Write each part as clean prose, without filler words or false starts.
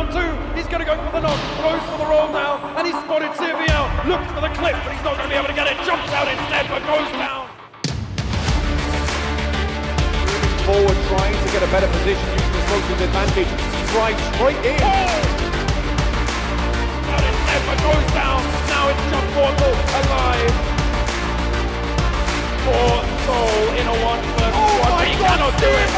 round two. He's going to go for the knock, goes for the roll now, and he's spotted Serviel. Looks for the clip, but he's not going to be able to get it. Jumps out instead, but goes down. Forward, trying to get a better position using his motion's advantage. Drives straight in. Out instead, but goes down. Now it's just Mortal alive. Poor Soul in a 1v1, but he cannot do it.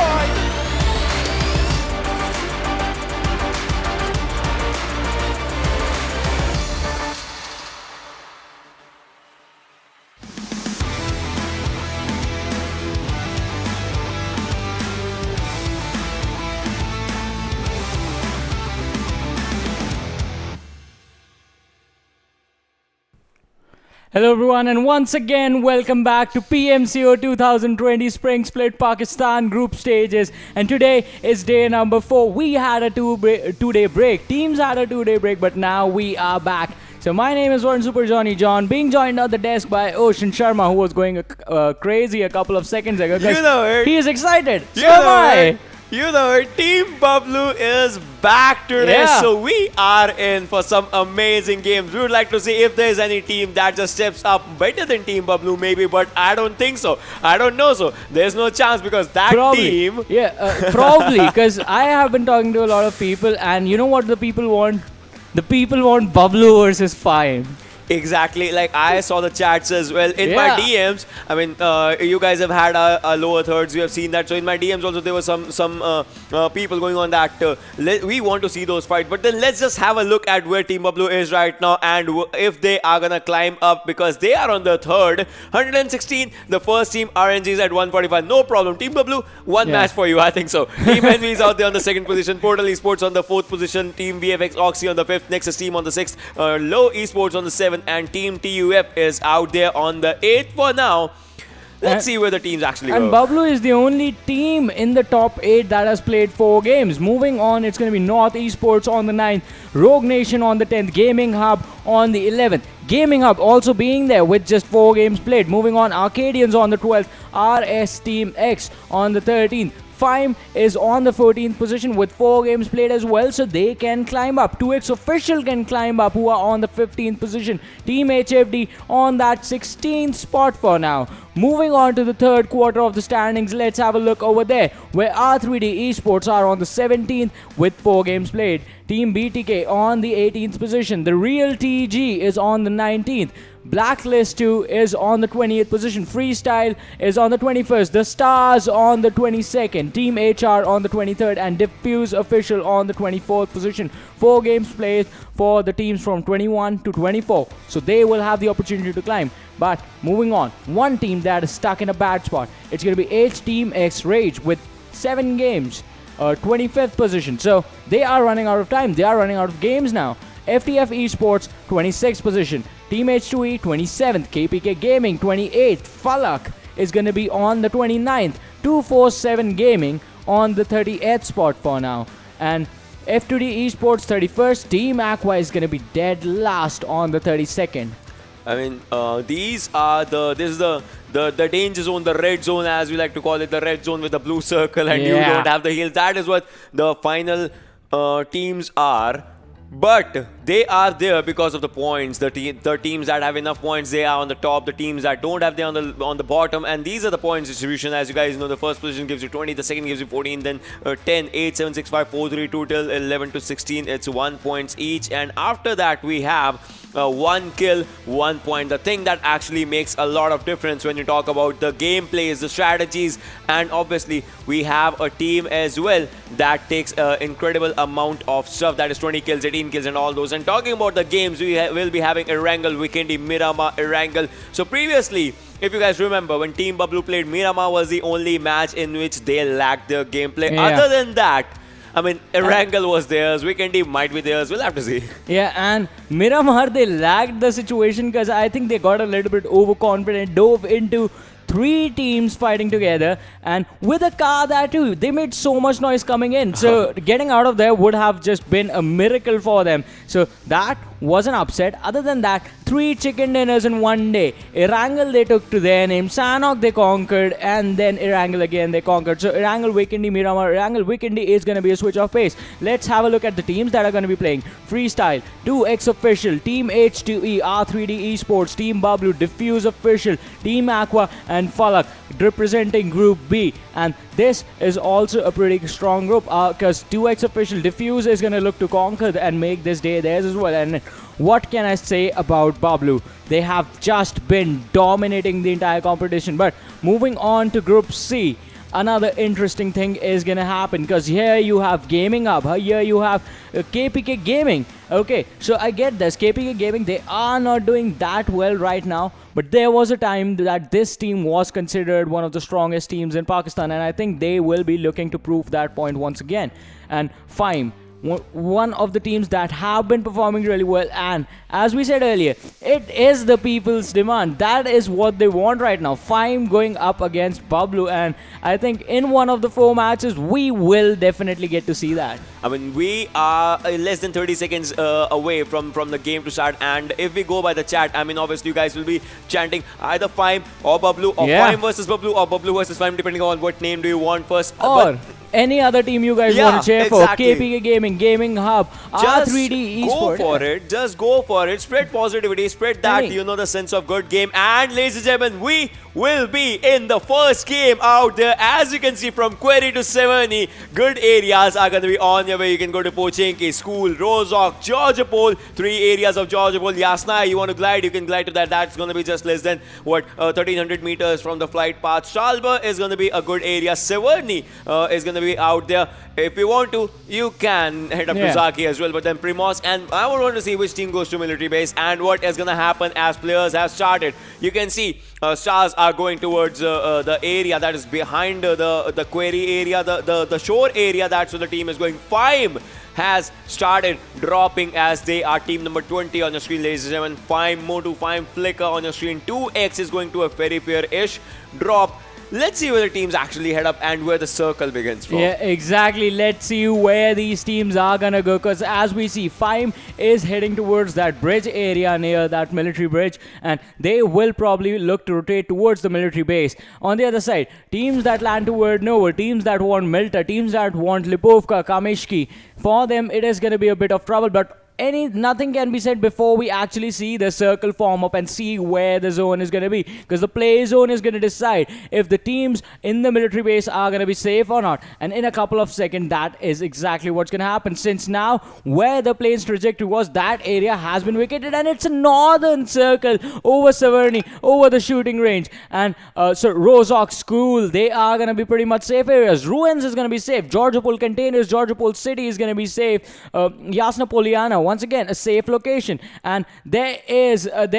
Hello everyone, and once again welcome back to PMCO 2020 Spring Split Pakistan group stages. And today is day number 4. We had a two-day break. Teams had a 2-day break, but now we are back. So my name is Warren Super Johnny John, being joined on the desk by Ocean Sharma, who was going crazy a couple of seconds ago. You know it. He is excited. You So am know I. it. You know it. Team Bablu is back today, Yeah. so we are in for some amazing games. We would like to see if there is any team that just steps up better than Team Bablu, maybe, but I don't think so. I don't know so. There's no chance because that team. Yeah, probably, because I have been talking to a lot of people, and you know what the people want? The people want Bablu versus Fine. Exactly, like I saw the chats as well in my Yeah. DMs. I mean, you guys have had a lower thirds. You have seen that. So in my DMs also there were some people going on that we want to see those fights. But then let's just have a look at where Team Bablu is right now and if they are gonna climb up, because they are on the third 116. The first team RNG is at 145. No problem. Team Bablu, one match for you. I think so. Team Envy is out there on the second position. Portal Esports on the fourth position. Team VFX Oxy on the fifth. Nexus Team on the sixth. Low Esports on the seventh. And Team TUF is out there on the 8th for now. Let's see where the teams actually And go. Bablu is the only team in the top 8 that has played 4 games. Moving on, it's going to be North Esports on the 9th, Rogue Nation on the 10th, Gaming Hub on the 11th. Gaming Hub also being there with just 4 games played. Moving on, Arkadians on the 12th, RSxTeamx on the 13th. FIME is on the 14th position with 4 games played as well, so they can climb up. HTeamXRange can climb up, who are on the 15th position. Team HFD on that 16th spot for now. Moving on to the third quarter of the standings, let's have a look over there, where R3D Esports are on the 17th with 4 games played. Team BTK on the 18th position. The Real TG is on the 19th. Blacklist 2 is on the 20th position. Freestyle is on the 21st. The Stars on the 22nd. Team HR on the 23rd. And DFUZeOfficial on the 24th position. 4 games played for the teams from 21 to 24. So they will have the opportunity to climb. But moving on, one team that is stuck in a bad spot. It's going to be HTeamXRange with 7 games. 25th position. So they are running out of time. They are running out of games now. FTF Esports, 26th position. Team H2E, 27th. KPK Gaming, 28th. FalaQ is going to be on the 29th. 247 Gaming on the 38th spot for now. And F2D Esports, 31st. Team Aqua is going to be dead last on the 32nd. I mean, this is the danger zone, the red zone as we like to call it, the red zone with the blue circle, and you don't have the heals. That is what the final teams are. But they are there because of the points. The teams that have enough points, they are on the top. The teams that don't have, they are on the bottom. And these are the points distribution. As you guys know, the first position gives you 20, the second gives you 14, then 10, 8, 7, 6, 5, 4, 3, 2 till 11 to 16. It's 1 points each. And after that, we have 1 kill, 1 point. The thing that actually makes a lot of difference when you talk about the gameplays, the strategies, and obviously we have a team as well that takes an incredible amount of stuff. That is 20 kills, 18 kills, and all those. And talking about the games, we will be having Erangel, Vikendi, Miramar, Erangel. So previously, if you guys remember, when Team Bablu played, Miramar was the only match in which they lacked their gameplay. Yeah. Other than that, I mean, Erangel was theirs, Vikendi might be theirs, we'll have to see. Yeah, and Miramar, they lagged the situation because I think they got a little bit overconfident, dove into 3 teams fighting together, and with a car that too, they made so much noise coming in. So getting out of there would have just been a miracle for them. So that was an upset. Other than that, 3 chicken dinners in one day. Erangel they took to their name, Sanok they conquered, and then Erangel again they conquered. So Erangel, Vikendi, Miramar, Erangel, Vikendi is going to be a switch of pace. Let's have a look at the teams that are going to be playing. Freestyle, DFUZeOfficial, Team H2E, R3D Esports, Team Bablu, DFUZeOfficial, Team Aqua, and FalaQ representing Group B. And this is also a pretty strong group because 2xOfficial DFUZe is going to look to conquer and make this day theirs as well. And what can I say about Bablu? They have just been dominating the entire competition. But moving on to Group C, another interesting thing is gonna happen because here you have Gaming Hub, here you have KPK Gaming. Okay, so I get this. KPK Gaming, they are not doing that well right now, but there was a time that this team was considered one of the strongest teams in Pakistan, and I think they will be looking to prove that point once again. And FIME, one of the teams that have been performing really well, and as we said earlier, it is the people's demand. That is what they want right now. FIME going up against Bablu, and I think in one of the 4 matches we will definitely get to see that. I mean, we are less than 30 seconds away from the game to start, and if we go by the chat, I mean, obviously you guys will be chanting either FIME or Bablu, or FIME versus Bablu, or Bablu versus FIME, depending on what name do you want first. Or any other team you guys want to cheer for. KPK Gaming, Gaming Hub, just R3D Esports. Go for it. Just go for it. Spread positivity. Spread that, you know, the sense of good game. And ladies and gentlemen, we will be in the first game out there. As you can see, from Query to Severny, good areas are going to be on your way. You can go to Pochinki, School, Rozok, Georgiapol, 3 areas of Georgiapol. Yasna, you want to glide, you can glide to that. That's going to be just less than, 1300 meters from the flight path. Shalba is going to be a good area. Severny is going to be out there. If you want to, you can head up to Zaki as well. But then Primos, and I would want to see which team goes to military base and what is going to happen as players have started. You can see stars are going towards the area that is behind the Query area, the shore area. That's where the team is going. FIME has started dropping as they are team number 20 on your screen, ladies and gentlemen. FIME, Motu, FIME, Flicker on your screen. 2x is going to a very fair-ish drop. Let's see where the teams actually head up and where the circle begins from. Yeah, exactly. Let's see where these teams are gonna go, because as we see, FIME is heading towards that bridge area near that military bridge, and they will probably look to rotate towards the military base. On the other side, teams that land toward Nova, teams that want Milta, teams that want Lipovka, Kamishki, for them it is gonna be a bit of trouble, but nothing can be said before we actually see the circle form up and see where the zone is going to be, because the play zone is going to decide if the teams in the military base are going to be safe or not. And in a couple of seconds, that is exactly what's going to happen, since now where the plane's trajectory was, that area has been vacated, and it's a northern circle over Severny, over the shooting range. And so Rozok, School, they are going to be pretty much safe areas. Ruins is going to be safe. Georgiapol Containers, Georgiapol City is going to be safe. Yasna Poliana, once again, a safe location. And there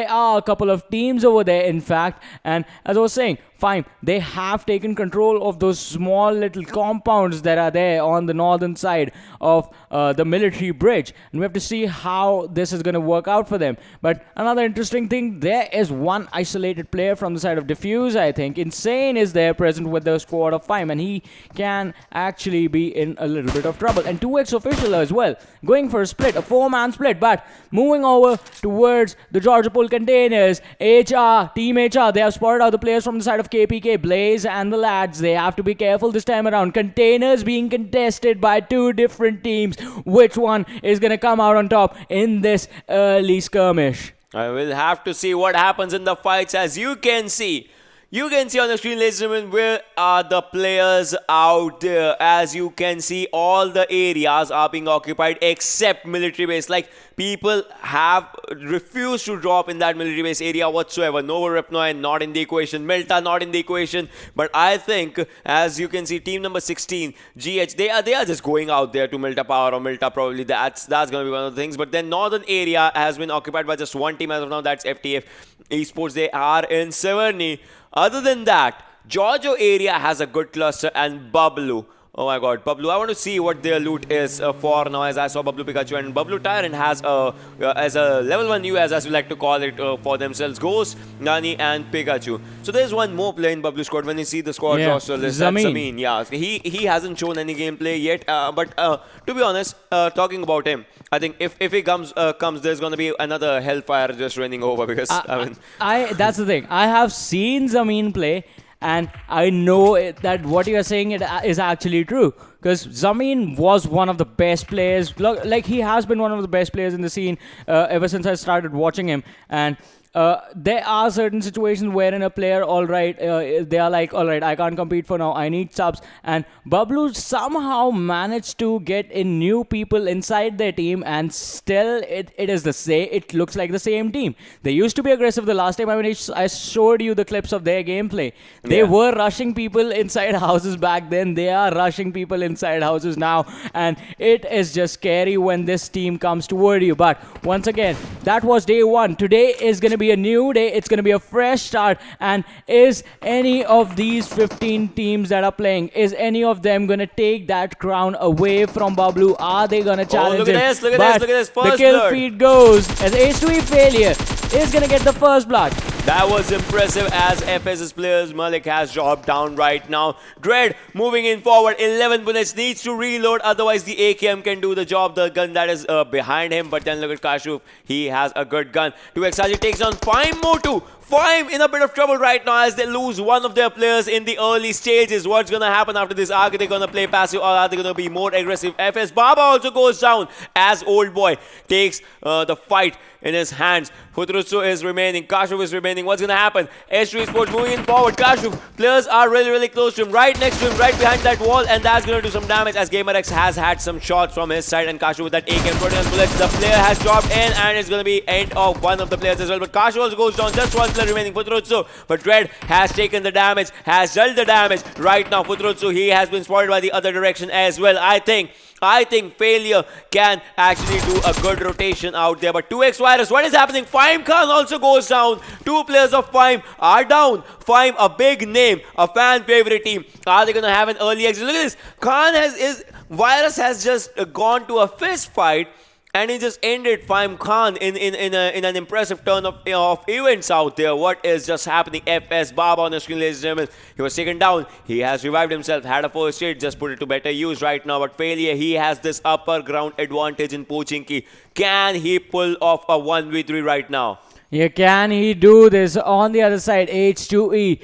are a couple of teams over there, in fact. And as I was saying, FIME, they have taken control of those small little compounds that are there on the northern side of the military bridge. And we have to see how this is going to work out for them. But another interesting thing, there is one isolated player from the side of DFUZe, I think. Insane is there present with the squad of FIME, and he can actually be in a little bit of trouble. And 2xOfficial as well, going for a split, a 4-man split. But moving over towards the Georgiapol Containers, Team HR, they have spotted out the players from the side of KPK, Blaze and the lads. They have to be careful this time around. Containers being contested by 2 different teams. Which one is going to come out on top in this early skirmish? I will have to see what happens in the fights. As you can see on the screen, ladies and gentlemen, where are the players out there. As you can see, all the areas are being occupied except military base. Like, people have refused to drop in that military base area whatsoever. Nova Repnoy not in the equation. Milta not in the equation. But I think, as you can see, team number 16, GH, they are just going out there to Milta Power or Milta probably. That's going to be one of the things. But then northern area has been occupied by just one team as of now. That's FTF Esports. They are in Severny. Other than that, Giorgio area has a good cluster, and Bablu Oh my god, Bablu, I want to see what their loot is for now, as I saw Bablu Pikachu and Bablu Tyrant has as a level 1 US, as we like to call it, for themselves, Ghost, Nani and Pikachu. So there's one more player in Bablu squad. When you see the squad roster list, that's Zameen. Yeah, he hasn't shown any gameplay yet, but to be honest, talking about him, I think if he comes, there's going to be another hellfire just raining over, because I mean... that's the thing. I have seen Zameen play, and I know that what you are saying is actually true. Because Zameen was one of the best players. Like, he has been one of the best players in the scene ever since I started watching him. And there are certain situations wherein a player, they are like, alright, I can't compete for now, I need subs. And Bablu somehow managed to get in new people inside their team, and still it looks like the same team. They used to be aggressive the last time. I mean, I showed you the clips of their gameplay. They were rushing people inside houses back then. They are rushing people inside houses now, and it is just scary when this team comes toward you. But once again, that was day 1. Today is going to be a new day. It's going to be a fresh start. And is any of these 15 teams that are playing, is any of them going to take that crown away from Bablu? Are they going to challenge look at him? this, look at this. First the kill blood. feed goes as H2E Failure is going to get the first blood. That was impressive, as FS's players. Malik has dropped down right now. Dread moving in forward. 11 bullets, needs to reload. Otherwise, the AKM can do the job. The gun that is behind him. But then look at Kashuf. He has a good gun. 2xRange takes on Fime Motu. Fime in a bit of trouble right now as they lose one of their players in the early stages. What's going to happen after this? Are they going to play passive, or are they going to be more aggressive? FS Baba also goes down as Old Boy takes the fight in his hands. Futrutsu is remaining. Kashuf is remaining. What's going to happen? H2 Esports moving in forward. Kashuf, players are really close to him. Right next to him, right behind that wall. And that's going to do some damage, as GamerX has had some shots from his side. And Kashuf with that AK 21 bullets. The player has dropped in, and it's going to be end of one of the players as well. But Kashuf also goes down. Just one player remaining. Futrutsu. But Dread has taken the damage, has dealt the damage. Right now, Futrutsu, he has been spotted by the other direction as well. I think Failure can actually do a good rotation out there. But 2x Virus, what is happening? Fime Khan also goes down. 2 players of Fime are down. Fime, a big name, a fan favorite team. Are they going to have an early exit? Look at this. Virus has just gone to a fist fight, and he just ended Fime Khan in an impressive turn of events out there. What is just happening? FS Baba on the screen, ladies and gentlemen. He was taken down. He has revived himself, had a first aid, just put it to better use right now. But Failure, he has this upper ground advantage in Pochinki. Can he pull off a 1v3 right now? Yeah, can he do this? On the other side, H2E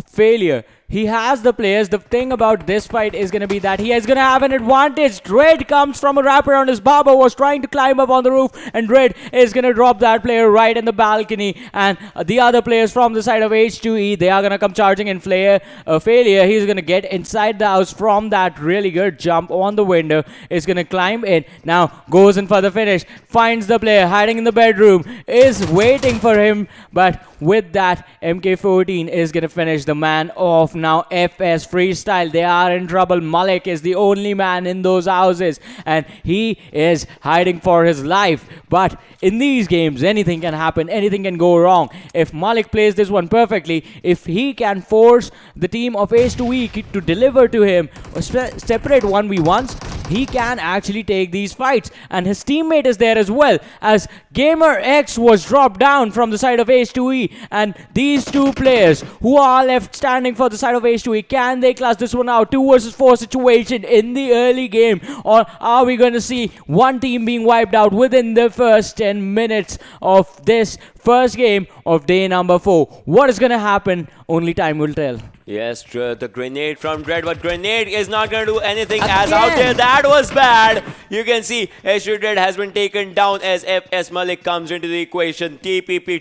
Failure. He has the players. The thing about this fight is going to be that he is going to have an advantage. Dread comes from a wraparound as Baba was trying to climb up on the roof, and Dread is going to drop that player right in the balcony. And the other players from the side of H2E, they are going to come charging in. Failure, he's going to get inside the house from that really good jump on the window. Is going to climb in. Now goes in for the finish. Finds the player hiding in the bedroom. Is waiting for him. But with that, MK14 is going to finish the man off. Now FS Freestyle, they are in trouble. Malik is the only man in those houses, and he is hiding for his life. But in these games, anything can happen, anything can go wrong. If Malik plays this one perfectly, if he can force the team of H2E to deliver to him separate 1v1s, he can actually take these fights. And his teammate is there as well, as GamerX was dropped down from the side of H2E, and these two players who are left standing for the side of H2E, can they class this one out? 2 versus 4 situation in the early game, or are we going to see one team being wiped out within the first 10 minutes of this first game of day number 4? What is going to happen? Only time will tell. Yes, the grenade from Dread, but grenade is not going to do anything as out there. That was bad. You can see H2 Dread has been taken down as FS Malik comes into the equation. TPP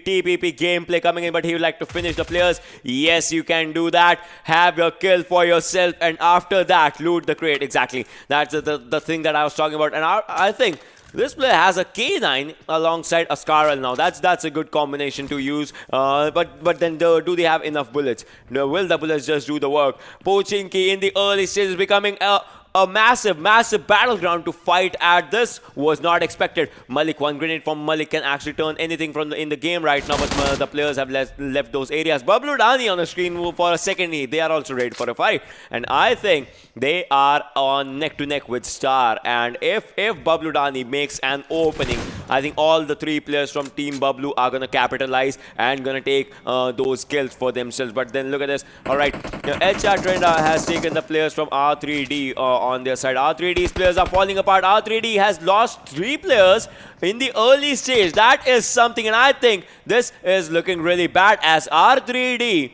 gameplay coming in, but he would like to finish the players. Yes, you can do that. Have your kill for yourself, and after that, loot the crate. Exactly. That's the thing that I was talking about. And I think this player has a K9 alongside a Scarl now. That's a good combination to use. But then do they have enough bullets? No, will the bullets just do the work? Pochinki in the early stages becoming a a massive battleground to fight at. This was not expected. Malik, one grenade from Malik can actually turn anything from in the game right now, but the players have left those areas. Bablu Dani on the screen for a second. They are also ready for a fight, and I think they are on neck to neck with Star. And if Bablu Dani makes an opening, I think all the three players from Team Bablu are gonna capitalize and gonna take those kills for themselves. But then look at this. All right, HTeamXRange has taken the players from R3D on their side. R3D's players are falling apart. R3D has lost 3 players in the early stage. That is something, and I think this is looking really bad as R3D.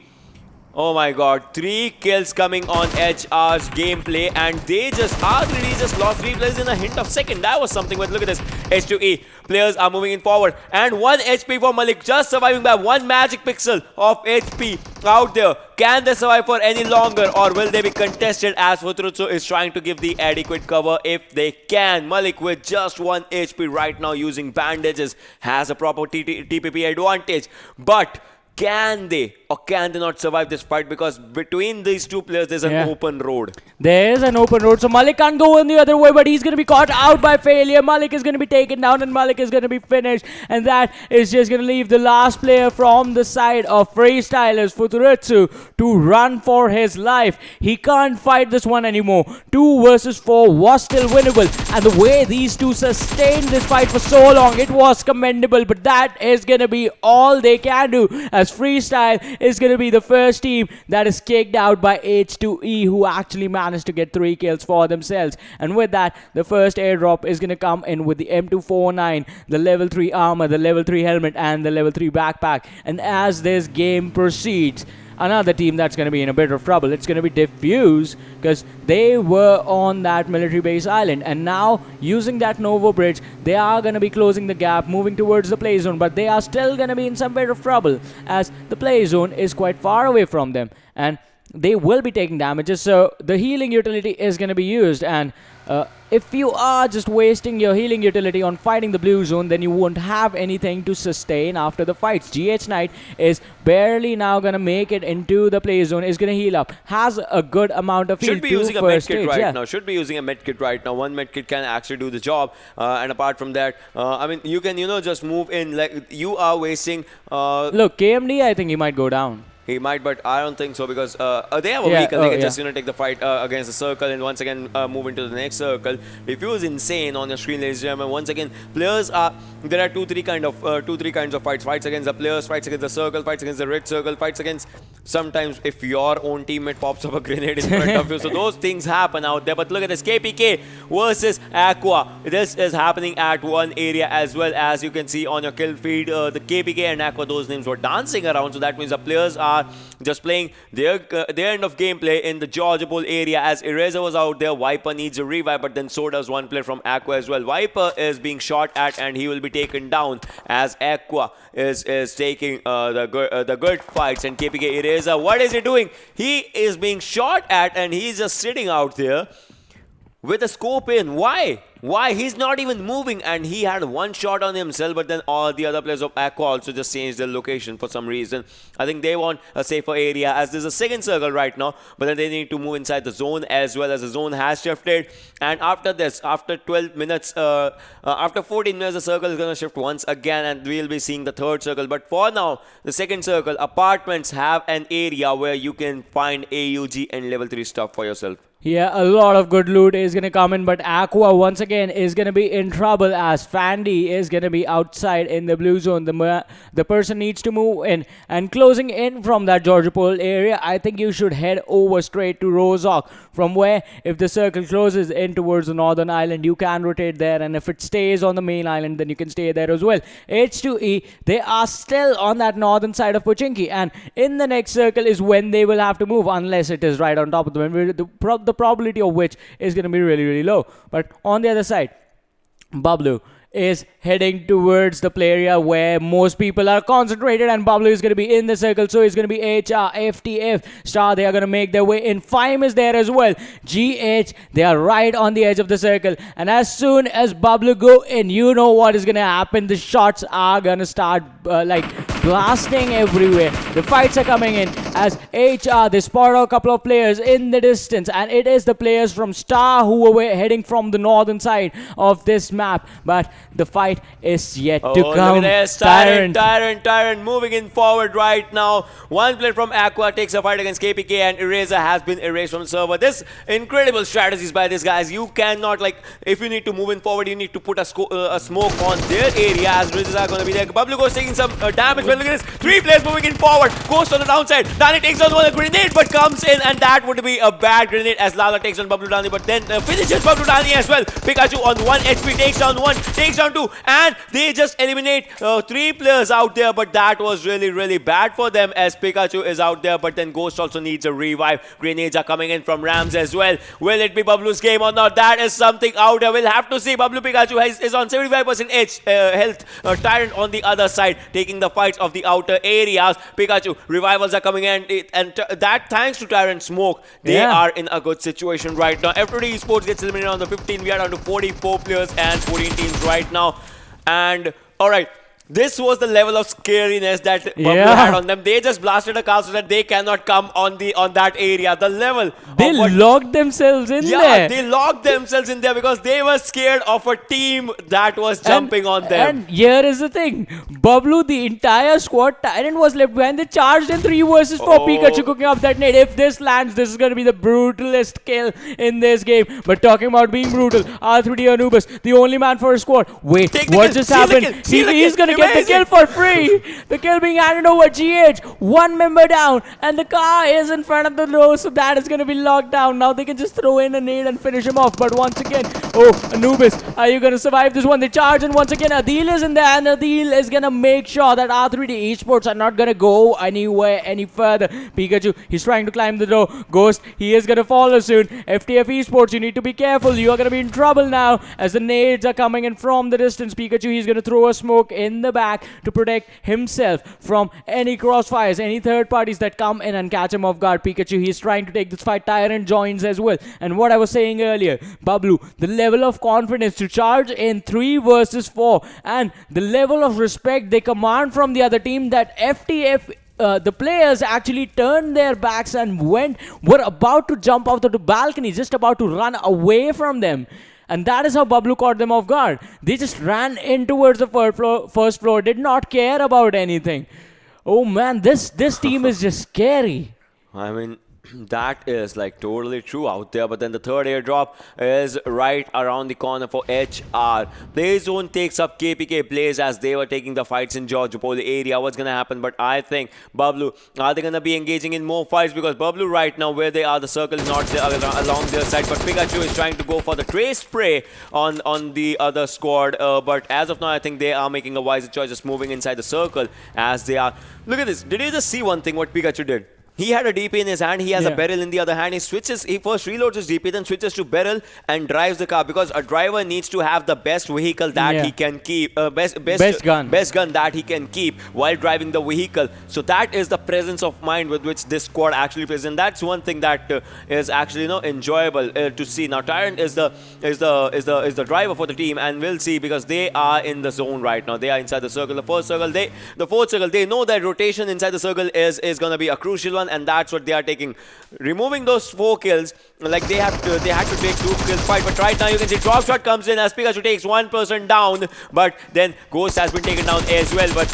Oh my god, 3 kills coming on HR's gameplay, and R3D just lost 3 players in a hint of second. That was something, but look at this. H2E, players are moving in forward, and 1 HP for Malik, just surviving by 1 magic pixel of HP out there. Can they survive for any longer, or will they be contested as Futurutsu is trying to give the adequate cover if they can? Malik with just 1 HP right now using bandages has a proper TPP advantage, but can they or can they not survive this fight? Because between these 2 players, there's an open road. There is an open road, so Malik can't go in the other way, but he's going to be caught out by failure. Malik is going to be taken down, and Malik is going to be finished, and that is just going to leave the last player from the side of Freestylers, Futurutsu, to run for his life. He can't fight this one anymore. 2 versus 4 was still winnable, and the way these 2 sustained this fight for so long, it was commendable, but that is going to be all they can do, as Freestyle is going to be the first team that is kicked out by H2E, who actually managed to get 3 kills for themselves. And with that, the first airdrop is going to come in with the M249, the level 3 armor, the level 3 helmet, and the level 3 backpack. And as this game proceeds, another team that's going to be in a bit of trouble, it's going to be DFUZe, because they were on that military base island, and now using that Novo bridge, they are going to be closing the gap, moving towards the play zone, but they are still going to be in some bit of trouble as the play zone is quite far away from them, and they will be taking damages, so the healing utility is going to be used. And if you are just wasting your healing utility on fighting the blue zone, then you won't have anything to sustain after the fights. GH Knight is barely now going to make it into the play zone, is going to heal up, has a good amount of heal. Should be using a medkit right now. Should be using a medkit right now. 1 medkit can actually do the job. And apart from that, I mean, you can, just move in. Like, you are wasting... Look, KMD, I think he might go down. He might, but I don't think so, because they have a vehicle. They can just take the fight against the circle and once again move into the next circle. DFUZe insane on your screen, ladies and gentlemen. Once again, players are there are two, three kinds of fights. Fights against the players, fights against the circle, fights against the red circle, fights against sometimes if your own teammate pops up a grenade in front of you. So those things happen out there. But look at this, KPK versus Aqua. This is happening at one area as well. As you can see on your kill feed, the KPK and Aqua, those names were dancing around. So that means the players are just playing their end of gameplay in the Georgia Bowl area. As Eraser was out there, Viper needs a revive, but then so does one player from Aqua as well. Viper is being shot at and he will be taken down as Aqua is taking the good fights. And KPK Eraser, what is he doing? He is being shot at and he's just sitting out there with a scope in. Why? He's not even moving, and he had one shot on himself, but then all the other players of Aqua also just changed their location for some reason. I think they want a safer area as there's a second circle right now, but then they need to move inside the zone as well, as the zone has shifted. And after this, after 12 minutes, after 14 minutes, the circle is going to shift once again, and we'll be seeing the third circle. But for now, the second circle, apartments have an area where you can find AUG and level 3 stuff for yourself. Yeah, a lot of good loot is going to come in, but Aqua once again is going to be in trouble as Fandy is going to be outside in the blue zone. The person needs to move in, and closing in from that Georgia Pole area, I think you should head over straight to Rozok, from where if the circle closes in towards the northern island, you can rotate there, and if it stays on the main island, then you can stay there as well. H2E, they are still on that northern side of Pochinki, and in the next circle is when they will have to move, unless it is right on top of them. The probability of which is going to be really, really low. But on the other side, Bablu is heading towards the play area where most people are concentrated, and Bablu is going to be in the circle, so it's going to be HRFTF Star. They are going to make their way in. Fime is there as well. GH, they are right on the edge of the circle, and as soon as Bablu go in, you know what is going to happen. The shots are going to start blasting everywhere. The fights are coming in as HR, they spot a couple of players in the distance, and it is the players from Star who were heading from the northern side of this map. But the fight is yet to come. Look at this. Tyrant moving in forward right now. One player from Aqua takes a fight against KPK, and Eraser has been erased from the server. This incredible strategies by these guys. You cannot, like, if you need to move in forward, you need to put a smoke on their area as Rizes are going to be there. Bablu goes taking some damage, but look at this. 3 players moving in forward. Ghost on the downside. Dani takes on one grenade, but comes in, and that would be a bad grenade as Lala takes on Bablu Dani, but then finishes Bablu Dani as well. Pikachu on 1 HP takes down 1, takes down 2, and they just eliminate 3 players out there, but that was really bad for them as Pikachu is out there, but then Ghost also needs a revive. Grenades are coming in from Rams as well. Will it be Bablu's game or not? That is something out there. We'll have to see. Bablu Pikachu is on 75% health. Tyrant on the other side taking the fights of the outer areas. Pikachu revivals are coming in, and that thanks to Tyrant smoke, they are in a good situation right now. FTD Esports gets eliminated on the 15. We are down to 44 players and 14 teams right now. And alright, this was the level of scariness that Bablu had on them. They just blasted a car so that they cannot come on that area. The level. They locked themselves in there. Yeah, they locked themselves in there because they were scared of a team that was jumping on them. And here is the thing. Bablu, the entire squad, Tyrant was left behind. They charged in 3 versus 4. Pikachu cooking up that nade. If this lands, this is going to be the brutalest kill in this game. But talking about being brutal, R3D Anubis, the only man for his squad. Wait, what just happened? He's going to get the kill for free. The kill being handed over. GH, 1 member down, and the car is in front of the door, so that is going to be locked down. Now they can just throw in a nade and finish him off. But once again, Anubis, are you going to survive this one? They charge, and once again, Adil is in there, and Adil is going to make sure that R3D Esports are not going to go anywhere any further. Pikachu, he's trying to climb the door. Ghost, he is going to follow soon. FTF Esports, you need to be careful. You are going to be in trouble now as the nades are coming in from the distance. Pikachu, he's going to throw a smoke in the back to protect himself from any crossfires, any third parties that come in and catch him off guard. Pikachu, he's trying to take this fight. Tyrant joins as well. And what I was saying earlier, Bablu, the level of confidence to charge in 3 versus 4 and the level of respect they command from the other team, that FTF the players actually turned their backs and were about to jump out of the balcony, just about to run away from them. And that is how Bablu caught them off guard. They just ran in towards the first floor, did not care about anything. Oh man, this team is just scary. I mean, that is like totally true out there, but then the third airdrop is right around the corner for HR. Play zone takes up KPK plays as they were taking the fights in Georgopoli area. What's gonna happen? But I think Bablu, are they gonna be engaging in more fights? Because Bablu right now, where they are, the circle is not there, along their side, but Pikachu is trying to go for the trace spray on the other squad. But as of now, I think they are making a wiser choice, just moving inside the circle as they are. Look at this. Did you just see one thing what Pikachu did? He had a DP in his hand, he has a barrel in the other hand. He first reloads his DP, then switches to barrel and drives the car, because a driver needs to have the best vehicle that he can keep, best gun that he can keep while driving the vehicle. So that is the presence of mind with which this squad actually plays, and that's one thing that is actually enjoyable to see. Now Tyrant is the driver for the team, and we'll see, because they are in the zone right now. They are inside the circle. The fourth circle, they know that rotation inside the circle is going to be a crucial one, and that's what they are taking. Removing those 4 kills, like they had to take 2 kills fight, but right now you can see drop shot comes in as Pikachu takes 1 person down, but then Ghost has been taken down as well, but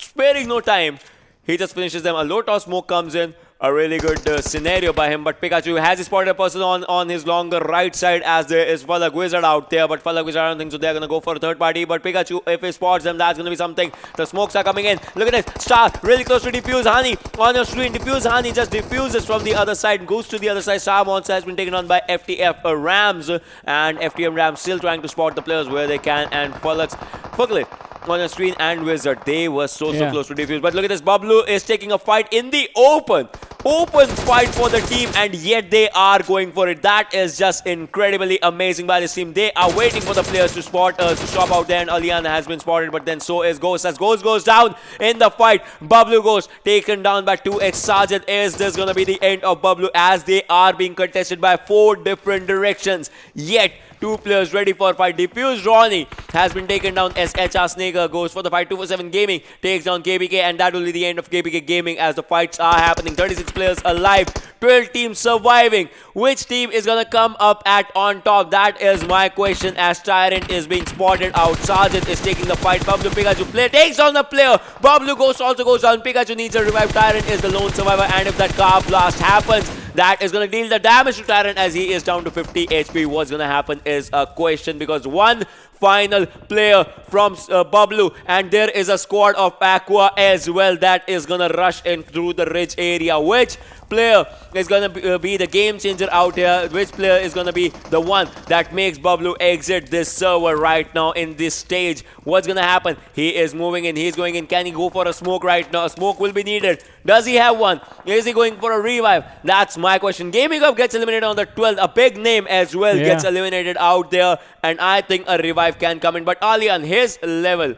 sparing no time, he just finishes them. A low toss smoke comes in. A really good scenario by him, but Pikachu has spotted a person on his longer right side as there is FalaQ out there, but FalaQ, I don't think so they're going to go for a third party, but Pikachu, if he spots them, that's going to be something. The smokes are coming in. Look at this. Star really close to defuse Hani on your screen. Defuse Hani just diffuses from the other side, goes to the other side. Star monster has been taken on by FTF Rams, and FTM Rams still trying to spot the players where they can, and FalaQ on your screen and Wizard, they were so close to defuse. But look at this, Bablu is taking a fight in the open fight for the team, and yet they are going for it. That is just incredibly amazing by this team. They are waiting for the players to stop out there, and Aliana has been spotted, but then so is Ghost. As Ghost goes down in the fight, Bablu goes taken down by 2x Sergeant. Is this gonna be the end of Bablu, as they are being contested by 4 different directions? Yet 2 players ready for fight. Diffuse Ronnie has been taken down as HR Snaker goes for the fight. 247 Gaming takes down KBK, and that will be the end of KBK Gaming as the fights are happening. 36 players alive, 12 teams surviving. Which team is gonna come up at on top? That is my question, as Tyrant is being spotted out. Sergeant is taking the fight. Bablu Pikachu takes down the player. Bablu also goes down. Pikachu needs a revive. Tyrant is the lone survivor, and if that car blast happens, that is going to deal the damage to Tyrant as he is down to 50 HP. What's going to happen is a question, because one final player from Bablu, and there is a squad of Aqua as well that is going to rush in through the ridge area. Which player is going to be the game changer out here? Which player is going to be the one that makes Bablu exit this server right now in this stage? What's going to happen? He is moving in. He's going in. Can he go for a smoke right now? A smoke will be needed. Does he have one? Is he going for a revive? That's my question. Gaming Up gets eliminated on the 12th. A big name as well gets eliminated out there. And I think a revive can come in. But Alian, his level,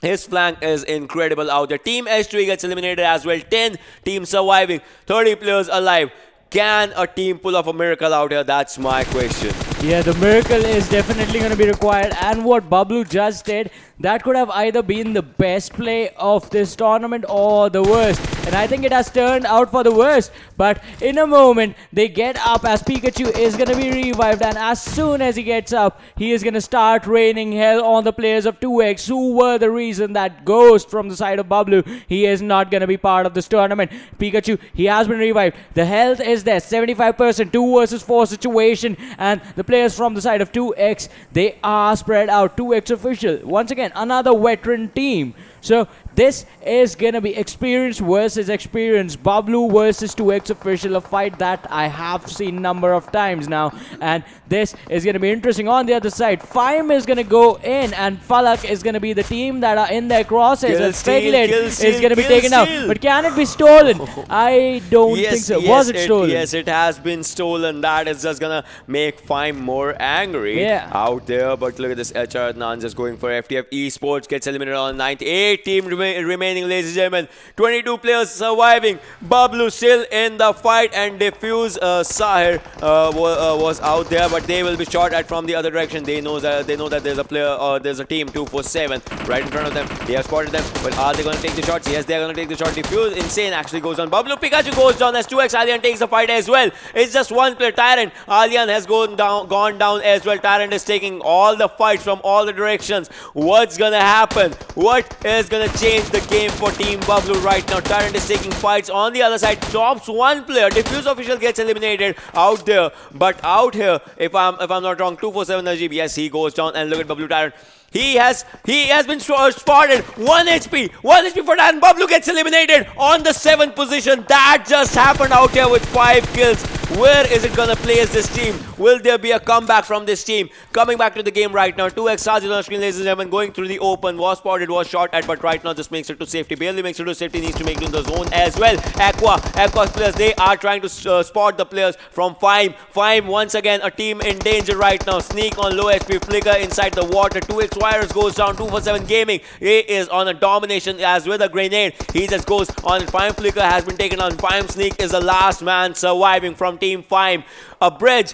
his flank is incredible out there. Team H3 gets eliminated as well. 10 teams surviving. 30 players alive. Can a team pull off a miracle out here? That's my question. Yeah, the miracle is definitely going to be required. And what Bablu just did, that could have either been the best play of this tournament or the worst. And I think it has turned out for the worst. But in a moment, they get up as Pikachu is going to be revived. And as soon as he gets up, he is going to start raining hell on the players of 2X, who were the reason that Ghost from the side of Bablu, he is not going to be part of this tournament. Pikachu, he has been revived. The health is there, 75%, 2 versus 4 situation. And the players from the side of 2X, they are spread out. HTeamXRange, once again, another veteran team. So this is gonna be experience versus experience. Bablu versus HTeamXRange, a fight that I have seen number of times now, and this is gonna be interesting. On the other side, Fime is gonna go in, and FalaQ is gonna be the team that are in their crosses. And Speculate is gonna be taken out. But can it be stolen? I don't think so. Was it stolen? Yes, it has been stolen. That is just gonna make Fime more angry out there. But look at this, HR Adnan just going for FTF. Esports gets eliminated on 98 team remaining, ladies and gentlemen. 22 players surviving. Bablu still in the fight, and Diffuse Sahir was out there, but they will be shot at from the other direction. They know that there's a player, or there's a team 247 right in front of them. They have spotted them, but are they going to take the shots? Yes, they're going to take the shot. Diffuse Insane actually goes down. Bablu Pikachu goes down as 2X Alien takes the fight as well. It's just one player. Tyrant Alien has gone down as well. Tyrant is taking all the fights from all the directions. What's gonna happen? What is gonna change the game for Team Bablu right now? Tyrant is taking fights on the other side. Drops one player. DFUZeOfficial gets eliminated out there. But out here, if I'm not wrong, 247 Najib. Yes, he goes down, and look at Bablu Tyrant. He has been spotted. 1 HP. 1 HP for Tyrant. Bablu gets eliminated on the 7th position. That just happened out here with 5 kills. Where is it gonna place this team? Will there be a comeback from this team? Coming back to the game right now. 2X Sergeant on screen, ladies and gentlemen, going through the open. Was spotted, was shot at, but right now just makes it to safety. Barely makes it to safety. Needs to make it in the zone as well. Aqua's players, they are trying to spot the players from Fime. Fime, once again, a team in danger right now. Sneak on low HP. Flicker inside the water. 2X Virus goes down. 247 Gaming. He is on a domination as with a grenade. He just goes on. Fime Flicker has been taken on. Fime Sneak is the last man surviving from Team Fime. A bridge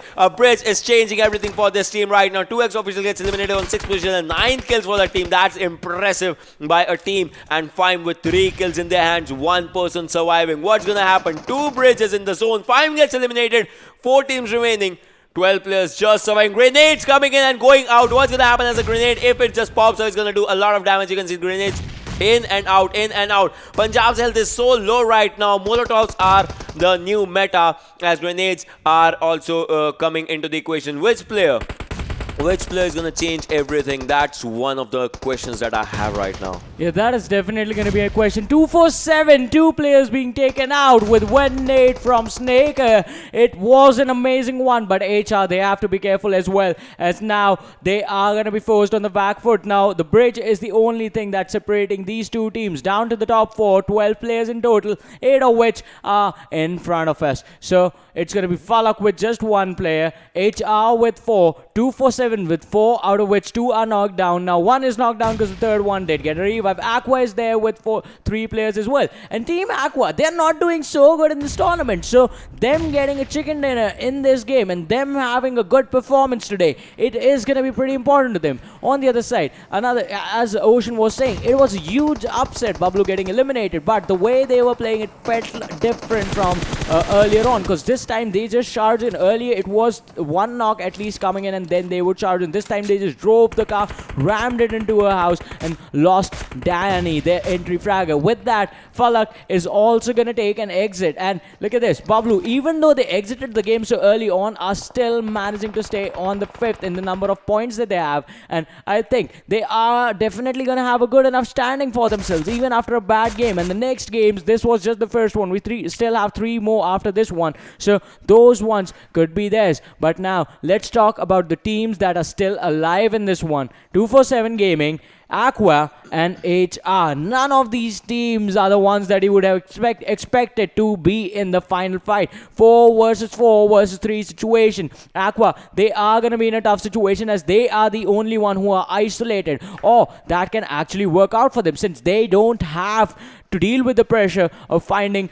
is changing everything for this team right now. 2XOfficial gets eliminated on 6th position and 9 kills for the team. That's impressive by a team. And Fime with 3 kills in their hands. 1 person surviving. What's gonna happen? 2 bridges in the zone. Fime gets eliminated. 4 teams remaining. 12 players just surviving. Grenades coming in and going out. What's gonna happen as a grenade? If it just pops out, it's gonna do a lot of damage. You can see grenades in and out, in and out. Punjab's health is so low right now. Molotovs are the new meta, as grenades are also coming into the equation. Which player is going to change everything? That's one of the questions that I have right now. Yeah, that is definitely going to be a question. 247, 2 players being taken out with one nade from Snake. It was an amazing one, but HR, they have to be careful as well, as now they are going to be forced on the back foot. Now, the bridge is the only thing that's separating these two teams down to the top 4, 12 players in total, 8 of which are in front of us. So, it's going to be FalaQ with just 1 player, HR with 4, 247 2-for-7 with 4, out of which 2 are knocked down. Now 1 is knocked down because the third one did get a revive. Aqua is there with 3 players as well. And Team Aqua, they're not doing so good in this tournament. So them getting a chicken dinner in this game and them having a good performance today, it is going to be pretty important to them. On the other side, as Ocean was saying, it was a huge upset, Bablu getting eliminated. But the way they were playing, it felt different from earlier on, because this time they just charged in. Earlier it was 1 knock at least coming in and then they would charge in. This time they just drove the car, rammed it into a house and lost Danny, their entry fragger. With that, FalaQ is also going to take an exit. And look at this, Bablu, even though they exited the game so early on, are still managing to stay on the 5th in the number of points that they have. And I think they are definitely going to have a good enough standing for themselves even after a bad game. And the next games, this was just the first one. We still have 3 more after this one, so those ones could be theirs. But now let's talk about the teams that are still alive in this one. 2-for-7 Gaming, Aqua and HR. None of these teams are the ones that you would have expected to be in the final fight. 4 versus 4 versus 3 situation. Aqua, they are going to be in a tough situation as they are the only one who are isolated. Or that can actually work out for them since they don't have to deal with the pressure of fighting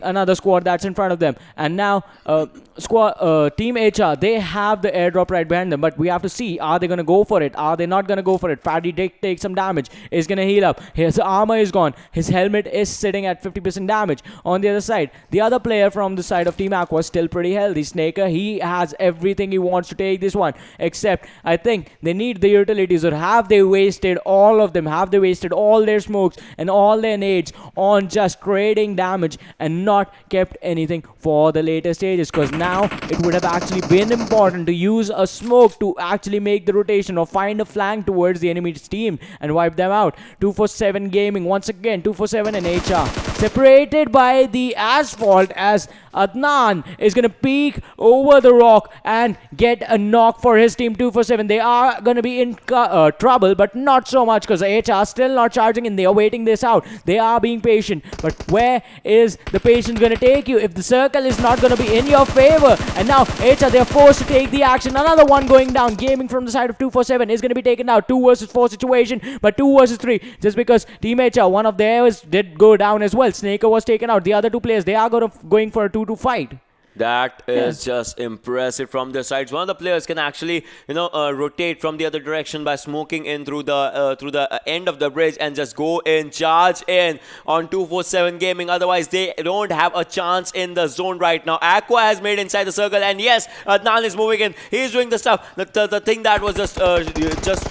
another squad that's in front of them. And now Team HR, they have the airdrop right behind them, but we have to see, are they going to go for it? Are they not going to go for it? Fatty Dick takes some damage, is going to heal up. His armor is gone. His helmet is sitting at 50% damage. On the other side, the other player from the side of Team Aqua is still pretty healthy. Snaker, he has everything he wants to take this one, except I think they need the utilities. Or have they wasted all of them? Have they wasted all their smokes and all their nades on just trading damage and not kept anything for the later stages? Because now it would have actually been important to use a smoke to actually make the rotation or find a flank towards the enemy's team and wipe them out. 2-for-7 Gaming once again, 2-for-7 and HR separated by the asphalt as Adnan is going to peek over the rock and get a knock for his team. 2-for-7, they are going to be in trouble, but not so much because HR still not charging in. They are waiting this out. They are being patient, but where is the patience going to take you if the circle is not going to be in your favor? And now HR, they are forced to take the action. Another one going down. Gaming from the side of 2-for-7 is going to be taken out. 2 versus 4 situation, but 2 versus 3 just because Team HR, one of theirs did go down as well. Snaker was taken out. The other 2 players, they are going for a 2-2 fight. That is just impressive from the sides. One of the players can actually, rotate from the other direction by smoking in through the end of the bridge and just go in, charge in on 2-for-7 Gaming. Otherwise, they don't have a chance in the zone right now. Aqua has made inside the circle, and yes, Adnan is moving in. He's doing the stuff, the thing that was just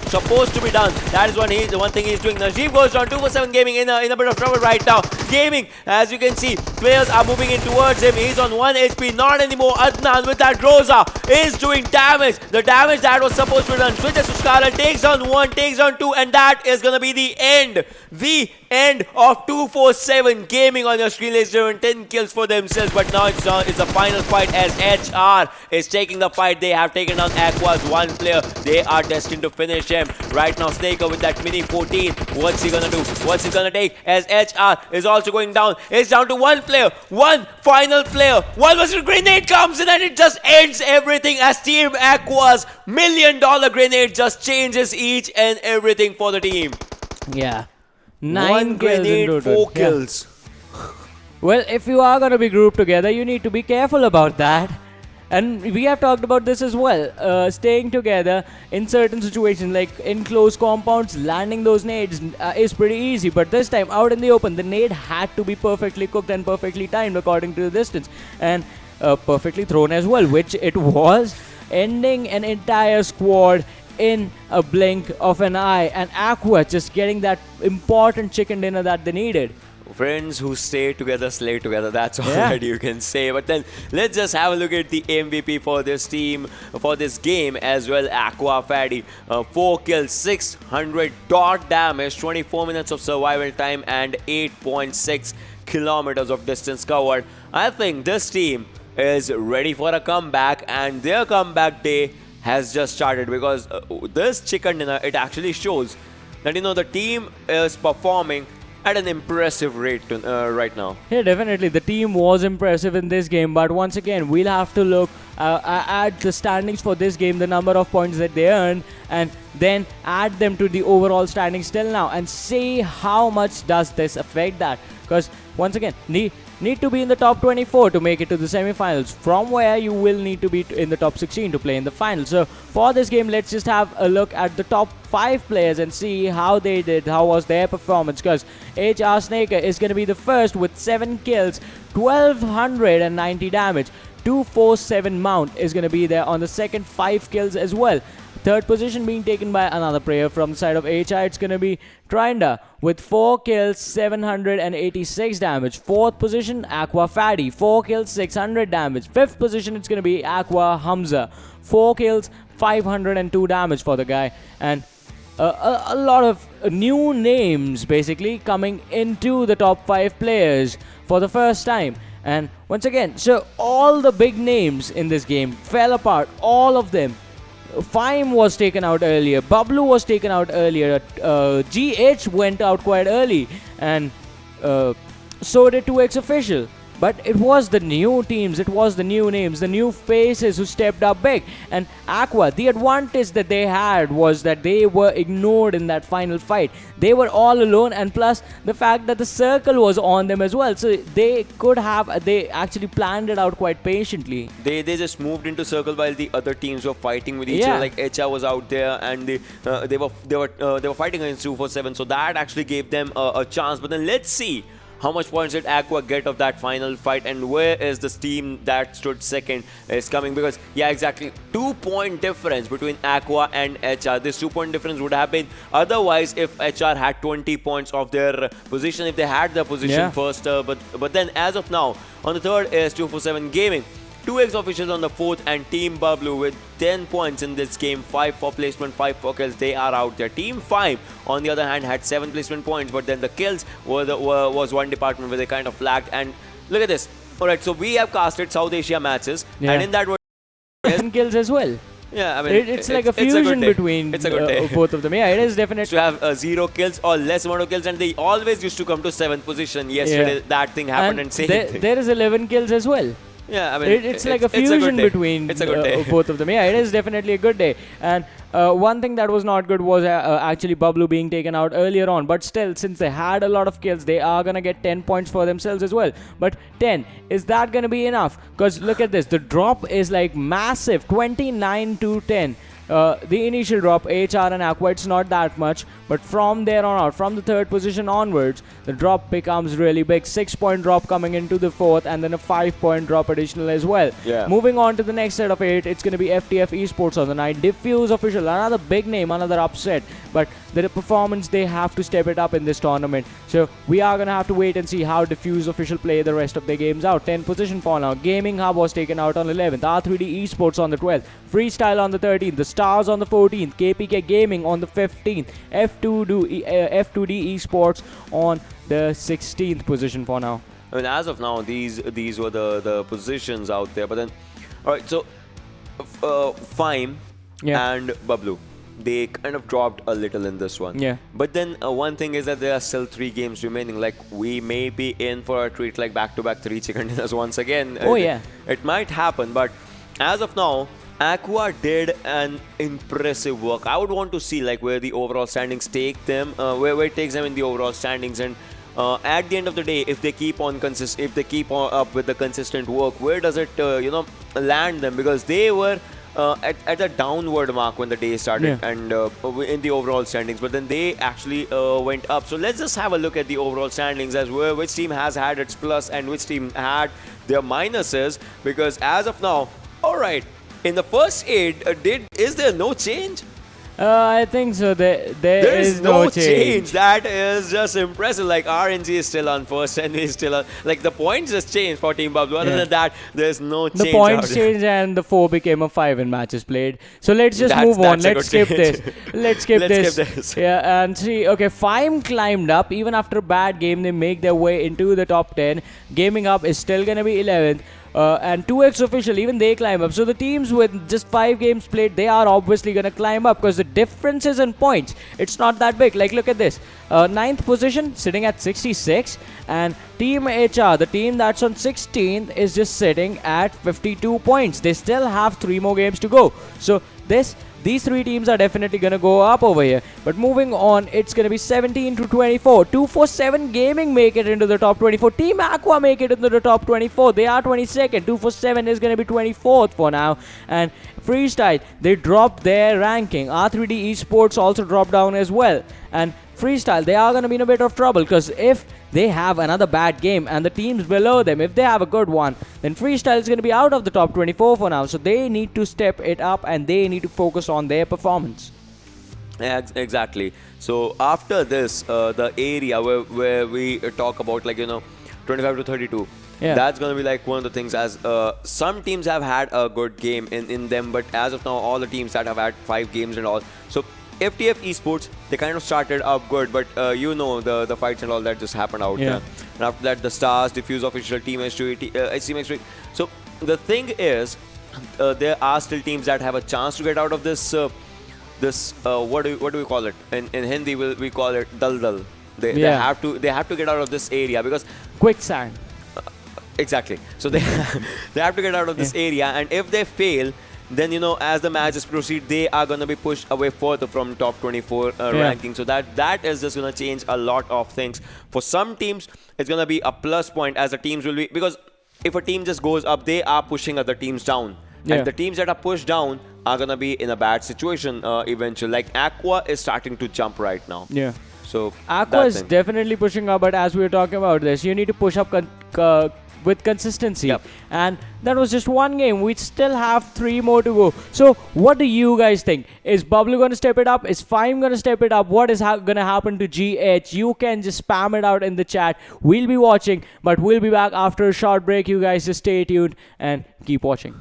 supposed to be done. That is the one thing he's doing. Najib goes down. 2-for-7 Gaming in a bit of trouble right now. Gaming, as you can see, players are moving in towards him. He's on 1 HP. Not anymore. Adnan with that Rosa is doing damage. The damage that was supposed to be done. Switches to Scarlet, takes on 1, takes on 2, and that is going to be the end. The end of 2-for-7 Gaming on your screen. Ladies and gentlemen, 10 kills for themselves, but now it's a final fight as HR is taking the fight. They have taken down Aqua's 1 player. They are destined to finish him. Right now, Snaker with that mini 14. What's he going to do? What's he going to take? As HR is also going down. It's down to 1 player. 1 final player. 1 versus grenade comes in and it just ends everything as Team Aqua's $1 million grenade just changes each and everything for the team. Yeah. 9 kills in grenade, total. 4 kills. Well, if you are going to be grouped together, you need to be careful about that. And we have talked about this as well. Staying together in certain situations, like in close compounds, landing those nades is pretty easy. But this time, out in the open, the nade had to be perfectly cooked and perfectly timed according to the distance. And perfectly thrown as well, which it was, ending an entire squad in a blink of an eye. And Aqua just getting that important chicken dinner that they needed. Friends who stay together, slay together. That's all that you can say. But then let's just have a look at the MVP for this team, for this game as well. Aqua Fatty, 4 kills, 600 dot damage, 24 minutes of survival time, and 8.6 kilometers of distance covered. I think this team is ready for a comeback, and their comeback day has just started, because this chicken dinner, it actually shows that the team is performing at an impressive rate right now. Yeah, definitely. The team was impressive in this game, but once again, we'll have to look at the standings for this game, the number of points that they earned, and then add them to the overall standings till now, and see how much does this affect that. Because once again, need to be in the top 24 to make it to the semi-finals, from where you will need to be in the top 16 to play in the finals. So for this game, let's just have a look at the top 5 players and see how they did, how was their performance. Because HR Snaker is going to be the first with 7 kills, 1290 damage. 247 Mount is going to be there on the second, 5 kills as well. Third position being taken by another player from the side of HI. It's going to be Trinda with 4 kills, 786 damage. Fourth position, Aqua Fatty, 4 kills, 600 damage. Fifth position, it's going to be Aqua Hamza, 4 kills, 502 damage for the guy. And a lot of new names basically coming into the top 5 players for the first time. And once again, so all the big names in this game fell apart, all of them. Fime was taken out earlier, Bablu was taken out earlier, GH went out quite early, and so did 2xOfficial. But it was the new teams, it was the new names, the new faces who stepped up big. And Aqua, the advantage that they had was that they were ignored in that final fight. They were all alone, and plus the fact that the circle was on them as well. So they actually planned it out quite patiently. They just moved into circle while the other teams were fighting with each other. Like HR was out there, and they were fighting against 247. So that actually gave them a chance. But then let's see how much points did Aqua get of that final fight, and where is this team that stood second is coming? Because, yeah, exactly, 2-point difference between Aqua and HR. This 2-point difference would have been otherwise if HR had 20 points of their position, if they had their position first. But then, as of now, on the third is 247 Gaming. 2xOfficial on the fourth, and Team Bablu with 10 points in this game, 5 for placement, 5 for kills. They are out there. Team 5, on the other hand, had 7 placement points, but then the kills was one department where they kind of lagged. And look at this. Alright, so we have casted South Asia matches, and in that 7 kills as well. Yeah, I mean, it's like a fusion between both of them. Yeah, it is definitely. To have 0 kills or less amount of kills, and they always used to come to 7th position. Yesterday, that thing happened, and same thing. There is 11 kills as well. Yeah, I mean, it's like a fusion between both of them. Yeah, it is definitely a good day. And one thing that was not good was actually Bablu being taken out earlier on. But still, since they had a lot of kills, they are going to get 10 points for themselves as well. But 10, is that going to be enough? Because look at this. The drop is like massive, 29 to 10. The initial drop, HR and Aqua, it's not that much, but from there on out, from the third position onwards, the drop becomes really big. 6-point drop coming into the fourth, and then a 5-point drop additional as well. Yeah. Moving on to the next set of 8, it's going to be FTF Esports on the night. DFUZeOfficial, another big name, another upset, but the performance, they have to step it up in this tournament. So we are going to have to wait and see how DFUZeOfficial play the rest of their games out. 10th position for now. Gaming Hub was taken out on 11th. R3D Esports on the 12th. Freestyle on the 13th. The Stars on the 14th. KPK Gaming on the 15th. F2D Esports on the 16th position for now. I mean, as of now, these were the positions out there. But then, all right, so Fime and Bablu, they kind of dropped a little in this one. Yeah. But then one thing is that there are still 3 games remaining. Like, we may be in for a treat, like back-to-back 3 chicken dinners once again. Oh, yeah. It might happen, but as of now, Aqua did an impressive work. I would want to see like where the overall standings take them, where it takes them in the overall standings, and at the end of the day, if they keep on up with the consistent work, where does it land them? Because they were at a downward mark when the day started, and in the overall standings, but then they actually went up. So let's just have a look at the overall standings, as which team has had its plus and which team had their minuses, because as of now, all right, in the first 8, is there no change? I think so. There is no change. That is just impressive. Like, RNG is still on first, and we still on. Like, the points just changed for Team Bablu. Other than that, there's no change. The points changed, and the 4 became a 5 in matches played. So let's just move on. Let's skip this. Let's skip this. Yeah, and see. Okay, Fime climbed up even after a bad game. They make their way into the top 10. Gaming Up is still gonna be 11th. and HTeamXRange, even they climb up. So the teams with just 5 games played, they are obviously going to climb up because the differences in points, it's not that big. Like, look at this. 9th position, sitting at 66. And Team HR, the team that's on 16th, is just sitting at 52 points. They still have 3 more games to go. So these 3 teams are definitely going to go up over here. But moving on, it's going to be 17 to 24. 247 Gaming make it into the top 24. Team Aqua make it into the top 24. They are 22nd. 247 is going to be 24th for now. And Freestyle, they dropped their ranking. R3D Esports also dropped down as well. And Freestyle, they are going to be in a bit of trouble because if they have another bad game and the teams below them, if they have a good one, then Freestyle is going to be out of the top 24 for now. So they need to step it up and they need to focus on their performance. Yeah, exactly. So after this, the area where we talk about, like, 25 to 32. Yeah. That's going to be like one of the things, as some teams have had a good game in them, but as of now, all the teams that have had 5 games and all. So FTF Esports, they kind of started up good, but the fights and all that just happened out there. And after that, the Stars, DFUZeOfficial, HTeamXRange. So the thing is, there are still teams that have a chance to get out of this. What do we call it? In Hindi, we call it dal. They have to get out of this area because Quicksand. Exactly. So they have to get out of this area, and if they fail, then as the matches proceed, they are going to be pushed away further from top 24 ranking. So that is just going to change a lot of things. For some teams, it's going to be a plus point, as the teams will be, because if a team just goes up, they are pushing other teams down. And the teams that are pushed down are going to be in a bad situation eventually. Like Aqua is starting to jump right now. Yeah. So Aqua is definitely pushing up, but as we were talking about this, you need to push up with consistency. And that was just one game. We still have 3 more to go. So what do you guys think? Is Bablu going to step it up? Is Fime going to step it up? What is going to happen to GH? You can just spam it out in the chat. We'll be watching, but we'll be back after a short break. You guys just stay tuned and keep watching.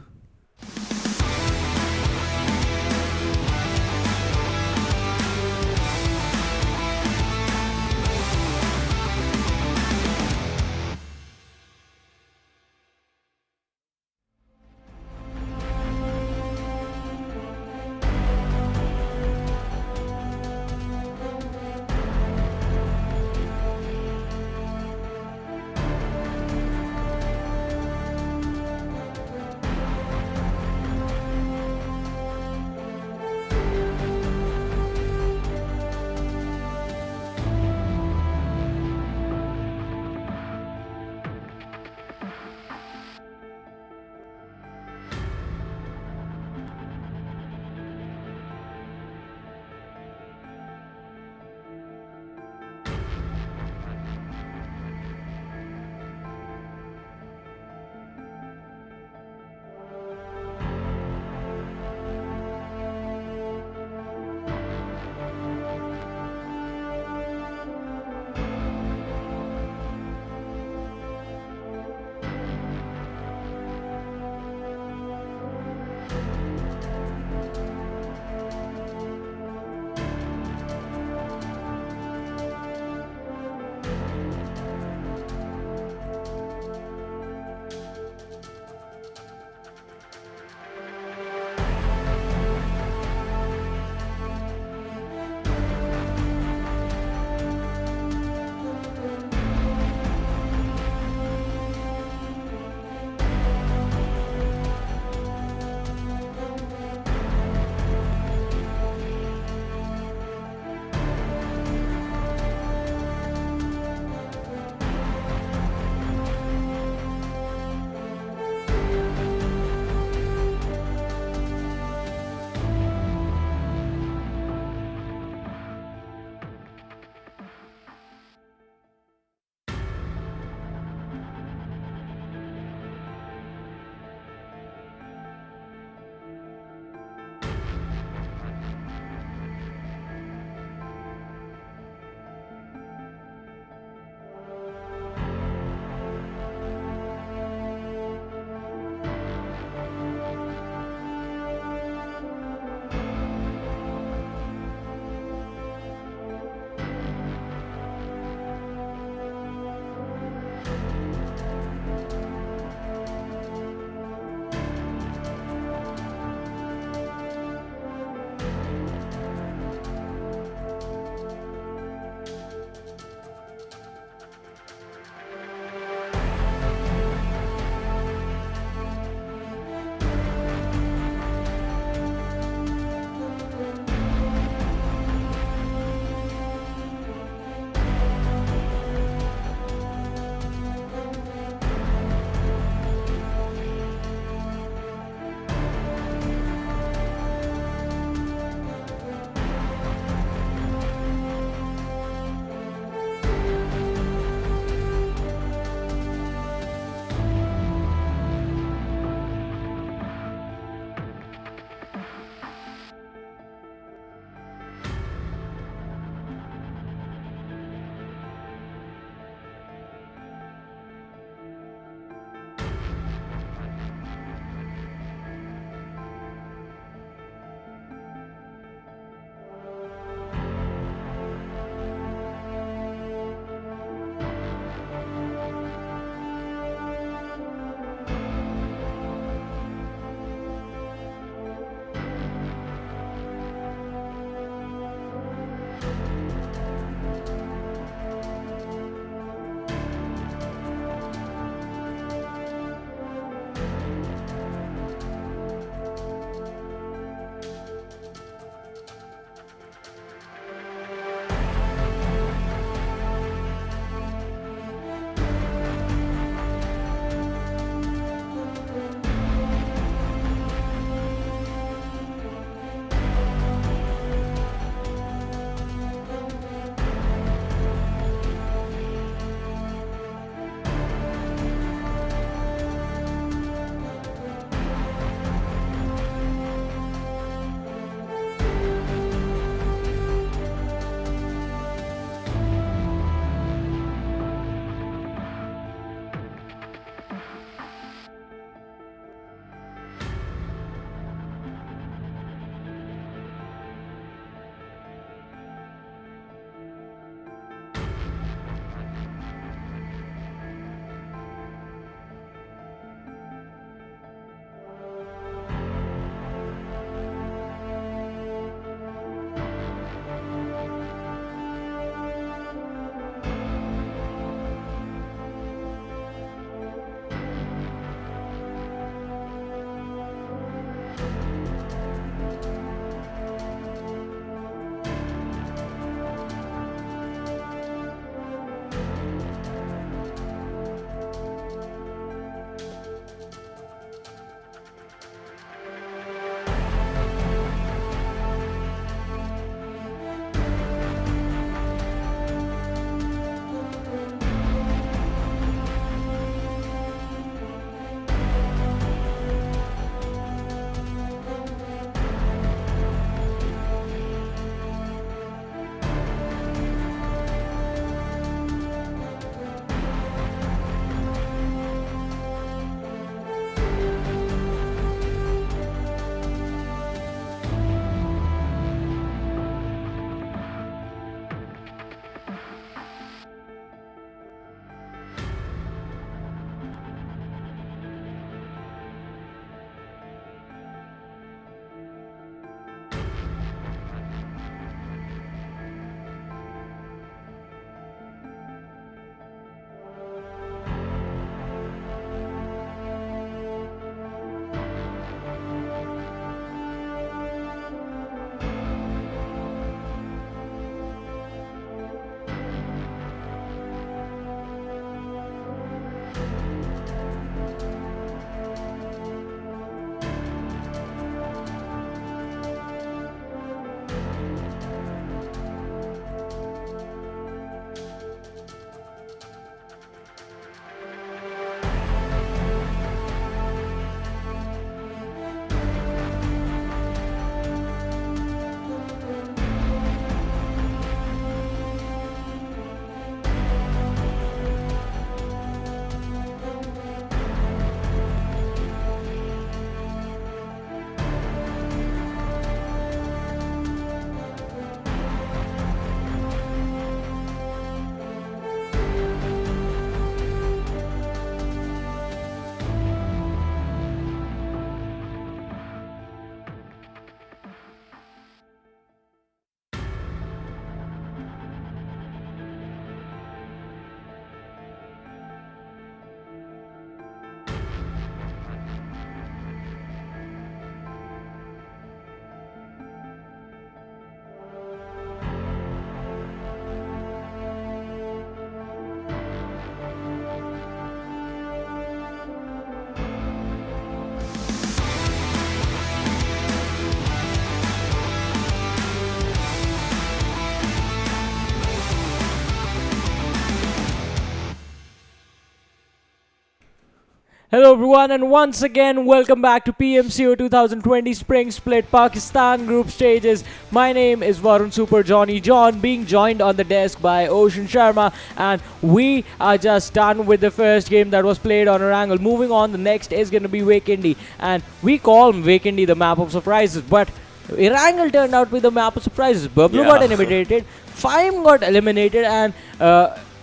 Hello everyone, and once again welcome back to PMCO 2020 Spring Split Pakistan Group Stages. My name is Varun Super Johnny John, being joined on the desk by Ocean Sharma, and we are just done with the first game that was played on Erangel. Moving on, the next is going to be Vikendi, and we call Vikendi the map of surprises, but Erangel turned out to be the map of surprises. Bablu got eliminated, Fime got eliminated, and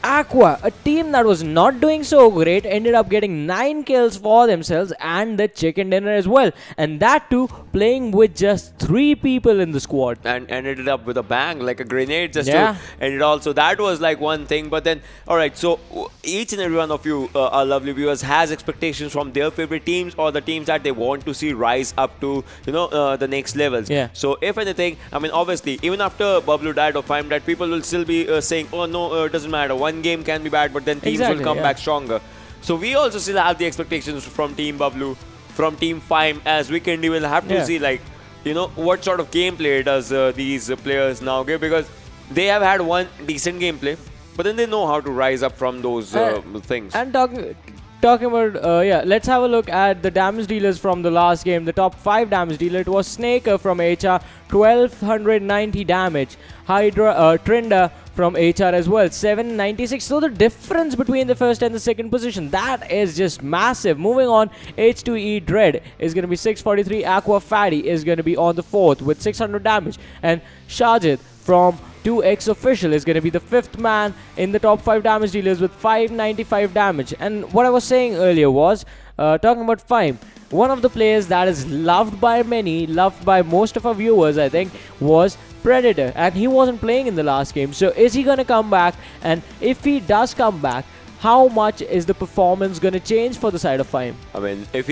Aqua, a team that was not doing so great, ended up getting 9 kills for themselves and the chicken dinner as well. And that too, playing with just 3 people in the squad. And ended up with a bang, like a grenade just to end it all. So that was like one thing. But then, alright, so each and every one of you, our lovely viewers, has expectations from their favorite teams or the teams that they want to see rise up to, the next levels. So if anything, I mean, obviously, even after Bablu died or Fime died, people will still be saying, oh no, it doesn't matter. One game can be bad, but then teams will come back stronger. So we also still have the expectations from Team Bablu, from Team Fime, as Vikendi will have to see, like, what sort of gameplay does these players now give, because they have had one decent gameplay, but then they know how to rise up from those things. And talking about, let's have a look at the damage dealers from the last game. The top 5 damage dealer, it was Snaker from HR, 1290 damage. Hydra, Trinda from HR as well, 796. So the difference between the first and the second position, that is just massive. Moving on, H2E Dread is going to be 643. Aqua Fatty is going to be on the 4th with 600 damage. And Shajid from RSxTeamx is going to be the 5th man in the top 5 damage dealers with 595 damage. And what I was saying earlier was, talking about Fime, one of the players that is loved by many, loved by most of our viewers, I think, was Predator, and he wasn't playing in the last game. So is he gonna come back? And if he does come back, how much is the performance gonna change for the side of Fime? I mean, if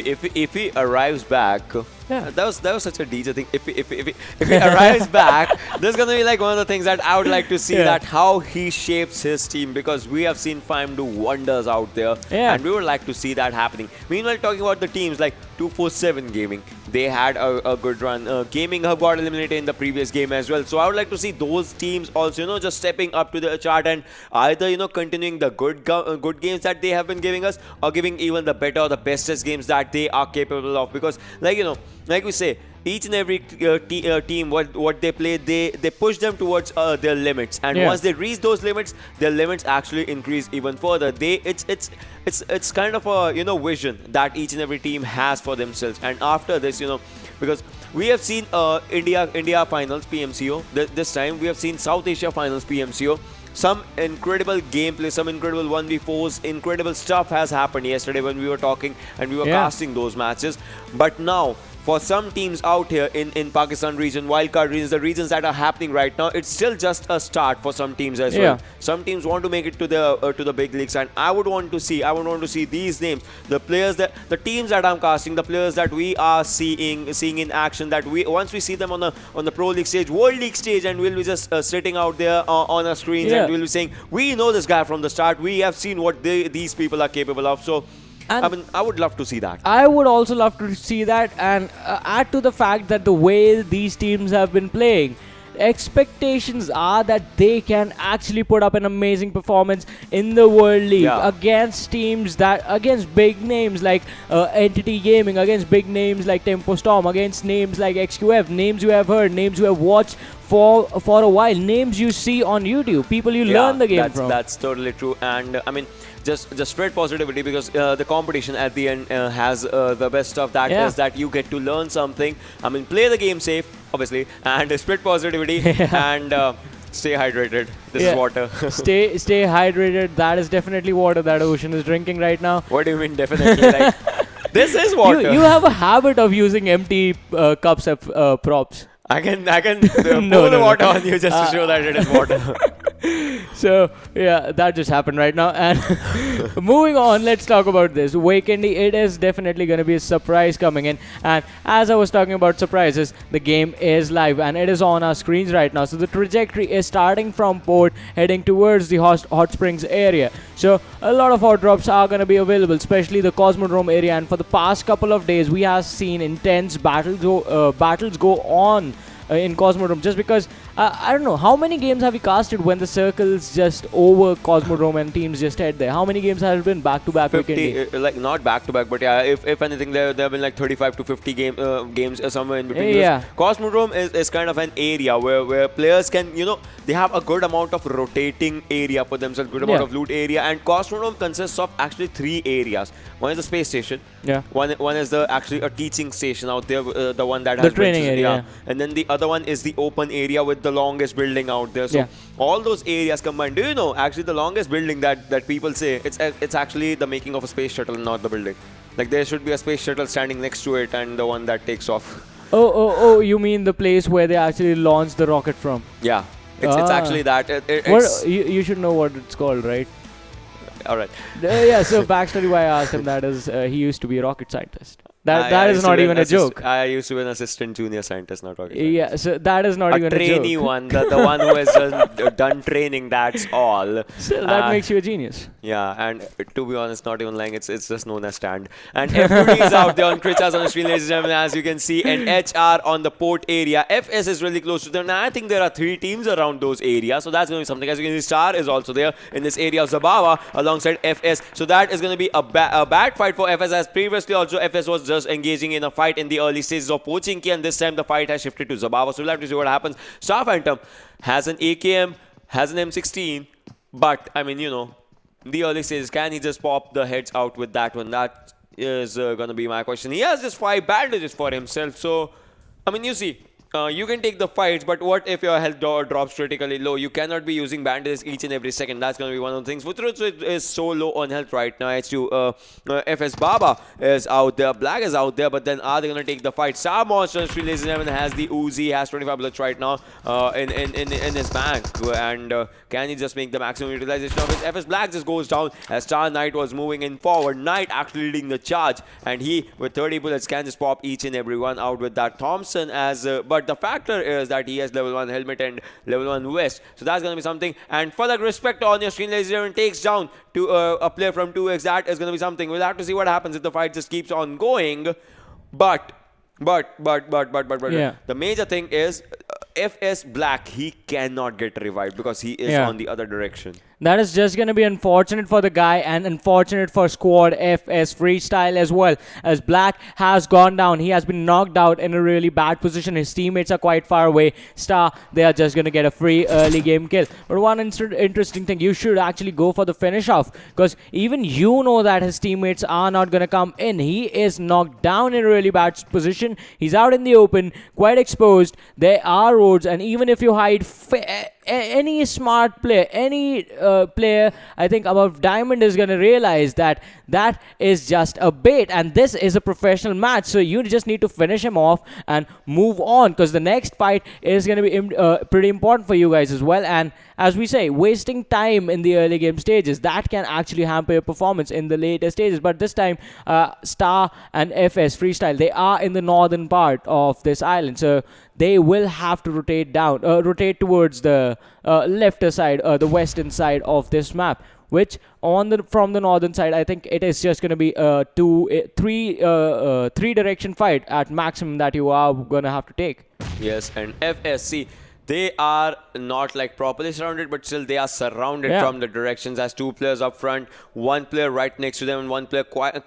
he arrives back, that was such a DJ thing. If he arrives back, this is gonna be like one of the things that I would like to see, that how he shapes his team, because we have seen Fime do wonders out there, and we would like to see that happening. Meanwhile, talking about the teams like 247 Gaming, they had a good run. Gaming Hub got eliminated in the previous game as well. So I would like to see those teams also, just stepping up to the chart and either, continuing the good games that they have been giving us, or giving even the better or the bestest games that they are capable of. Because, like we say, each and every team, what they play, they push them towards their limits, and once they reach those limits, their limits actually increase even further. It's kind of a vision that each and every team has for themselves. And after this, because we have seen India Finals PMCO this time, we have seen South Asia Finals PMCO. Some incredible gameplay, some incredible 1v4s, incredible stuff has happened yesterday when we were talking and we were casting those matches. But now, for some teams out here in Pakistan region, wildcard regions, the regions that are happening right now, it's still just a start for some teams as well. Some teams want to make it to the big leagues, and I would want to see these names, the teams that I'm casting, the players that we are seeing in action, that once we see them on the pro league stage, world league stage, and we'll be just sitting out there on our screens, and we'll be saying, we know this guy from the start, we have seen what these people are capable of. So and I mean, I would love to see that. I would also love to see that, and add to the fact that the way these teams have been playing, expectations are that they can actually put up an amazing performance in the World League against teams against big names like Entity Gaming, against big names like Tempo Storm, against names like XQF, names you have heard, names you have watched for a while, names you see on YouTube, people you learn the game from. That's totally true. And I mean, just spread positivity, because the competition at the end has the best stuff, that is that you get to learn something. I mean, play the game safe, obviously, and spread positivity, and stay hydrated. This is water. stay hydrated. That is definitely water that Ocean is drinking right now. What do you mean definitely? Like, this is water. You have a habit of using empty cups as props. I can pour the water on you just to show that it is water. So yeah, that just happened right now. And moving on, let's talk about this Vikendi. It is definitely going to be a surprise coming in, and as I was talking about surprises, the game is live and it is on our screens right now. So the trajectory is starting from port, heading towards the hot springs area. So a lot of hot drops are going to be available, especially the Cosmodrome area, and for the past couple of days we have seen intense battles go on in Cosmodrome, just because I don't know, how many games have we casted when the circles just over Cosmodrome and teams just head there? How many games has it been back-to-back 50, Vikendi? like not back-to-back, but yeah, if anything, there have been like 35 to 50 games somewhere in between. Yeah. Cosmodrome is kind of an area where players can, they have a good amount of rotating area for themselves, good amount of loot area, and Cosmodrome consists of actually 3 areas. One is the space station. Yeah. One is actually a teaching station out there, the one that The has training benches, area. and then the other one is the open area with the longest building out there. So all those areas combined. Do you know actually the longest building that people say it's actually the making of a space shuttle, not the building. Like there should be a space shuttle standing next to it and the one that takes off. Oh, you mean the place where they actually launched the rocket from? Yeah, it's actually that. You should know what it's called, right? All right. Yeah, so backstory why I asked him that is he used to be a rocket scientist. That is not even a joke. I used to be an assistant junior scientist, not rocket Yeah, so that is not even a joke. A trainee one, the one who has done training, that's all. So that makes you a genius. Yeah, and to be honest, not even lying, it's just known as stand. And everybody is out there on Krichas on the screen, ladies and gentlemen, as you can see, and HR on the port area. FS is really close to them. And I think there are 3 teams around those areas, so that's going to be something. As you can see, Star is also there in this area of Zabawa alongside FS. So that is going to be a bad fight for FS, as previously also FS was just engaging in a fight in the early stages of Pochinki, and this time the fight has shifted to Zabawa. So we'll have to see what happens. Star Phantom has an AKM, has an M16, but I mean, the early stages, can he just pop the heads out with that one? That is going to be my question. He has just 5 bandages for himself, so I mean, you see, you can take the fights, but what if your health drops critically low? You cannot be using bandages each and every second. That's going to be one of the things. Vutrut is so low on health right now. FS Baba is out there. Black is out there, but then are they going to take the fight? Star Monster, ladies and gentlemen, has the Uzi, has 25 bullets right now in his bank. And can he just make the maximum utilization of it? FS Black just goes down as Star Knight was moving in forward. Knight actually leading the charge, and he, with 30 bullets, can just pop each and every one out with that Thompson but the factor is that he has level 1 helmet and level 1 vest. So that's going to be something. And for the respect on your screen, ladies and gentlemen, takes down to a player from 2x. That is going to be something. We'll have to see what happens if the fight just keeps on going. But the major thing is FS Black, he cannot get revived because he is on the other direction. That is just going to be unfortunate for the guy and unfortunate for squad FS Freestyle as well, as Black has gone down. He has been knocked out in a really bad position. His teammates are quite far away. Star, they are just going to get a free early game kill. But one interesting thing, you should actually go for the finish off, because even you know that his teammates are not going to come in. He is knocked down in a really bad position. He's out in the open, quite exposed. There are roads, and even if you hide any smart player, any player, I think above Diamond is going to realize that that is just a bait, and this is a professional match. So you just need to finish him off and move on, because the next fight is going to be pretty important for you guys as well. And as we say, wasting time in the early game stages, that can actually hamper your performance in the later stages. But this time, Star and FS Freestyle, they are in the northern part of this island, so they will have to rotate towards the left side, the western side of this map, which from the northern side, I think it is just going to be a 3 direction fight at maximum that you are going to have to take. Yes, and FSC, they are not like properly surrounded, but still they are surrounded from the directions, as 2 players up front, 1 player right next to them, and 1 player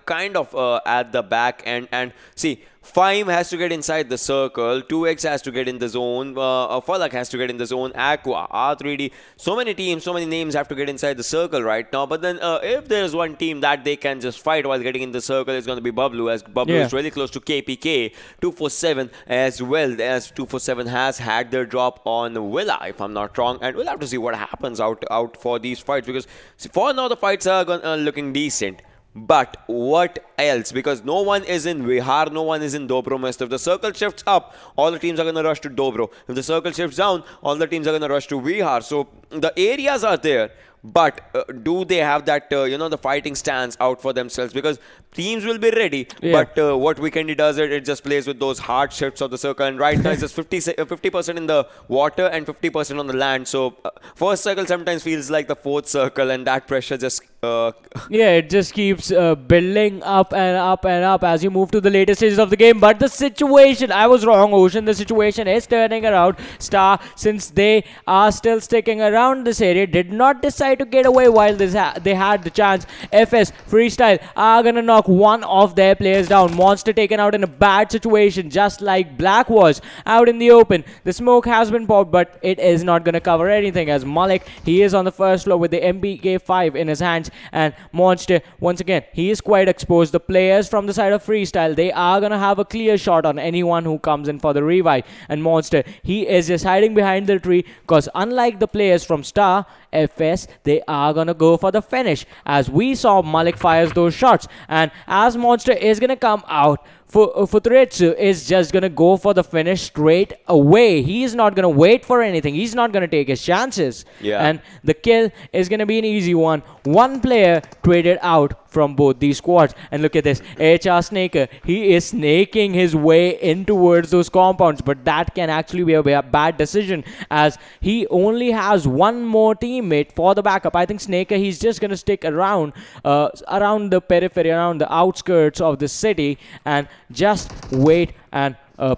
kind of at the back. And see, Fime has to get inside the circle, 2x has to get in the zone, FalaQ has to get in the zone, Aqua, R3D, so many teams, so many names have to get inside the circle right now. But then if there's one team that they can just fight while getting in the circle, it's going to be Bablu, as Bablu is really close to KPK, 247 as well, as 247 has had their drop on Villa, if I'm not wrong. And we'll have to see what happens out for these fights, because for now the fights are looking decent. But what else? Because no one is in Vihar, no one is in Dobromest. If the circle shifts up, all the teams are going to rush to Dobro. If the circle shifts down, all the teams are going to rush to Vihar. So the areas are there, But do they have that, the fighting stance out for themselves? Because teams will be ready, but what Vikendi does, it just plays with those hard shifts of the circle. And right now, it's just 50% in the water and 50% on the land. So first circle sometimes feels like the fourth circle, and that pressure just... it just keeps building up and up and up as you move to the later stages of the game. But the situation, I was wrong, Ocean. The situation is turning around. Star, since they are still sticking around this area, did not decide to get away while they had the chance. FS, Freestyle are gonna knock one of their players down. Monster taken out in a bad situation, just like Black was out in the open. The smoke has been popped, but it is not gonna cover anything as Malik, he is on the first floor with the MBK5 in his hands. And Monster, once again, he is quite exposed. The players from the side of Freestyle, they are gonna have a clear shot on anyone who comes in for the revive. And Monster, he is just hiding behind the tree, because unlike the players from Star, FS, they are gonna go for the finish, as we saw Malik fires those shots. And as Monster is gonna come out, Futuretsu is just gonna go for the finish straight away. He's not gonna wait for anything. He's not gonna take his chances. And the kill is gonna be an easy one. One player traded out from both these squads. And look at this, HR Snaker, he is snaking his way in towards those compounds, but that can actually be a bad decision, as he only has one more teammate for the backup. I think Snaker, he's just gonna stick around the periphery, around the outskirts of the city, and just wait and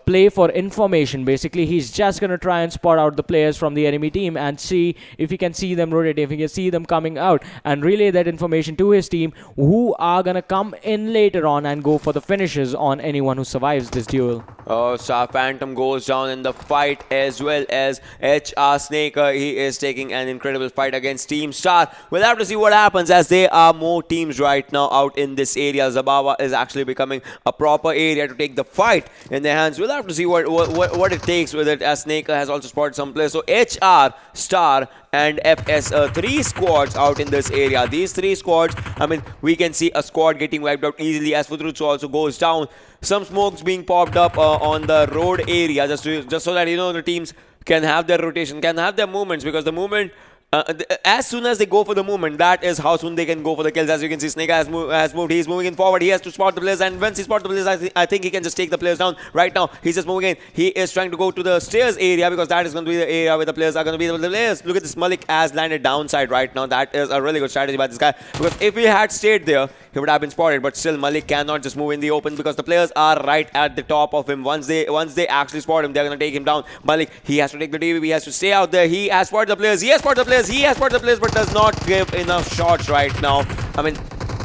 play for information. Basically, he's just gonna try and spot out the players from the enemy team and see if he can see them rotating, if he can see them coming out, and relay that information to his team, who are gonna come in later on and go for the finishes on anyone who survives this duel. Star Phantom goes down in the fight, as well as HR Snaker. He is taking an incredible fight against Team Star. We'll have to see what happens, as there are more teams right now out in this area. Zababa is actually becoming a proper area to take the fight in their hands. We'll have to see what it takes with it, as Snaker has also spotted some players. So HR, Star, and FS, three squads out in this area. These three squads, I mean, we can see a squad getting wiped out easily, as Futrutsu also goes down. Some smokes being popped up on the road area, just so that, the teams can have their rotation, can have their movements, because the movement, as soon as they go for the movement, that is how soon they can go for the kills. As you can see, Snake has moved. He's moving in forward. He has to spot the players, and once he spots the players, I think he can just take the players down. Right now, he's just moving in. He is trying to go to the stairs area, because that is going to be the area where the players are going to be. The players, look at this, Malik has landed downside right now. That is a really good strategy by this guy, because if he had stayed there, he would have been spotted. But still, Malik cannot just move in the open, because the players are right at the top of him. Once they actually spot him, they're going to take him down. Malik, he has to take the DVP. He has to stay out there. He has spotted the players. He has spotted the players. He has spotted the players, but does not give enough shots right now. I mean,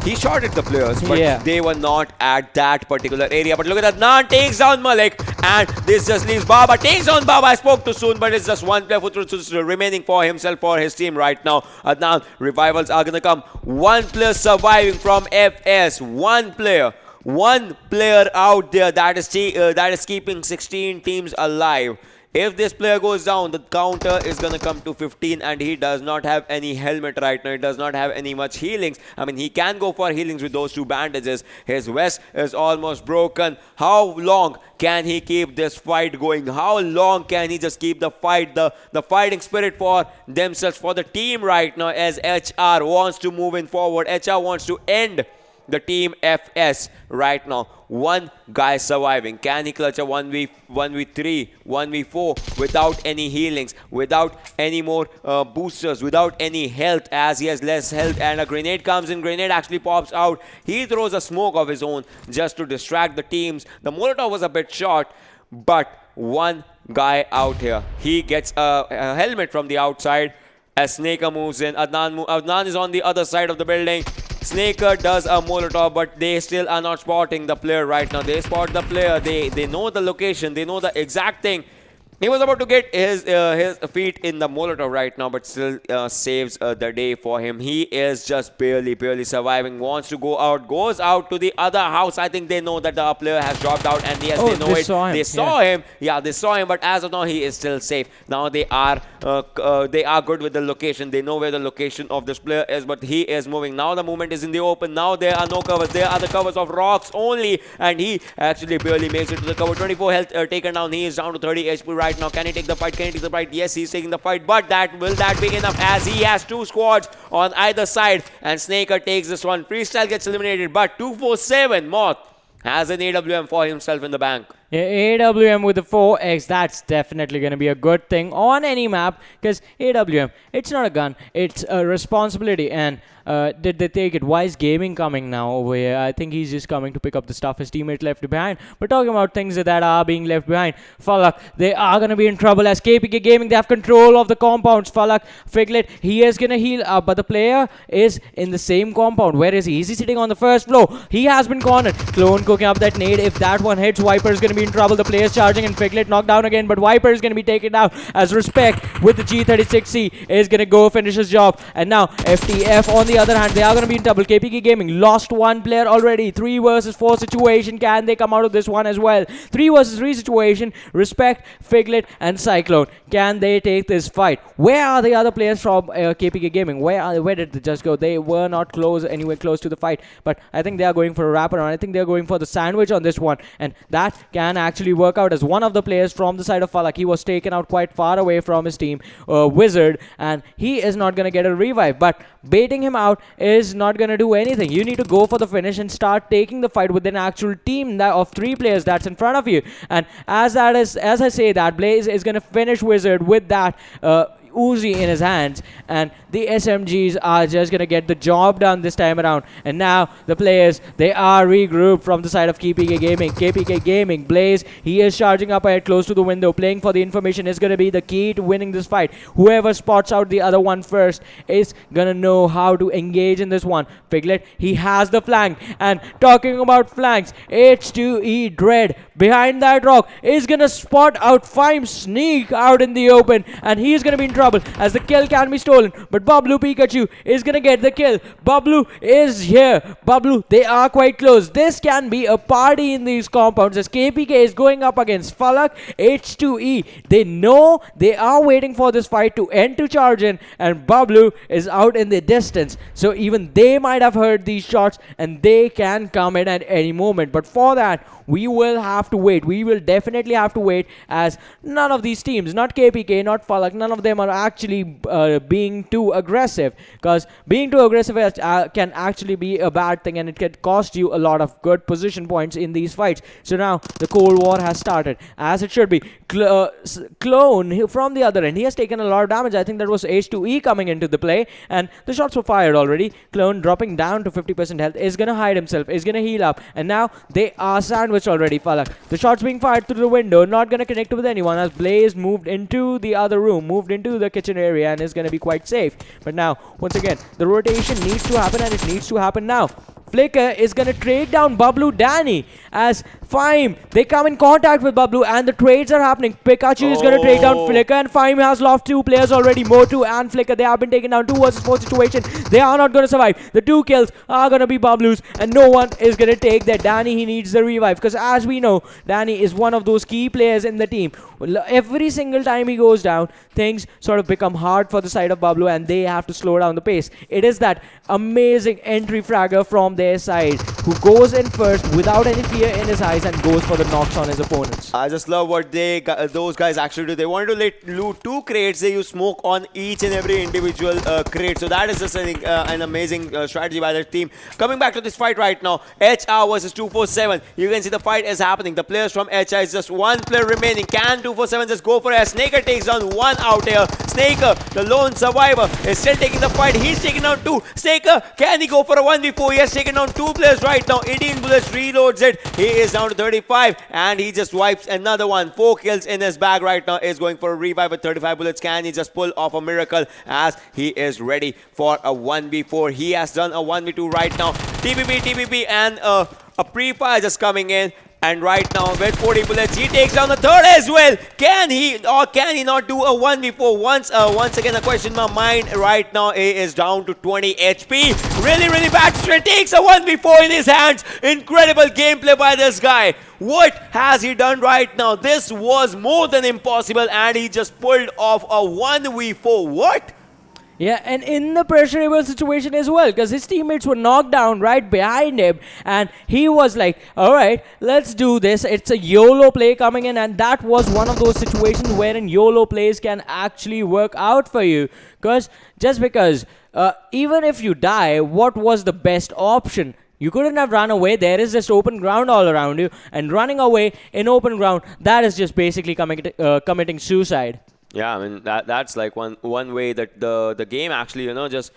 he shot at the players, but they were not at that particular area. But look at that, Nan takes down Malik, and this just leaves Baba. Takes down Baba. I spoke too soon, but it's just one player remaining for himself, for his team right now. Now revivals are gonna come. One player surviving from FS. One player out there that is keeping 16 teams alive. If this player goes down, the counter is going to come to 15, and he does not have any helmet right now. He does not have any much healings. I mean, he can go for healings with those two bandages. His vest is almost broken. How long can he keep this fight going? How long can he just keep the fight, the fighting spirit for themselves, for the team right now, as HR wants to move in forward. HR wants to end the team FS right now. One guy surviving. Can he clutch a 1v3, 1v4 without any healings, without any more boosters, without any health, as he has less health, and a grenade comes in. Grenade actually pops out. He throws a smoke of his own just to distract the teams. The Molotov was a bit short, but one guy out here. He gets a helmet from the outside as Snaker moves in. Adnan is on the other side of the building. Snaker does a Molotov, but they still are not spotting the player right now. They spot the player. They know the location. They know the exact thing. He was about to get his feet in the Molotov right now, but still saves the day for him. He is just barely surviving. Wants to go out. Goes out to the other house. I think they know that the player has dropped out, and yes, they know it. They saw him. Yeah, they saw him, but as of now, he is still safe. Now they are good with the location. They know where the location of this player is, but he is moving. Now the movement is in the open. Now there are no covers. There are the covers of rocks only, and he actually barely makes it to the cover. 24 health taken down. He is down to 30 HP right right now. Can he take the fight? Can he take the fight? Yes, he's taking the fight. But will that be enough, as he has 2 squads on either side? And Snaker takes this one. Freestyle gets eliminated. But 247, Moth has an AWM for himself in the bank. Yeah, AWM with the 4x, that's definitely going to be a good thing on any map, because AWM, it's not a gun, it's a responsibility. And did they take it? Why is Gaming coming now over here? I think he's just coming to pick up the stuff his teammate left behind. But talking about things that are being left behind, FalaQ, they are going to be in trouble as KPK Gaming, they have control of the compounds. FalaQ, Figlet, he is going to heal up, but the player is in the same compound. Where is he? Is he sitting on the first floor? He has been cornered. Clone cooking up that nade. If that one hits, Viper is going to be in trouble. The player's charging and Figlet knocked down again, but Viper is going to be taken out as Respect with the G36C is going to go finish his job. And now FTF on the other hand, they are going to be in trouble. KPK Gaming lost 1 player already. 3 versus 4 situation. Can they come out of this one as well? 3 versus 3 situation. Respect, Figlet and Cyclone. Can they take this fight? Where are the other players from KPK Gaming? Where did they just go? They were not anywhere close to the fight, but I think they are going for a wraparound. I think they are going for the sandwich on this one, and that can actually work out, as one of the players from the side of FalaQ, he was taken out quite far away from his team, Wizard, and he is not going to get a revive. But baiting him out is not going to do anything. You need to go for the finish and start taking the fight with an actual team of 3 players that's in front of you. And as I say that, Blaze is going to finish Wizard with that Uzi in his hands, and the SMGs are just gonna get the job done this time around. And now the players, they are regrouped from the side of KPK Gaming. Blaze, he is charging up ahead close to the window, playing for the information is gonna be the key to winning this fight. Whoever spots out the other one first is gonna know how to engage in this one. Figlet, he has the flank, and talking about flanks, H2E Dread behind that rock is gonna spot out Fime, sneak out in the open, and he's gonna be in trouble as the kill can be stolen. But Bablu Pikachu is gonna get the kill. Bablu is here. Bablu, they are quite close. This can be a party in these compounds as KPK is going up against FalaQ, H2E. They know they are waiting for this fight to end to charge in, and Bablu is out in the distance. So even they might have heard these shots and they can come in at any moment. But for that, we will have to wait. We will definitely have to wait, as none of these teams, not KPK, not FalaQ, none of them are actually being too aggressive, because being too aggressive can actually be a bad thing, and it can cost you a lot of good position points in these fights. So now the Cold War has started, as it should be. Clone from the other end, he has taken a lot of damage. I think that was H2E coming into the play, and the shots were fired already. Clone dropping down to 50% health is gonna hide himself, is gonna heal up, and now they are sandwiched already. FalaQ, the shots being fired through the window, not gonna connect with anyone, as Blaze moved into the other room, moved into the kitchen area, and is gonna be quite safe. But now once again the rotation needs to happen, and it needs to happen now. Flicker is going to trade down Bablu Danny as Fime, they come in contact with Bablu, and the trades are happening. Pikachu is going to trade down Flicker, and Fime has lost 2 players already. Motu and Flicker, they have been taken down. 2 versus 4 situation. They are not going to survive. The 2 kills are going to be Bablu's, and no one is going to take that. Danny, he needs the revive, because as we know, Danny is one of those key players in the team. Every single time he goes down, things sort of become hard for the side of Bablu, and they have to slow down the pace. It is that amazing entry fragger from their side who goes in first without any fear in his eyes and goes for the knocks on his opponents. I just love what those guys actually do. They wanted to loot 2 crates. They use smoke on each and every individual crate. So that is just an amazing strategy by the team. Coming back to this fight right now, HR versus 247. You can see the fight is happening. The players from HR is just 1 player remaining. Can 247 just go for it? Snaker takes down 1 out here. Snaker, the lone survivor, is still taking the fight. He's taking down 2. Snaker, can he go for a 1v4? He has taken down 2 players right now. 18 bullets, reloads it. He is down to 35, and he just wipes another one. 4 kills in his bag right now. Is going for a revive with 35 bullets. Can he just pull off a miracle, as he is ready for a 1v4? He has done a 1v2 right now. TPP, and a pre-fire just coming in. And right now, with 40 bullets, he takes down the 3rd as well. Can he, or can he not do a 1v4? Once again, a question in my mind right now. He is down to 20 HP. Really bad. He takes a 1v4 in his hands. Incredible gameplay by this guy. What has he done right now? This was more than impossible, and he just pulled off a 1v4. What? Yeah, and in the pressurable situation as well, because his teammates were knocked down right behind him, and he was like, all right, let's do this. It's a YOLO play coming in, and that was one of those situations wherein YOLO plays can actually work out for you. Because even if you die, what was the best option? You couldn't have run away. There is just open ground all around you, and running away in open ground, that is just basically committing suicide. Yeah, I mean that's like one way that the game actually just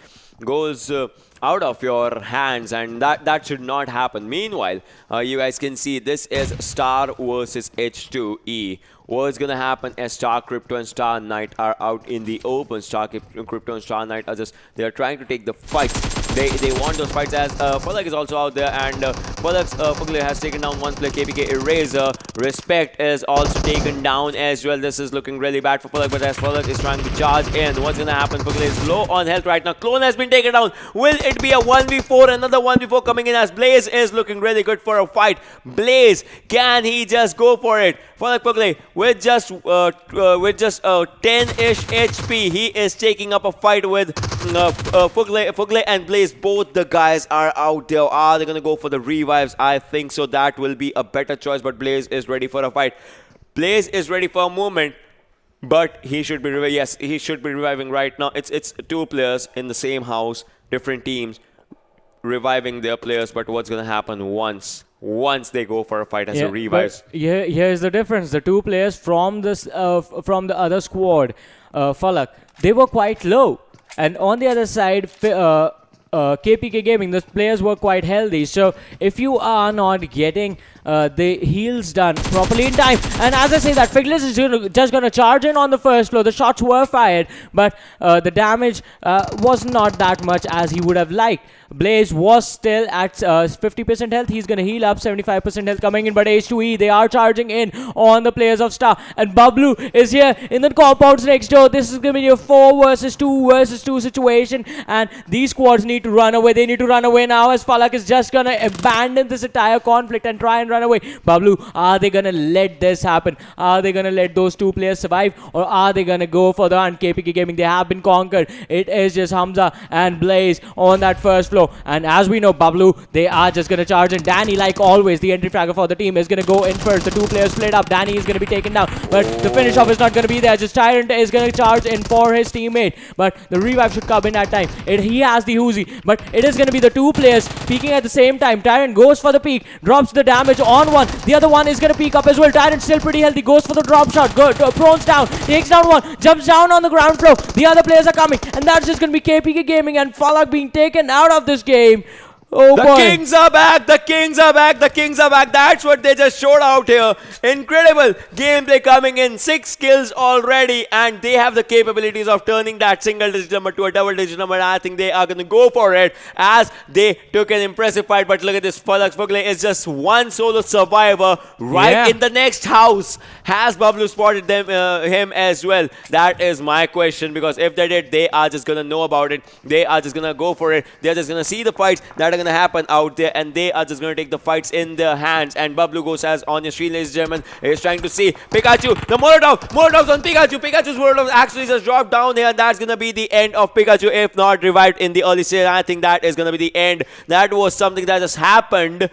goes out of your hands, and that should not happen. Meanwhile, you guys can see this is Star versus H2E. What's gonna happen as Star Crypto and Star Knight are out in the open. Star Crypto and Star Knight are just they're trying to take the fights. They want those fights as FalaQ is also out there, and FalaQ has taken down one player, KPK Eraser. Respect is also taken down as well. This is looking really bad for FalaQ, but as FalaQ is trying to charge in, what's gonna happen? FalaQ is low on health right now. Clone has been taken down. Will it be a 1v4? Another 1v4 coming in as Blaze is looking really good for a fight. Blaze, can he just go for it? FalaQ with just 10-ish HP, he is taking up a fight with Fugle and Blaze. Both the guys are out there. Are they gonna go for the revives? I think so. That will be a better choice, but Blaze is ready for a fight. Blaze is ready for a movement, but he should be he should be reviving right now. It's two players in the same house, different teams, reviving their players. But what's gonna happen once they go for a fight as a revives? Here's the difference. The two players from this from the other squad, FalaQ, they were quite low, and on the other side, KPK Gaming, the players were quite healthy. So if you are not getting the heals done properly in time, and as I say that, Figless is just going to charge in on the first floor. The shots were fired, but the damage was not that much as he would have liked. Blaze was still at 50% health. He's going to heal up. 75% health coming in, but H2E, they are charging in on the players of Star, and Bablu is here in the compounds next door. This is going to be a 4 versus 2 situation, and these squads need to run away. They need to run away now, as FalaQ is just going to abandon this entire conflict and try and run away. Bablu, are they going to let this happen? Are they going to let those two players survive, or are they going to go for the hunt? KPK Gaming, they have been conquered. It is just Hamza and Blaze on that first floor, and as we know, Bablu, they are just going to charge in. Danny, like always, the entry fragger for the team, is going to go in first. The two players split up. Danny is going to be taken down, but the finish off is not going to be there. Just Tyrant is going to charge in for his teammate, but the revive should come in at time. He has the Uzi, but it is going to be the two players peeking at the same time. Tyrant goes for the peek, drops the damage on one. The other one is going to peek up as well. Tyrant still pretty healthy, goes for the drop shot. Good, prones down, takes down one, jumps down on the ground floor. The other players are coming, and that's just going to be KPK Gaming and FalaQ being taken out of this game. Oh the boy. Kings are back! The Kings are back! The Kings are back! That's what they just showed out here. Incredible gameplay coming in. 6 kills already, and they have the capabilities of turning that single-digit number to a double-digit number. I think they are going to go for it as they took an impressive fight. But look at this. FalaQ is just one solo survivor right in the next house. Has Bablu spotted him as well? That is my question, because if they did, they are just going to know about it. They are just going to go for it. They are just going to see the fights that are going to happen out there, and they are just going to take the fights in their hands. And Bablu goes as on your screen, ladies and gentlemen, is trying to see Pikachu. The Molotov's on Pikachu. Pikachu's Molotov actually just dropped down here, and that's going to be the end of Pikachu if not revived in the early stage. I think that is going to be the end. That was something that just happened.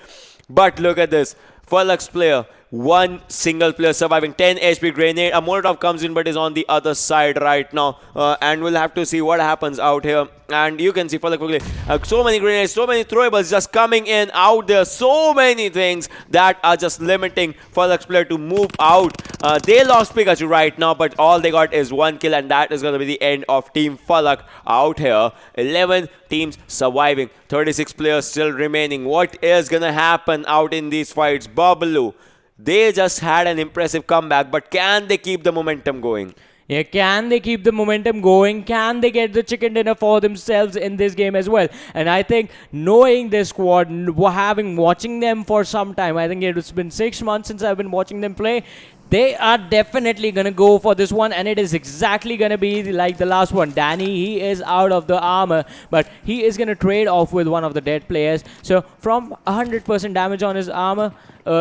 But look at this. FalaQ's player, one single player surviving. 10 HP grenade. A Molotov comes in but is on the other side right now. And we'll have to see what happens out here. And you can see FalaQ so many grenades, so many throwables just coming in out there. So many things that are just limiting FalaQ's player to move out. They lost Pikachu right now, but all they got is 1 kill, and that is going to be the end of Team FalaQ out here. 11 teams surviving, 36 players still remaining. What is going to happen out in these fights? Bablu, they just had an impressive comeback, but can they keep the momentum going? Yeah, can they keep the momentum going? Can they get the chicken dinner for themselves in this game as well? And I think knowing this squad, watching them for some time, I think it's been 6 months since I've been watching them play. They are definitely going to go for this one, and it is exactly going to be like the last one. Danny, he is out of the armor, but he is going to trade off with one of the dead players. So from 100% damage on his armor,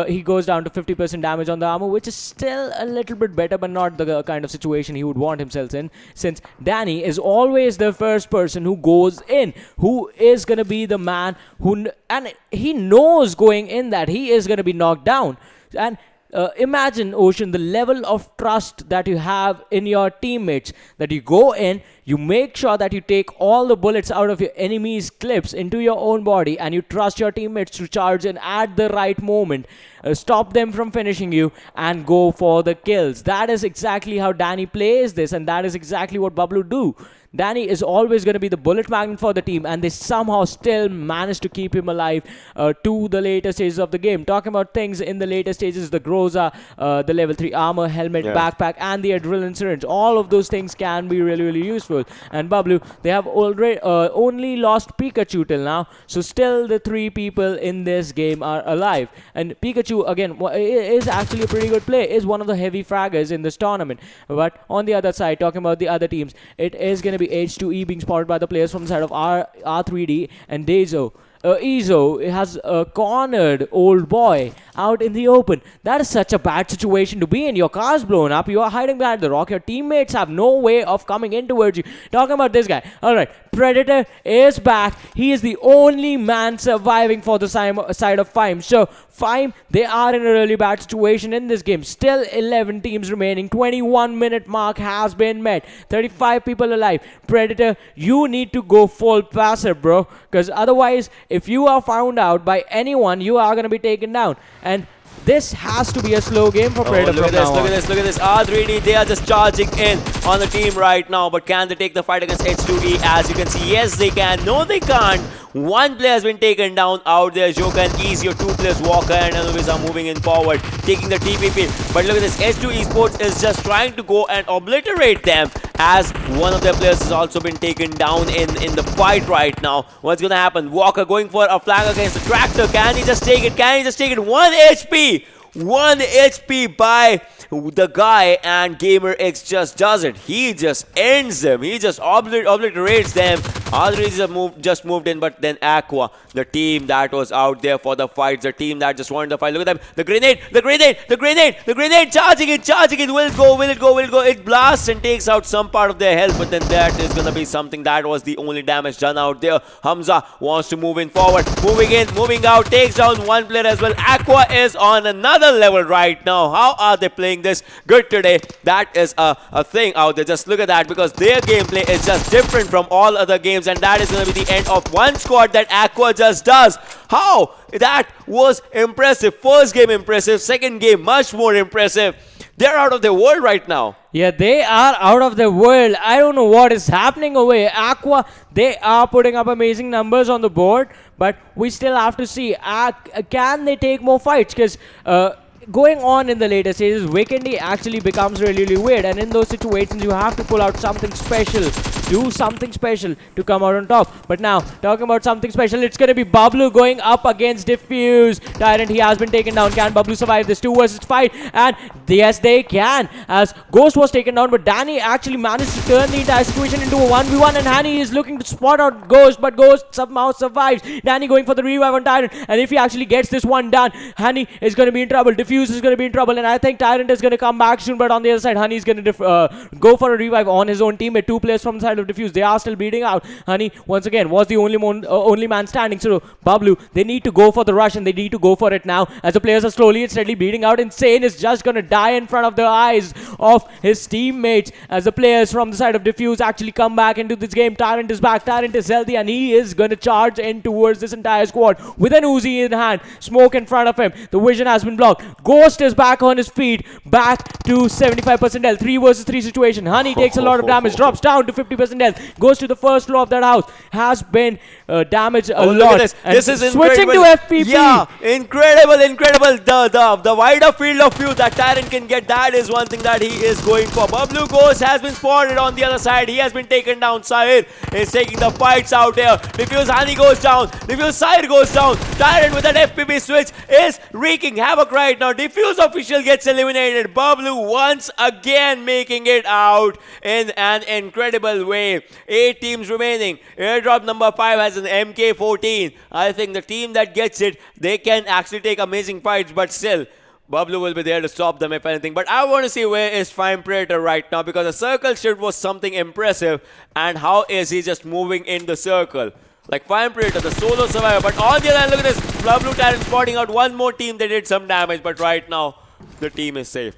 he goes down to 50% damage on the armor, which is still a little bit better, but not the kind of situation he would want himself in, since Danny is always the first person who goes in, who is going to be the man who, and he knows going in that he is going to be knocked down. And imagine, Ocean, the level of trust that you have in your teammates, that you go in, you make sure that you take all the bullets out of your enemy's clips into your own body, and you trust your teammates to charge in at the right moment, stop them from finishing you, and go for the kills. That is exactly how Danny plays this, and that is exactly what Bablu do. Danny is always going to be the bullet magnet for the team, and they somehow still manage to keep him alive to the later stages of the game. Talking about things in the later stages, the Groza, the level 3 armor, helmet, backpack, and the adrenaline syringe. All of those things can be really, really useful. And Bablu, they have already only lost Pikachu till now, so still the 3 people in this game are alive. And Pikachu, again, is actually a pretty good play, is one of the heavy fraggers in this tournament. But on the other side, talking about the other teams, it is going to be H2E being spotted by the players from the side of R3D and Dezo. Izo has cornered old boy out in the open. That is such a bad situation to be in. Your car's blown up. You are hiding behind the rock. Your teammates have no way of coming in towards you. Talking about this guy. Alright, Predator is back. He is the only man surviving for the side of Fime. So, Fime, they are in a really bad situation in this game. Still 11 teams remaining. 21-minute mark has been met. 35 people alive. Predator, you need to go full passive, bro. Because otherwise, if you are found out by anyone, you are going to be taken down. And this has to be a slow game for Predator. Look at this. R3D, they are just charging in on the team right now. But can they take the fight against H2E? As you can see, yes, they can. No, they can't. One player has been taken down out there. Joka and Easy, your 2 players, Walker and Anubis, are moving in forward, taking the TPP. But look at this, H2 Esports is just trying to go and obliterate them, as one of their players has also been taken down in the fight right now. What's going to happen? Walker going for a flag against the Tractor. Can he just take it? 1 HP! 1 HP by the guy, and GamerX just does it. He just ends them. He just obliterates them. R3D just moved in, but then Aqua, the team that was out there for the fights, the team that just wanted the fight. Look at them. The grenade, charging it. Will it go? It blasts and takes out some part of their health, but then that is gonna be something. That was the only damage done out there. Hamza wants to move in forward, moving in, moving out, takes down 1 player as well. Aqua is on another level right now. How are they playing this good today? That is a thing out there. Just look at that, because their gameplay is just different from all other games, and that is going to be the end of one squad that Aqua just does. How? That was impressive. First game impressive, second game much more impressive. They're out of their world right now. Yeah, they are out of their world. I don't know what is happening away. Aqua, they are putting up amazing numbers on the board, but we still have to see, can they take more fights? Because going on in the later stages, Vikendi actually becomes really, really weird, and in those situations you have to pull out something special, do something special to come out on top. But now, talking about something special, it's going to be Bablu going up against Diffuse Tyrant. He has been taken down. Can Bablu survive this 2 versus 5? And yes, they can, as Ghost was taken down, but Danny actually managed to turn the entire situation into a 1v1, and Hani is looking to spot out Ghost, but Ghost somehow survives. Danny going for the revive on Tyrant, and if he actually gets this one done, Hani is going to be in trouble. Diffuse is going to be in trouble, and I think Tyrant is going to come back soon. But on the other side, Honey is going to go for a revive on his own teammate. 2 players from the side of Diffuse, they are still beating out. Honey once again was the only man standing. So Bablu, they need to go for the rush, and they need to go for it now, as the players are slowly and steadily beating out. Insane is just going to die in front of the eyes of his teammates, as the players from the side of Diffuse actually come back into this game. Tyrant is back, Tyrant is healthy, and he is going to charge in towards this entire squad with an Uzi in hand. Smoke in front of him, the vision has been blocked. Ghost is back on his feet, back to 75% health. 3 versus 3 situation. Honey takes a lot of damage, drops down to 50% health, goes to the first floor of that house, has been damaged a lot. This is switching incredible. to FPP. Yeah, incredible. The wider field of view that Tyrant can get, that is one thing that he is going for. Bablu Ghost has been spotted on the other side. He has been taken down. Sahir is taking the fights out here. Diffuse Hani goes down. Diffuse Sahir goes down. Tyrant with that FPP switch is wreaking havoc right now. DFUZeOfficial gets eliminated. Bablu once again making it out in an incredible way. away. 8 teams remaining. Airdrop number 5 has an MK14. I think the team that gets it, they can actually take amazing fights, but still, Bablu will be there to stop them if anything. But I want to see where is Fine Predator right now, because the circle shift was something impressive. And how is he just moving in the circle? Like Fine Predator, the solo survivor. But on the other hand, look at this. Bablu Tyrant spotting out one more team that did some damage. But right now, the team is safe.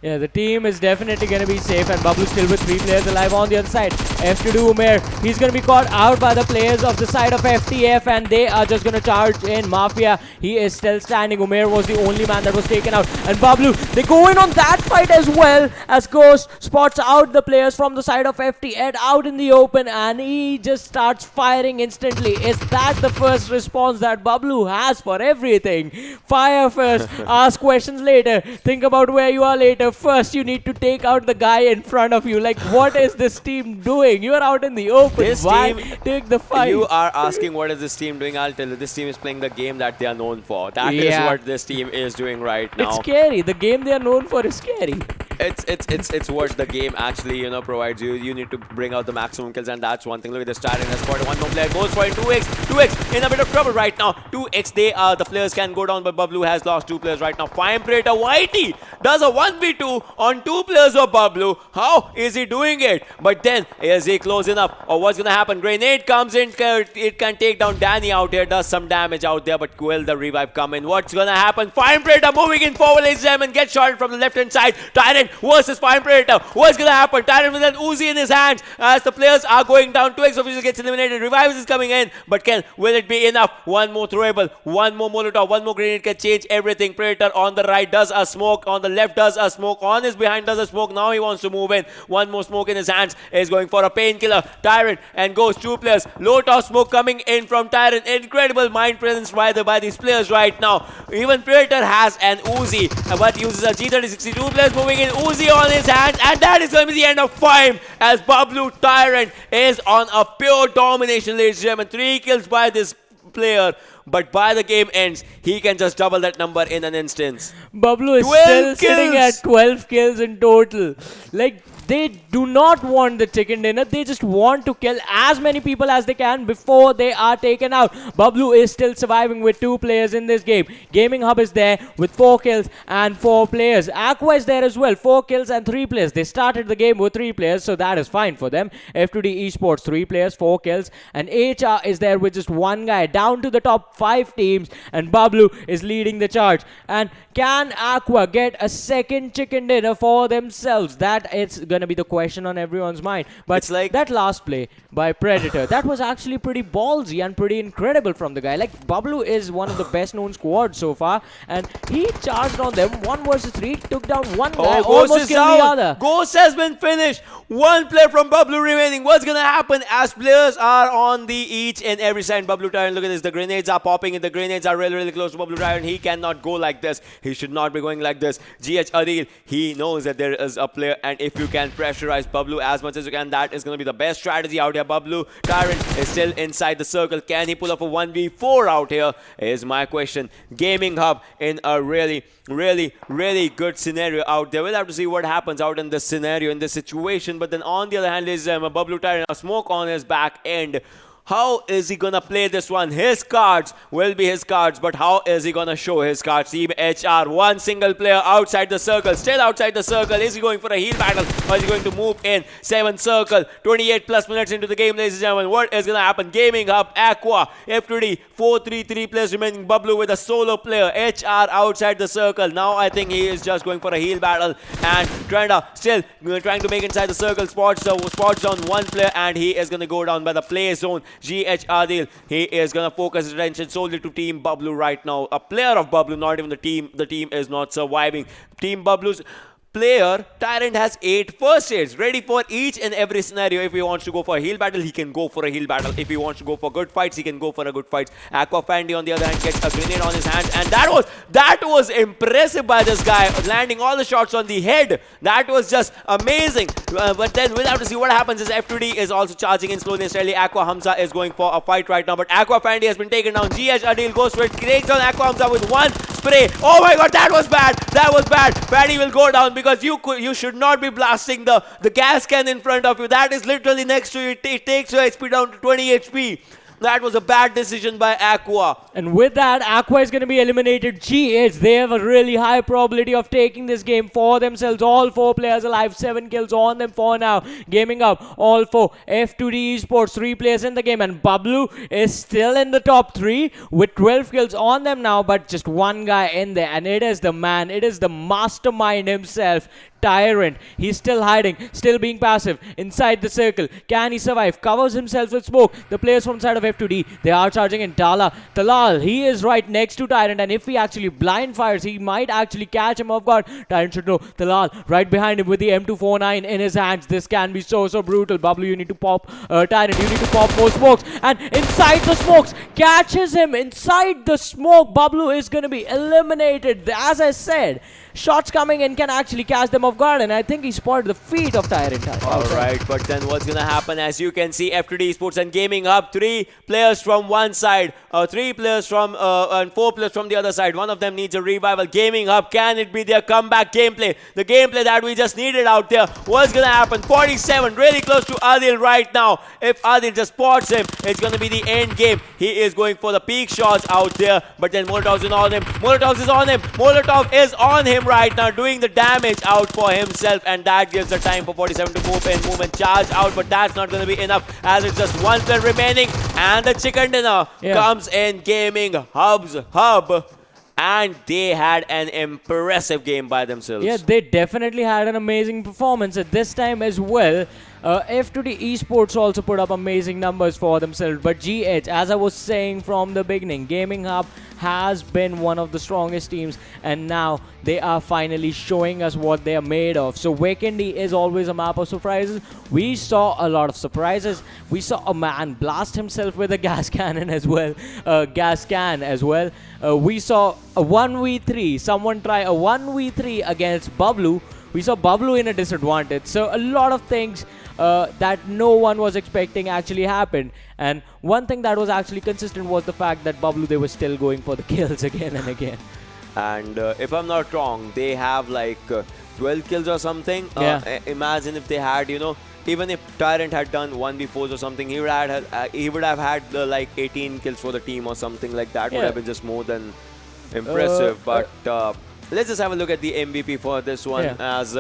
Yeah, the team is definitely going to be safe, and Bablu still with 3 players alive on the other side. F2 Umair, he's going to be caught out by the players of the side of FTF, and they are just going to charge in. Mafia, he is still standing. Umair was the only man that was taken out. And Bablu, they go in on that fight as well, as Ghost spots out the players from the side of FTF out in the open, and he just starts firing instantly. Is that the first response that Bablu has for everything? Fire first, ask questions later, think about where you are later. First, you need to take out the guy in front of you. Like, what is this team doing? You are out in the open. Why take the fight? You are asking what is this team doing? I'll tell you. This team is playing the game that they are known for. That is what this team is doing right now. It's scary. The game they are known for is scary. It's what the game actually, you know, provides you. You need to bring out the maximum kills, and that's one thing. Look at this Tyrant has spotted one more player, goes for it. 2x in a bit of trouble right now. 2x, the players can go down, but Bablu has lost 2 players right now. Fine Predator Whitey does a 1v2 on 2 players of Bablu. How is he doing it? But then is he close enough, or what's gonna happen? Grenade comes in, it can take down Danny out here, does some damage out there, but will the revive come in? What's gonna happen? Fine Predator moving in forward, ladies and gentlemen, gets shot from the left hand side. Tyrant versus Fine Predator. What's gonna happen? Tyrant with an Uzi in his hands as the players are going down. 2xOfficial gets eliminated. Revives is coming in, but will it be enough? One more throwable, one more Molotov, one more grenade can change everything. Predator on the right does a smoke, on the left does a smoke, on his behind does a smoke. Now he wants to move in. One more smoke in his hands, is going for a painkiller. Tyrant and Ghost, 2 players. Low toss smoke coming in from Tyrant. Incredible mind presence by these players right now. Even Predator has an Uzi, but uses a G30-62. 2 players moving in, Uzi on his hands, and that is going to be the end of 5 as Bablu Tyrant is on a pure domination, ladies and gentlemen. 3 kills by this player, but by the game ends, he can just double that number in an instance. Bablu is still sitting at 12 kills in total. Like, they do not want the chicken dinner. They just want to kill as many people as they can before they are taken out. Bablu is still surviving with 2 players in this game. Gaming Hub is there with 4 kills and 4 players. Aqua is there as well, 4 kills and 3 players. They started the game with 3 players, so that is fine for them. F2D Esports, 3 players, 4 kills. And HR is there with just 1 guy. Down to the top 5 teams, and Bablu is leading the charge. And can Aqua get a second chicken dinner for themselves? That is going to be the question on everyone's mind. But it's like that last play by Predator, that was actually pretty ballsy and pretty incredible from the guy. Like, Bablu is one of the best known squads so far, and he charged on them 1 versus 3, took down 1 guy, almost killed the other. Ghost has been finished. 1 player from Bablu remaining. What's gonna happen as players are on the each and every side? Bablu Tyrant, look at this. The grenades are popping, and the grenades are really close to Bablu Tyrant. He cannot go like this. He should not be going like this. Adil, he knows that there is a player, and if you can pressurize Bablu as much as you can, that is going to be the best strategy out here. Bablu Tyrant is still inside the circle. Can he pull up a 1v4 out here is my question. Gaming Hub in a really good scenario out there. We'll have to see what happens out in this scenario, in this situation. But then on the other hand is Bablu Tyrant, a smoke on his back end. How is he gonna play this one? His cards will be his cards, but how is he gonna show his cards? Team HR, 1 single player outside the circle, still outside the circle. Is he going for a heal battle, or is he going to move in? 7 circle, 28 plus minutes into the game, ladies and gentlemen. What is gonna happen? Gaming Hub, Aqua, F2D, 4-3-3 players remaining. Bablu with a solo player. HR outside the circle. Now I think he is just going for a heal battle and trying to make inside the circle. Spots on 1 player, and he is gonna go down by the play zone. Adil, he is gonna focus his attention solely to Team Bablu right now. A player of Bablu, not even the team. The team is not surviving. Team Bablu's player, Tyrant, has 8 first aids ready for each and every scenario. If he wants to go for a heal battle, he can go for a heal battle. If he wants to go for good fights, he can go for a good fight. Aqua Fandy on the other hand gets a grenade on his hand, and that was impressive by this guy, landing all the shots on the head. That was just amazing. But then we'll have to see what happens as F2D is also charging in slowly and steadily. Aqua Hamza is going for a fight right now, but Aqua Fandy has been taken down. Adil goes for it, takes down Aqua Hamza with 1 spray. Oh my god, that was bad. That was bad. Paddy will go down because you should not be blasting the gas can in front of you. That is literally next to you. It takes your HP down to 20 HP. That was a bad decision by Aqua. And with that, Aqua is going to be eliminated. GH, they have a really high probability of taking this game for themselves. All 4 players alive, 7 kills on them for now. Gaming up, all 4. F2D Esports, 3 players in the game. And Bablu is still in the top 3 with 12 kills on them now, but just 1 guy in there. And it is the man, it is the mastermind himself. Tyrant. He's still hiding, still being passive inside the circle. Can he survive? Covers himself with smoke. The players from side of F2D, they are charging in. Talal, he is right next to Tyrant, and if he actually blind fires, he might actually catch him off guard. Tyrant should know. Talal right behind him with the M249 in his hands. This can be so brutal. Bablu, you need to pop. Tyrant, you need to pop more smokes. And inside the smokes, catches him inside the smoke. Bablu is going to be eliminated. As I said, shots coming in can actually catch them off guard, and I think he spotted the feet of Tyrant. Alright, but then what's gonna happen? As you can see, F2D Esports and Gaming Hub, 3 players from one side, 3 players from and 4 players from the other side. One of them needs a revival. Gaming Hub, can it be their comeback gameplay? The gameplay that we just needed out there. What's gonna happen? 47, really close to Adil right now. If Adil just spots him, it's gonna be the end game. He is going for the peak shots out there, but then Molotov's on him. Molotov is on him. Molotov is on him right now, doing the damage out for himself, and that gives the time for 47 to move and charge out, but that's not going to be enough as it's just 1 player remaining, and the chicken dinner comes in. Gaming Hub's hub, and they had an impressive game by themselves. Yeah, they definitely had an amazing performance at this time as well. F2D Esports also put up amazing numbers for themselves, but GH, as I was saying from the beginning, Gaming Hub has been one of the strongest teams, and now they are finally showing us what they are made of. So Vikendi is always a map of surprises. We saw a lot of surprises. We saw a man blast himself with a gas cannon as well, we saw a 1v3, someone try a 1v3 against Bablu. We saw Bablu in a disadvantage. So a lot of things that no one was expecting actually happened. And one thing that was actually consistent was the fact that Bablu, they were still going for the kills again and again. And if I'm not wrong, they have like 12 kills or something. Imagine if they had, even if Tyrant had done 1v4s or something, he would have had like 18 kills for the team or something like that. Would have been just more than impressive. But let's just have a look at the MVP for this one, as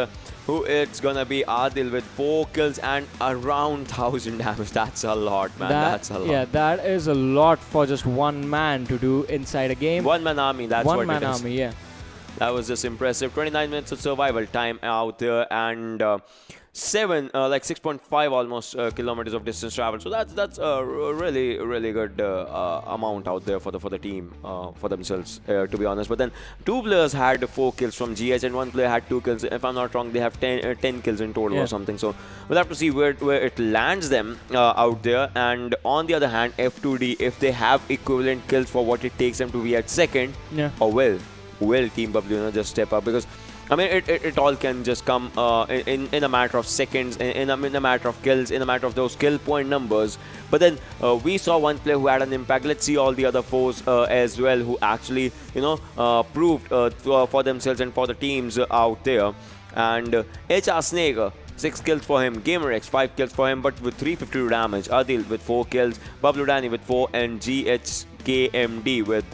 who it's gonna be Adil with 4 kills and around 1000 damage. That's a lot, man. That's a lot. Yeah, that is a lot for just one man to do inside a game. One man army, that's what it is. One man army, yeah. That was just impressive. 29 minutes of survival time out there, and 6.5 almost kilometers of distance travel. So that's a really good amount out there for the team, for themselves, to be honest. But then 2 players had 4 kills from GH, and 1 player had 2 kills. If I'm not wrong, they have 10 kills in total or something. So we'll have to see where it lands them out there. And on the other hand, F2D, if they have equivalent kills for what it takes them to be at second, or will Team Bablu just step up? Because I mean, it all can just come in a matter of seconds, in a matter of kills, in a matter of those kill point numbers. But then we saw 1 player who had an impact. Let's see all the other 4s as well, who actually, proved for themselves and for the teams out there. And HR Snake, 6 kills for him. GamerX, 5 kills for him, but with 352 damage. Adil with 4 kills. Bablu Danny with 4, and GHKMD with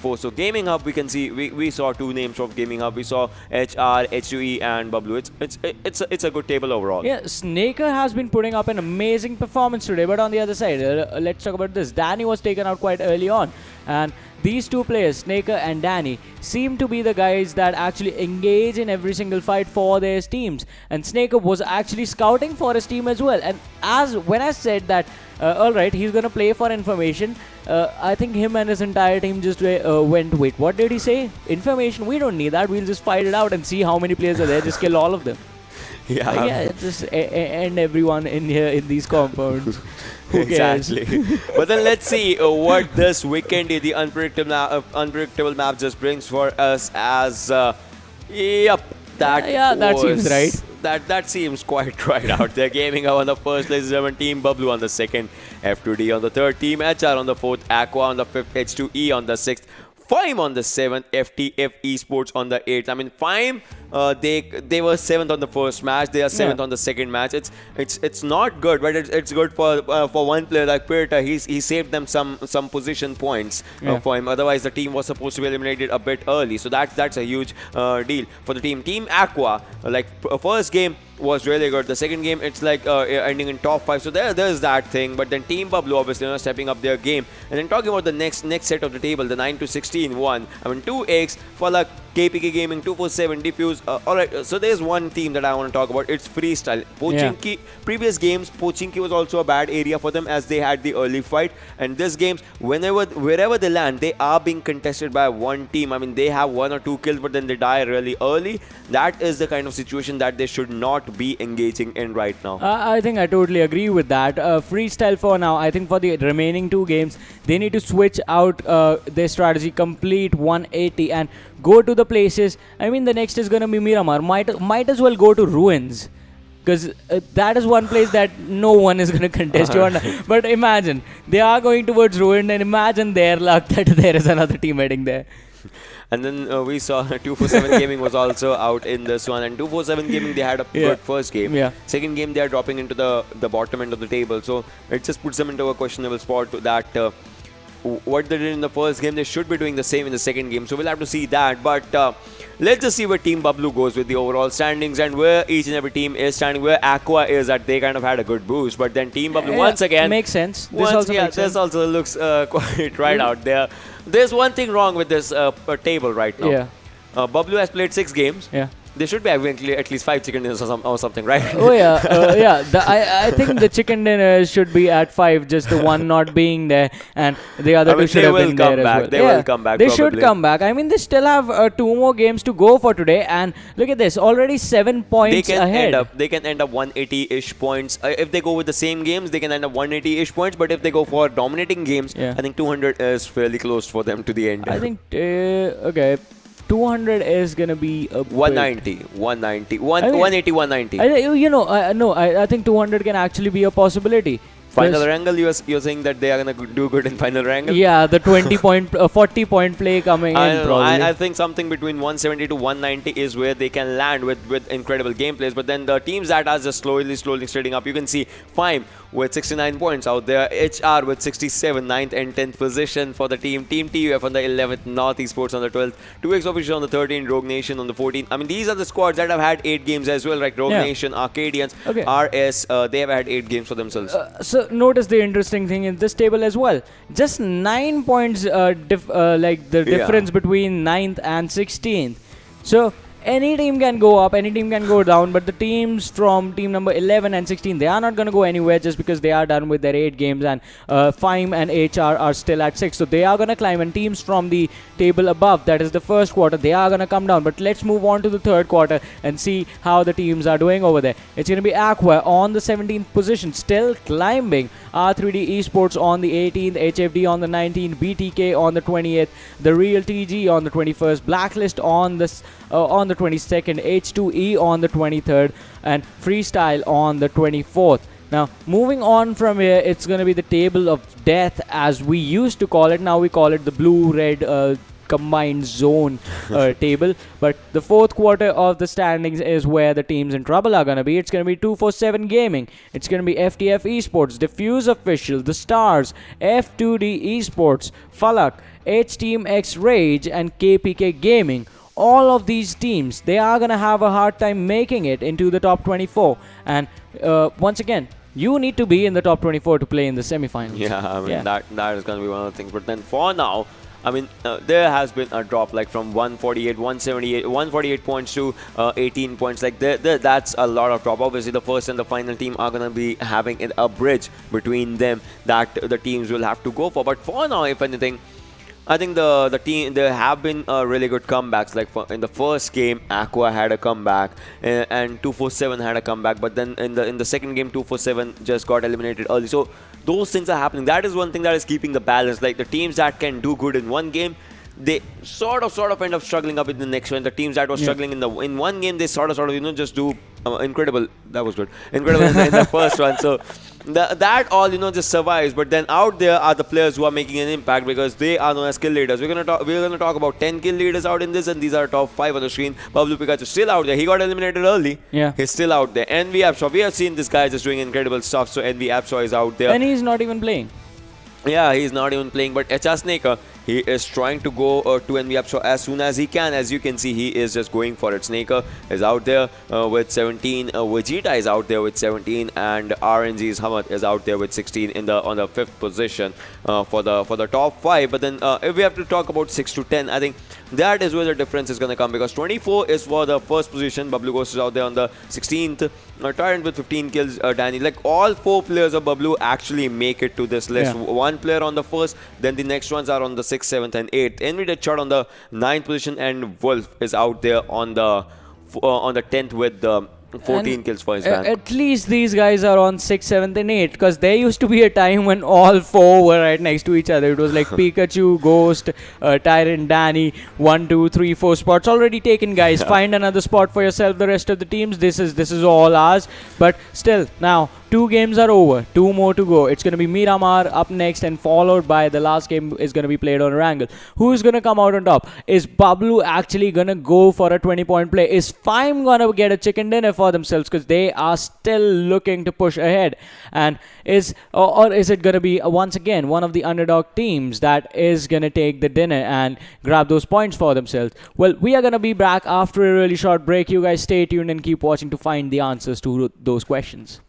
4. So Gaming Hub, we can see we saw 2 names of Gaming Hub. We saw HR, H2E, and Bablu. It's a good table overall. Yeah, Snaker has been putting up an amazing performance today, but on the other side, let's talk about this. Danny was taken out quite early on, and these 2 players, Snaker and Danny, seem to be the guys that actually engage in every single fight for their teams. And Snaker was actually scouting for his team as well. And when I said that, alright, he's gonna play for information, I think him and his entire team just went, wait, what did he say? Information? We don't need that. We'll just fight it out and see how many players are there. Just kill all of them. Just end everyone in here in these compounds. Who cares? Exactly. But then let's see what this Vikendi, the unpredictable map, just brings for us. As that seems right. That seems quite right out there. Gaming Hub on the first place, 11 Team Bablu on the second, F2D on the third, Team HR on the fourth, Aqua on the fifth, H2E on the sixth, FIME on the 7th, FTF Esports on the 8th. I mean, FIME, they were 7th on the first match. They are 7th on the second match. It's not good, but it's good for one player like Pirta. He saved them some position points for him. Otherwise, the team was supposed to be eliminated a bit early. So that's a huge deal for the team. Team Aqua, like first game was really good. The second game, it's like ending in top 5. So there's that thing. But then Team Bablu, obviously, stepping up their game. And then talking about the next set of the table, the 9-16 one. I mean, 2x, FalaQ, KPK Gaming, 247, Diffuse. Alright, so there's one team that I want to talk about. It's Freestyle. Pochinki, previous games, Pochinki was also a bad area for them as they had the early fight. And this games, wherever they land, they are being contested by one team. I mean, they have 1 or 2 kills, but then they die really early. That is the kind of situation that they should not be engaging in right now. I think I totally agree with that. Freestyle for now. I think for the remaining 2 games, they need to switch out their strategy, complete 180 and go to the places. I mean, the next is going to be Miramar. Might as well go to Ruins, because that is one place that no one is going to contest you on. But imagine, they are going towards Ruin, and imagine their luck that there is another team heading there. And then we saw 247 Gaming was also out in this one. And 247 Gaming, they had a good first game. Second game, they are dropping into the bottom end of the table. So it just puts them into a questionable spot that what they did in the first game, they should be doing the same in the second game. So we'll have to see that. But let's just see where Team Bablu goes with the overall standings and where each and every team is standing. Where Aqua is that they kind of had a good boost. But then Team Bablu, once again... Makes sense. This also looks quite right out there. There's one thing wrong with this table right now. Bablu has played 6 games. They should be having at least 5 chicken dinners or something, right? I think the chicken dinners should be at 5, just the one not being there, and the other 2 should have been there as well. They will come back. They should come back. I mean, they still have 2 more games to go for today, and look at this, already 7 points ahead. They can end up 180-ish points. If they go with the same games, they can end up 180-ish points. But if they go for dominating games, I think 200 is fairly close for them to the end. I think, okay. 200 is gonna be a 180, 180, 190. I think 200 can actually be a possibility. Final Erangel, you're saying that they are gonna do good in Final Erangel? Yeah, the 40 point play coming in probably. I think something between 170 to 190 is where they can land with incredible gameplays. But then the teams that are just slowly trading up, you can see FIME with 69 points out there, HR with 67, 9th and 10th position for the team, Team TUF on the 11th, North Esports on the 12th, 2xOfficial on the 13th, Rogue Nation on the 14th. I mean, these are the squads that have had 8 games as well, like Rogue Nation, Arkadians, RS, they have had 8 games for themselves. So notice the interesting thing in this table as well. Just 9 points, like the difference between 9th and 16th. So any team can go up, any team can go down, but the teams from team number 11 and 16, they are not going to go anywhere just because they are done with their 8 games, and FIME and HR are still at 6. So they are going to climb, and teams from the table above, that is the first quarter, they are going to come down. But let's move on to the third quarter and see how the teams are doing over there. It's going to be Aqua on the 17th position, still climbing. R3D Esports on the 18th, HFD on the 19th, BTK on the 20th, The Real TG on the 21st, Blacklist on the 22nd, H2E on the 23rd, and Freestyle on the 24th. Now, moving on from here, it's going to be the table of death as we used to call it. Now we call it the blue-red combined zone table. But the fourth quarter of the standings is where the teams in trouble are going to be. It's going to be 247 Gaming. It's going to be FTF Esports, DFUZeOfficial, The Stars, F2D Esports, FalaQ, HTeamXRange, and KPK Gaming. All of these teams, they are going to have a hard time making it into the top 24. And once again, you need to be in the top 24 to play in the semi-finals. Yeah, I mean, that is going to be one of the things. But then for now, I mean, there has been a drop like from 148 points to 18 points. Like that's a lot of drop. Obviously, the first and the final team are going to be having a bridge between them that the teams will have to go for. But for now, if anything, I think the team, there have been really good comebacks. Like in the first game, Aqua had a comeback and 247 had a comeback. But then in the second game, 247 just got eliminated early. So those things are happening. That is one thing that is keeping the balance. Like the teams that can do good in one game, they sort of end up struggling up in the next one. The teams that were struggling in one game, they sort of just do incredible. That was good. Incredible in the first one. So that all just survives. But then out there are the players who are making an impact because they are known as kill leaders. We're gonna talk about 10 kill leaders out in this, and these are top 5 on the screen. Bablu Pikachu still out there. He got eliminated early. Yeah. He's still out there. Envy Appshaw, we have seen this guy just doing incredible stuff. So Envy Appshaw is out there. And he's not even playing. Yeah, he's not even playing, but HR Snaker, he is trying to go to Envy Appshaw as soon as he can. As you can see, he is just going for it. Snaker is out there with 17. Vegeta is out there with 17, and RNG's Hamad is out there with 16 on the 5th position for the top 5. But then if we have to talk about 6 to 10, I think that is where the difference is going to come, because 24 is for the first position. Bablu Ghost is out there on the 16th. Tyrant with 15 kills. Danny, like all 4 players of Bablu actually make it to this list. One player on the first, then the next ones are on the 6th, 7th, and 8th. Envy did shot on the 9th position, and Wolf is out there on the 10th with the 14 kills for his rank. At least these guys are on 6th, 7th, and 8th, because there used to be a time when all 4 were right next to each other. It was like Pikachu, Ghost, Tyrant, Danny, 1, 2, 3, 4 spots already taken, guys. Find another spot for yourself. The rest of the teams, this is all ours. But still, now 2 games are over, 2 more to go. It's going to be Miramar up next, and followed by the last game is going to be played on Erangel. Who is going to come out on top? Is Bablu actually going to go for a 20-point play? Is Fime going to get a chicken dinner for themselves, because they are still looking to push ahead? And is it going to be once again one of the underdog teams that is going to take the dinner and grab those points for themselves? Well, we are going to be back after a really short break. You guys stay tuned and keep watching to find the answers to those questions.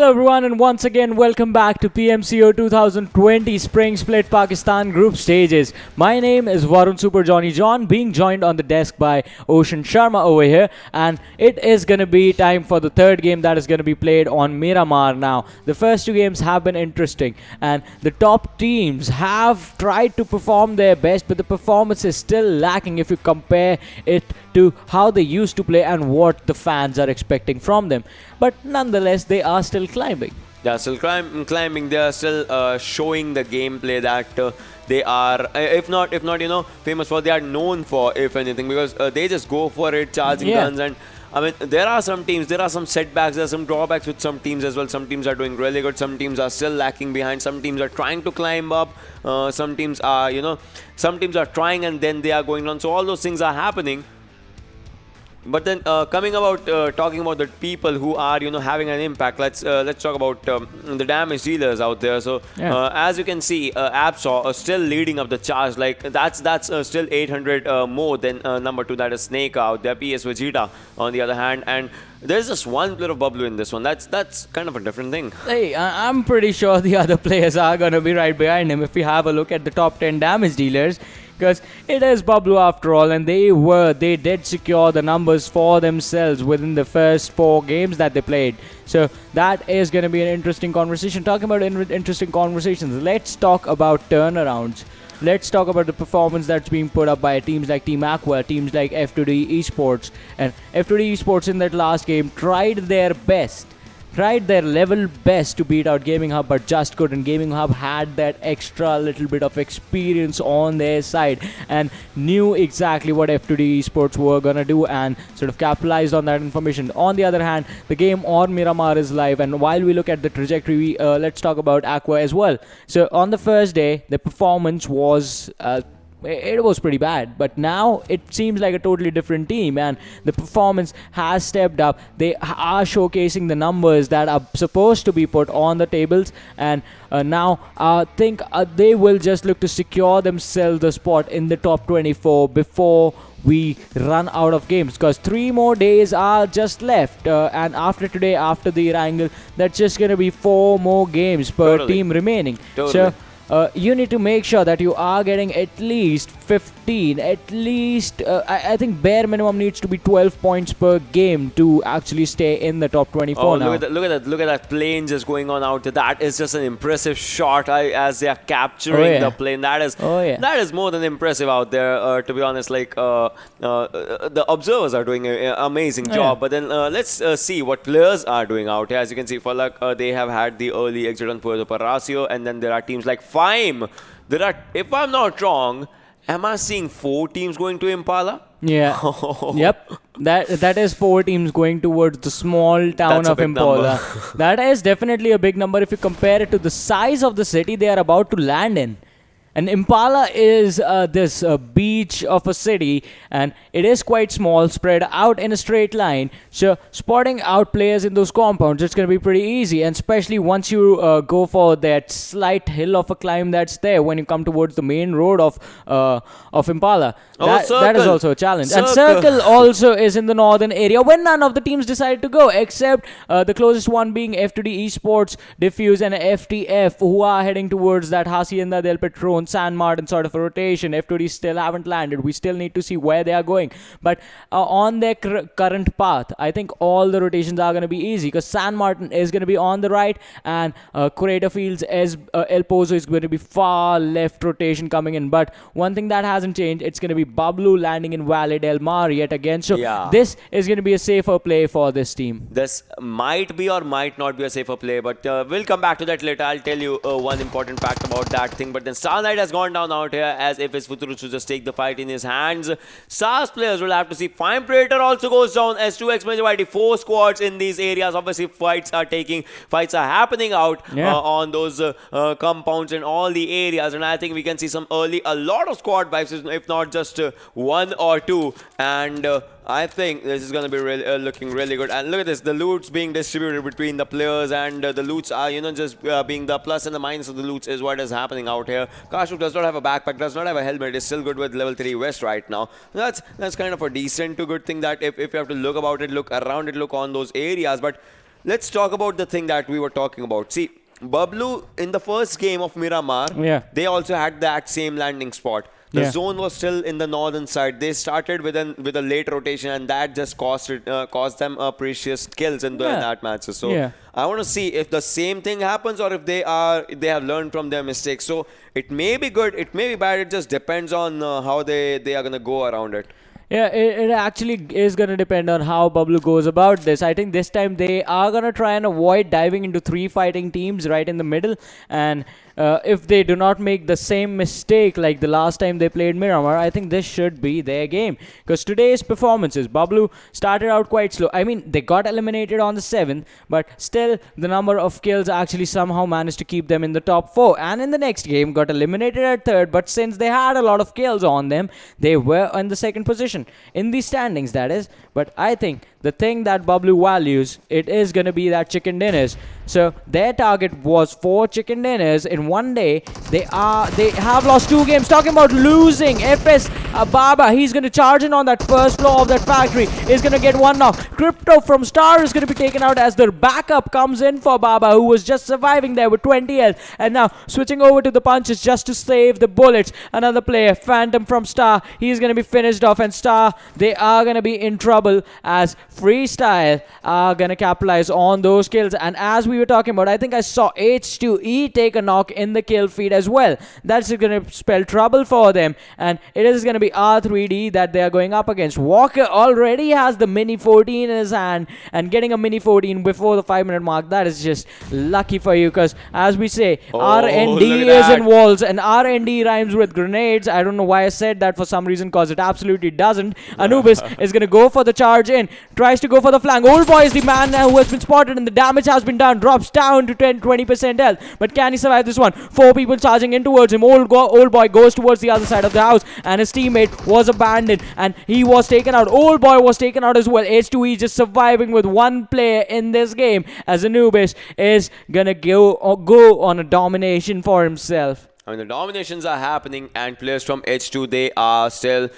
Hello everyone and once again welcome back to PMCO 2020 Spring Split Pakistan Group Stages. My name is Varun Super Johnny John, being joined on the desk by Ocean Sharma over here, and it is going to be time for the third game that is going to be played on Miramar now. The first two games have been interesting and the top teams have tried to perform their best, but the performance is still lacking if you compare it to how they used to play and what the fans are expecting from them. But nonetheless, they are still climbing. They are still climbing. They are still showing the gameplay that they are, if not, famous for. They are known for, if anything, because they just go for it, charging guns. And I mean, there are some teams, there are some setbacks, there are some drawbacks with some teams as well. Some teams are doing really good. Some teams are still lacking behind. Some teams are trying to climb up. Some teams are, some teams are trying and then they are going on. So all those things are happening. But then talking about the people who are having an impact, let's talk about the damage dealers out there. So as you can see, Absol still leading up the charge. Like that's still 800 more than number 2, that is Snake out there. PS Vegeta on the other hand, and there's just one player of Bablu in this one. That's kind of a different thing. Hey, I'm pretty sure the other players are going to be right behind him if we have a look at the top 10 damage dealers. Because it is Bablu after all, and they did secure the numbers for themselves within the first 4 games that they played. So that is going to be an interesting conversation. Talking about interesting conversations, let's talk about turnarounds. Let's talk about the performance that's being put up by teams like Team Aqua, teams like F2D Esports. And F2D Esports in that last game tried their best. Tried their level best to beat out Gaming Hub, but just couldn't. Gaming Hub had that extra little bit of experience on their side and knew exactly what F2D Esports were gonna do and sort of capitalized on that information. On the other hand, the game on Miramar is live, and while we look at the trajectory, let's talk about Aqua as well. So on the first day, the performance was it was pretty bad, but now it seems like a totally different team and the performance has stepped up. They are showcasing the numbers that are supposed to be put on the tables, and now I think they will just look to secure themselves the spot in the top 24 before we run out of games, because 3 more days are just left, and after today, after the Erangel, that's just going to be 4 more games per team remaining. So you need to make sure that you are getting at least 15, at least I think bare minimum needs to be 12 points per game to actually stay in the top 24 now. Look at that plane just going on out there. That is just an impressive shot as they are capturing the plane. That is more than impressive out there, to be honest. Like the observers are doing an amazing job, but then let's see what players are doing out here. As you can see, FalaQ, they have had the early exit on Puerto Parasio, and then there are teams like Fime. There are, if I'm not wrong, am I seeing 4 teams going to Impala? Yeah. Yep. That is 4 teams going towards the small town of Impala. That is definitely a big number if you compare it to the size of the city they are about to land in. And Impala is this beach of a city, and it is quite small, spread out in a straight line. So spotting out players in those compounds, it's going to be pretty easy, and especially once you go for that slight hill of a climb that's there when you come towards the main road of Impala. That is also a challenge. And Circle also is in the northern area when none of the teams decided to go, except the closest one being F2D Esports, DFUZe and FTF, who are heading towards that Hacienda del Petron, San Martin sort of a rotation. F2D still haven't landed. We still need to see where they are going. But on their current path, I think all the rotations are going to be easy, because San Martin is going to be on the right, and Crater Fields as El Pozo is going to be far left rotation coming in. But one thing that hasn't changed, it's going to be Bablu landing in Valle del Mar yet again. So this is going to be a safer play for this team. This might be or might not be a safer play, but we'll come back to that later. I'll tell you one important fact about that thing. But then Starlight has gone down out here as if it's Futuru to just take the fight in his hands. Stars players will have to see. Fine Predator also goes down. S2X majority, 4 squads in these areas. Obviously, fights are happening out on those compounds in all the areas. And I think we can see a lot of squad vibes, if not just 1 or 2. And I think this is going to be looking really good. And look at this, the loots being distributed between the players, and the loots are, just being the plus and the minus of the loots is what is happening out here. Kashuk does not have a backpack, does not have a helmet, is still good with level 3 vest right now. That's kind of a decent to good thing, that if you have to look around it, look on those areas. But let's talk about the thing that we were talking about. See, Bablu in the first game of Miramar, they also had that same landing spot. The zone was still in the northern side. They started with a late rotation, and that just cost them precious kills in that match. So I want to see if the same thing happens or if they have learned from their mistakes. So it may be good, it may be bad. It just depends on how they are gonna go around it. Yeah, it actually is going to depend on how Bablu goes about this. I think this time they are going to try and avoid diving into 3 fighting teams right in the middle. And if they do not make the same mistake like the last time they played Miramar, I think this should be their game. Because today's performances, Bablu started out quite slow. I mean, they got eliminated on the 7th, but still the number of kills actually somehow managed to keep them in the top 4. And in the next game, got eliminated at 3rd, but since they had a lot of kills on them, they were in the 2nd position. In the standings, that is. But I think the thing that Bablu values, it is going to be that chicken dinners. So their target was 4 chicken dinners in one day. They have lost 2 games. Talking about losing, FS Baba, he's going to charge in on that first floor of that factory. He's going to get 1 knock. Crypto from Star is going to be taken out as their backup comes in for Baba, who was just surviving there with 20 health. And now switching over to the punches just to save the bullets. Another player, Phantom from Star, he's going to be finished off. And Star, they are going to be in trouble as Freestyle are going to capitalize on those kills. And as we were talking about, I think I saw H2E take a knock in the kill feed as well. That's going to spell trouble for them. And it is going to be R3D that they are going up against. Walker already has the Mini 14 in his hand, and getting a Mini 14 before the 5-minute mark, that is just lucky for you, because as we say, RND is in walls, and RND rhymes with grenades. I don't know why I said that for some reason, because it absolutely doesn't. Anubis is going to go for the charge in, tries to go for the flank. Old Boy is the man who has been spotted, and the damage has been done. Drops down to 20% health, but can he survive this one? 4 people charging in towards him. Old Boy goes towards the other side of the house, and his teammate was abandoned, and he was taken out. Old Boy was taken out as well. H2E just surviving with 1 player in this game, as Anubis is gonna go on a domination for himself. I mean, the dominations are happening, and players from H2, they are still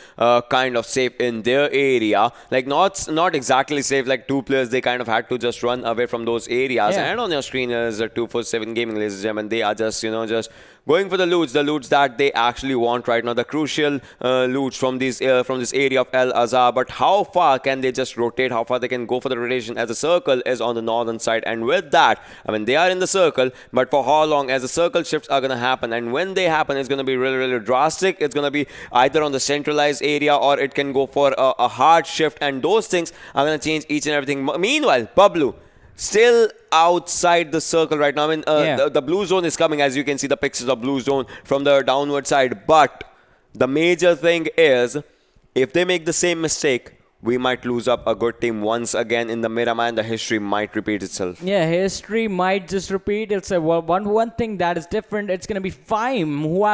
kind of safe in their area. Like, not exactly safe. Like, 2 players, they kind of had to just run away from those areas. And on your screen is 247 Gaming, ladies and gentlemen. They are just, just going for the loots that they actually want right now, the crucial loots from this area of El Azhar. But how far can they just rotate? How far they can go for the rotation, as the circle is on the northern side? And with that, I mean, they are in the circle, but for how long? As the circle shifts are going to happen, and when they happen, it's going to be really, really drastic. It's going to be either on the centralized area, or it can go for a hard shift, and those things are going to change each and everything. Meanwhile, Bablu still outside the circle right now. I mean, the blue zone is coming, as you can see the pixels of blue zone from the downward side. But the major thing is, if they make the same mistake, we might lose up a good team once again in the Miramar, and the history might repeat itself. Yeah, history might just repeat itself. One thing that is different, it's going to be Fime who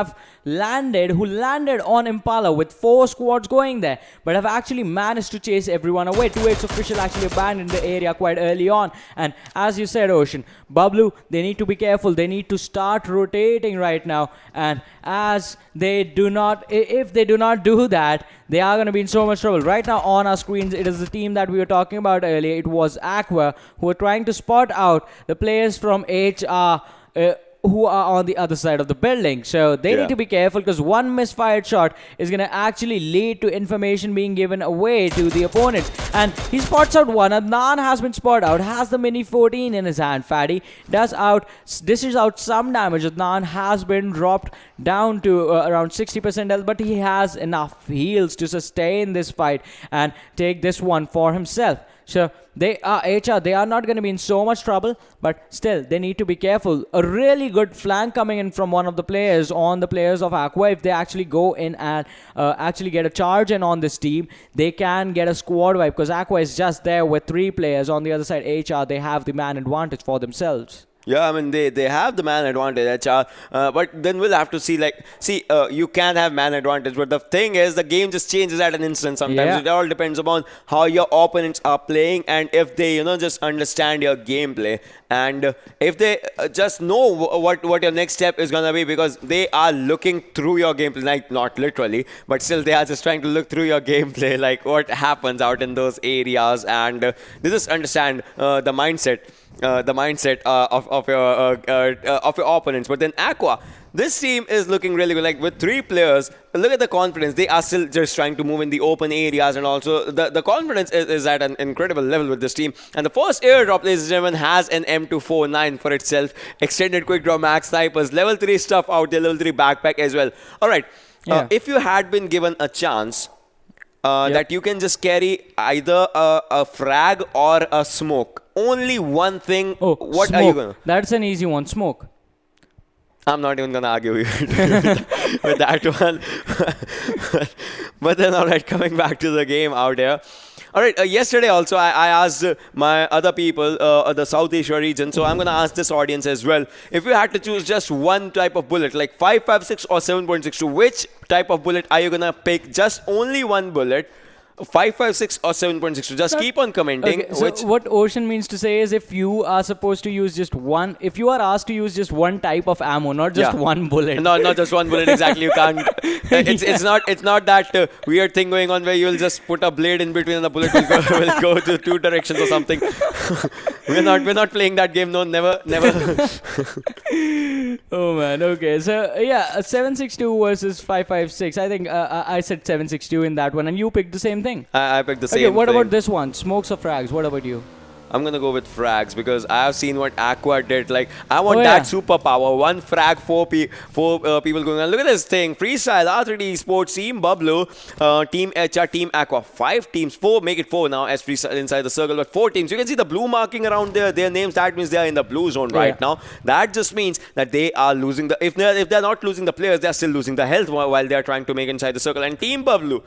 landed on Impala with 4 squads going there, but have actually managed to chase everyone away. HTeamXRange actually abandoned the area quite early on. And as you said, Ocean, Bablu, they need to be careful. They need to start rotating right now. And as they do not, if they do not do that, they are going to be in so much trouble. Right now on our screens, it is the team that we were talking about earlier. It was Aqua, who were trying to spot out the players from HR who are on the other side of the building. So they need to be careful, because one misfired shot is going to actually lead to information being given away to the opponent. And he spots out one. Adnan has been spotted out, has the Mini 14 in his hand. Fatty dishes out some damage. Adnan has been dropped down to around 60% health, but he has enough heals to sustain this fight and take this one for himself. So they are not going to be in so much trouble, but still they need to be careful. A really good flank coming in from one of the players on the players of Aqua. If they actually go in and actually get a charge in on this team, they can get a squad wipe, because Aqua is just there with 3 players. On the other side, HR, they have the man advantage for themselves. Yeah, I mean they have the man advantage, but then we'll have to see. You can have man advantage, but the thing is, the game just changes at an instant. Sometimes Yeah. it all depends upon how your opponents are playing and if they just understand your gameplay and if they just know what your next step is gonna be, because they are looking through your gameplay, like not literally, but still they are just trying to look through your gameplay, like what happens out in those areas, and they just understand the mindset. Of your opponents. But then Aqua, this team is looking really good. Like with 3 players, look at the confidence. They are still just trying to move in the open areas, and also the confidence is at an incredible level with this team. And the first airdrop, ladies and gentlemen, has an M249 for itself. Extended quick draw max snipers, level 3 stuff out there, level 3 backpack as well. All right, if you had been given a chance that you can just carry either a frag or a smoke, only one thing, what smoke. are you gonna? That's an easy one. Smoke. I'm not even gonna argue with that one. But then, all right, coming back to the game out here. All right, yesterday also I asked my other people, the South Asia region, so I'm going to ask this audience as well. If you had to choose just one type of bullet, like 5.56 or 7.62, which type of bullet are you going to pick? Just only one bullet. 5.56 or 7.62. Just keep on commenting. Okay, so what Ocean means to say is, if you are supposed to use just one, if you are asked to use just one type of ammo, not just one bullet. No, not just one bullet. Exactly, you can't. It's not that weird thing going on where you'll just put a blade in between and the bullet will go to 2 directions or something. we're not playing that game. No, never. Oh man. Okay. So yeah, 7.62 versus 5.56. I think I said 7.62 in that one, and you picked the same thing. I picked the same Okay, what thing. about this one? Smokes or frags? What about you? I'm gonna go with frags because I have seen what Aqua did. Like, I want that superpower. One frag, four people going on. Look at this thing. Freestyle, R3D Esports, Team Bablu, Team HR, Team Aqua. 5 teams. 4, make it 4 now as freestyle inside the circle. But 4 teams. You can see the blue marking around their names. That means they are in the blue zone right now. That just means that they are losing the... If they're not losing the players, they're still losing the health while they're trying to make inside the circle. And Team Bablu,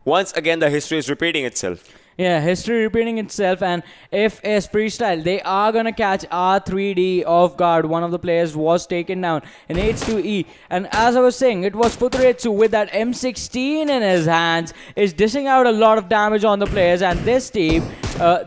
once again, the history is repeating itself. Yeah, history repeating itself, and if as freestyle, they are gonna catch R3D off guard. One of the players was taken down in H2E, and as I was saying, it was Futuretsu with that M16 in his hands, is dishing out a lot of damage on the players, and this team,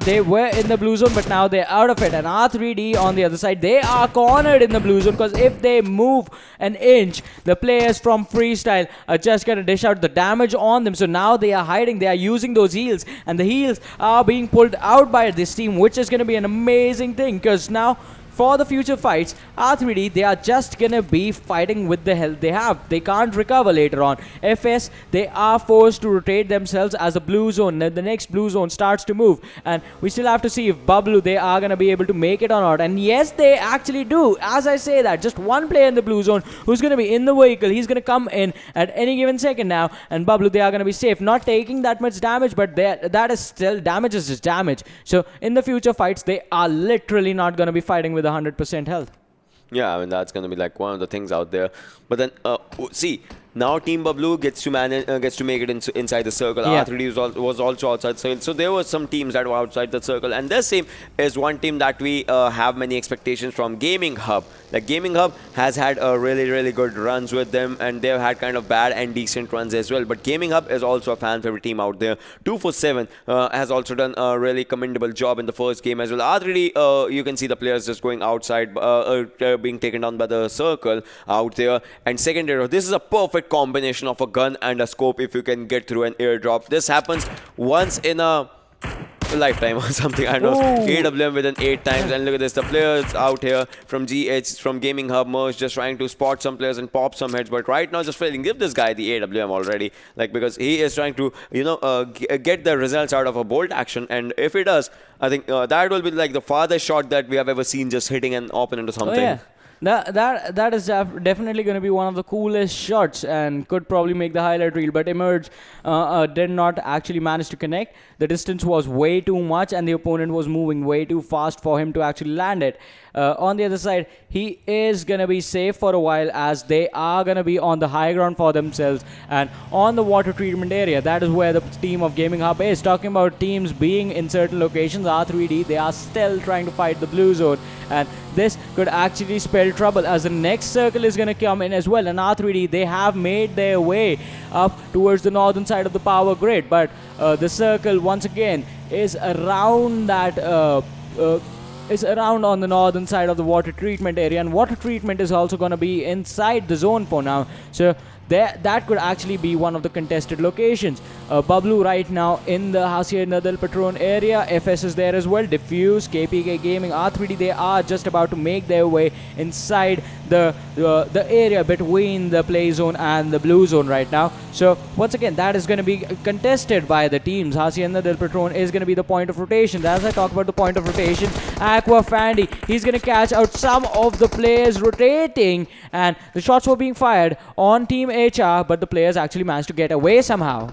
they were in the blue zone, but now they're out of it, and R3D on the other side, they are cornered in the blue zone, because if they move an inch, the players from freestyle are just gonna dish out the damage on them. So now they are hiding, they are using those heals, and the heals are being pulled out by this team, which is going to be an amazing thing, because now for the future fights, R3D, they are just gonna be fighting with the health they have. They can't recover later on. FS, they are forced to rotate themselves as the blue zone. The next blue zone starts to move, and we still have to see if Bablu, they are gonna be able to make it or not. And yes, they actually do. As I say that, just one player in the blue zone who's gonna be in the vehicle. He's gonna come in at any given second now, and Bablu, they are gonna be safe, not taking that much damage, but that is still damage is just damage. So in the future fights, they are literally not gonna be fighting with 100% health. Yeah, I mean, that's going to be like one of the things out there. But then, see, now Team Bablu gets to make it inside the circle. Yeah. R3D was also outside the circle. So there were some teams that were outside the circle. And this team is one team that we have many expectations from. Gaming Hub. Like, Gaming Hub has had a really good runs with them, and they've had kind of bad and decent runs as well. But Gaming Hub is also a fan favorite team out there. 247 has also done a really commendable job in the first game as well. R3D, you can see the players just going outside, being taken down by the circle out there. And second airdrop, this is a perfect combination of a gun and a scope if you can get through an airdrop. This happens once in a lifetime or something. I don't know. AWM within 8 times. And look at this, the players out here from GH, from Gaming Hub Merge, just trying to spot some players and pop some heads, but right now just failing. Give this guy the AWM already, like, because he is trying to get the results out of a bolt action, and if he does, I think that will be like the farthest shot that we have ever seen, just hitting an opponent or something. Oh, yeah. That is definitely going to be one of the coolest shots, and could probably make the highlight reel, but Emerge did not actually manage to connect. The distance was way too much, and the opponent was moving way too fast for him to actually land it. On the other side, he is going to be safe for a while, as they are going to be on the high ground for themselves and on the water treatment area. That is where the team of Gaming Hub is. Talking about teams being in certain locations, R3D, they are still trying to fight the blue zone, and this could actually spell trouble as the next circle is going to come in as well. And R3D, they have made their way up towards the northern side of the power grid, but the circle once again is around that is around on the northern side of the water treatment area, and water treatment is also going to be inside the zone for now. So that could actually be one of the contested locations. Bablu right now in the Hacienda del Patron area. FS is there as well. DFUZe, KPK Gaming, R3D, they are just about to make their way inside the area between the play zone and the blue zone right now. So once again, that is going to be contested by the teams. Hacienda del Patron is going to be the point of rotation. As I talk about the point of rotation, Aqua Fandy, he's going to catch out some of the players rotating, and the shots were being fired on Team HR, but the players actually managed to get away somehow.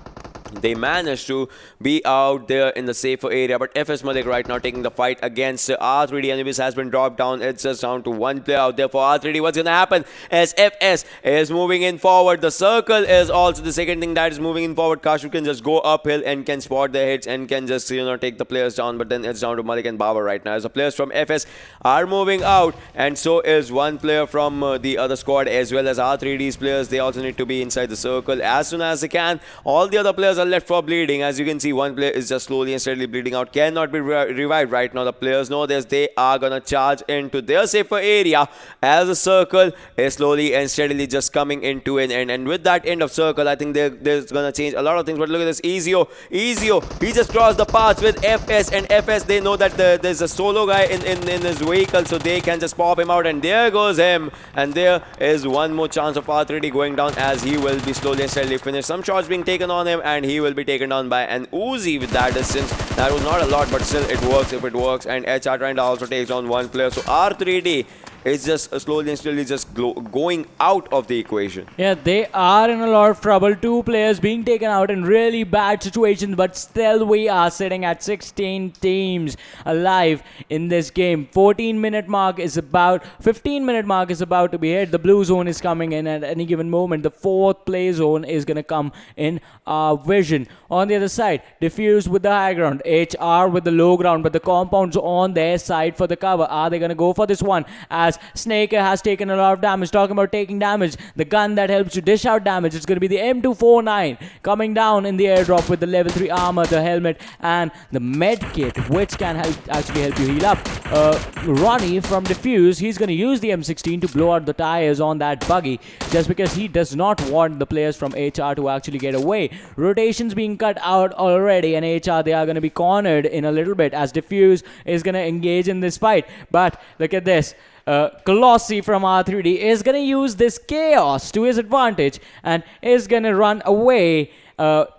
They managed to be out there in the safer area, but FS Malik right now taking the fight against R3D. Anubis has been dropped down. It's just down to one player out there for R3D. What's going to happen as FS is moving in forward? The circle is also the second thing that is moving in forward. Kashu can just go uphill and can spot the hits and can just, take the players down, but then it's down to Malik and Baba right now as the players from FS are moving out, and so is one player from the other squad as well as R3D's players. They also need to be inside the circle as soon as they can. All the other players are left for bleeding. As you can see, one player is just slowly and steadily bleeding out, cannot be revived right now. The players know this. They are gonna charge into their safer area as the circle is slowly and steadily just coming into an end. And with that end of circle, I think there's gonna change a lot of things. But look at this, Ezio, he just crossed the paths with FS, and FS, they know that there's a solo guy in his vehicle, so they can just pop him out, and there goes him. And there is one more chance of R3D going down, as he will be slowly and steadily finished. Some shots being taken on him, and he will be taken down by an Uzi with that distance. That was not a lot, but still it works if it works. And HR trying to also take down one player. So R3D is just slowly and slowly just going out of the equation. Yeah, they are in a lot of trouble. Two players being taken out in really bad situations, but still we are sitting at 16 teams alive in this game. 15-minute mark is about to be hit. The blue zone is coming in at any given moment. The fourth play zone is going to come in our vision. On the other side, DFUZe with the high ground, HR with the low ground, but the compounds on their side for the cover. Are they going to go for this one? As Snaker has taken a lot of damage. Talking about taking damage, the gun that helps you dish out damage, it's going to be the M249 coming down in the airdrop with the level 3 armor, the helmet, and the med kit, which can actually help you heal up. Ronnie from DFUZe, he's going to use the M16 to blow out the tires on that buggy, just because he does not want the players from HR to actually get away. Rotations being cut out already, and HR, they are going to be cornered in a little bit as DFUZe is going to engage in this fight. But look at this. Colossi from R3D is going to use this chaos to his advantage and is going to run away,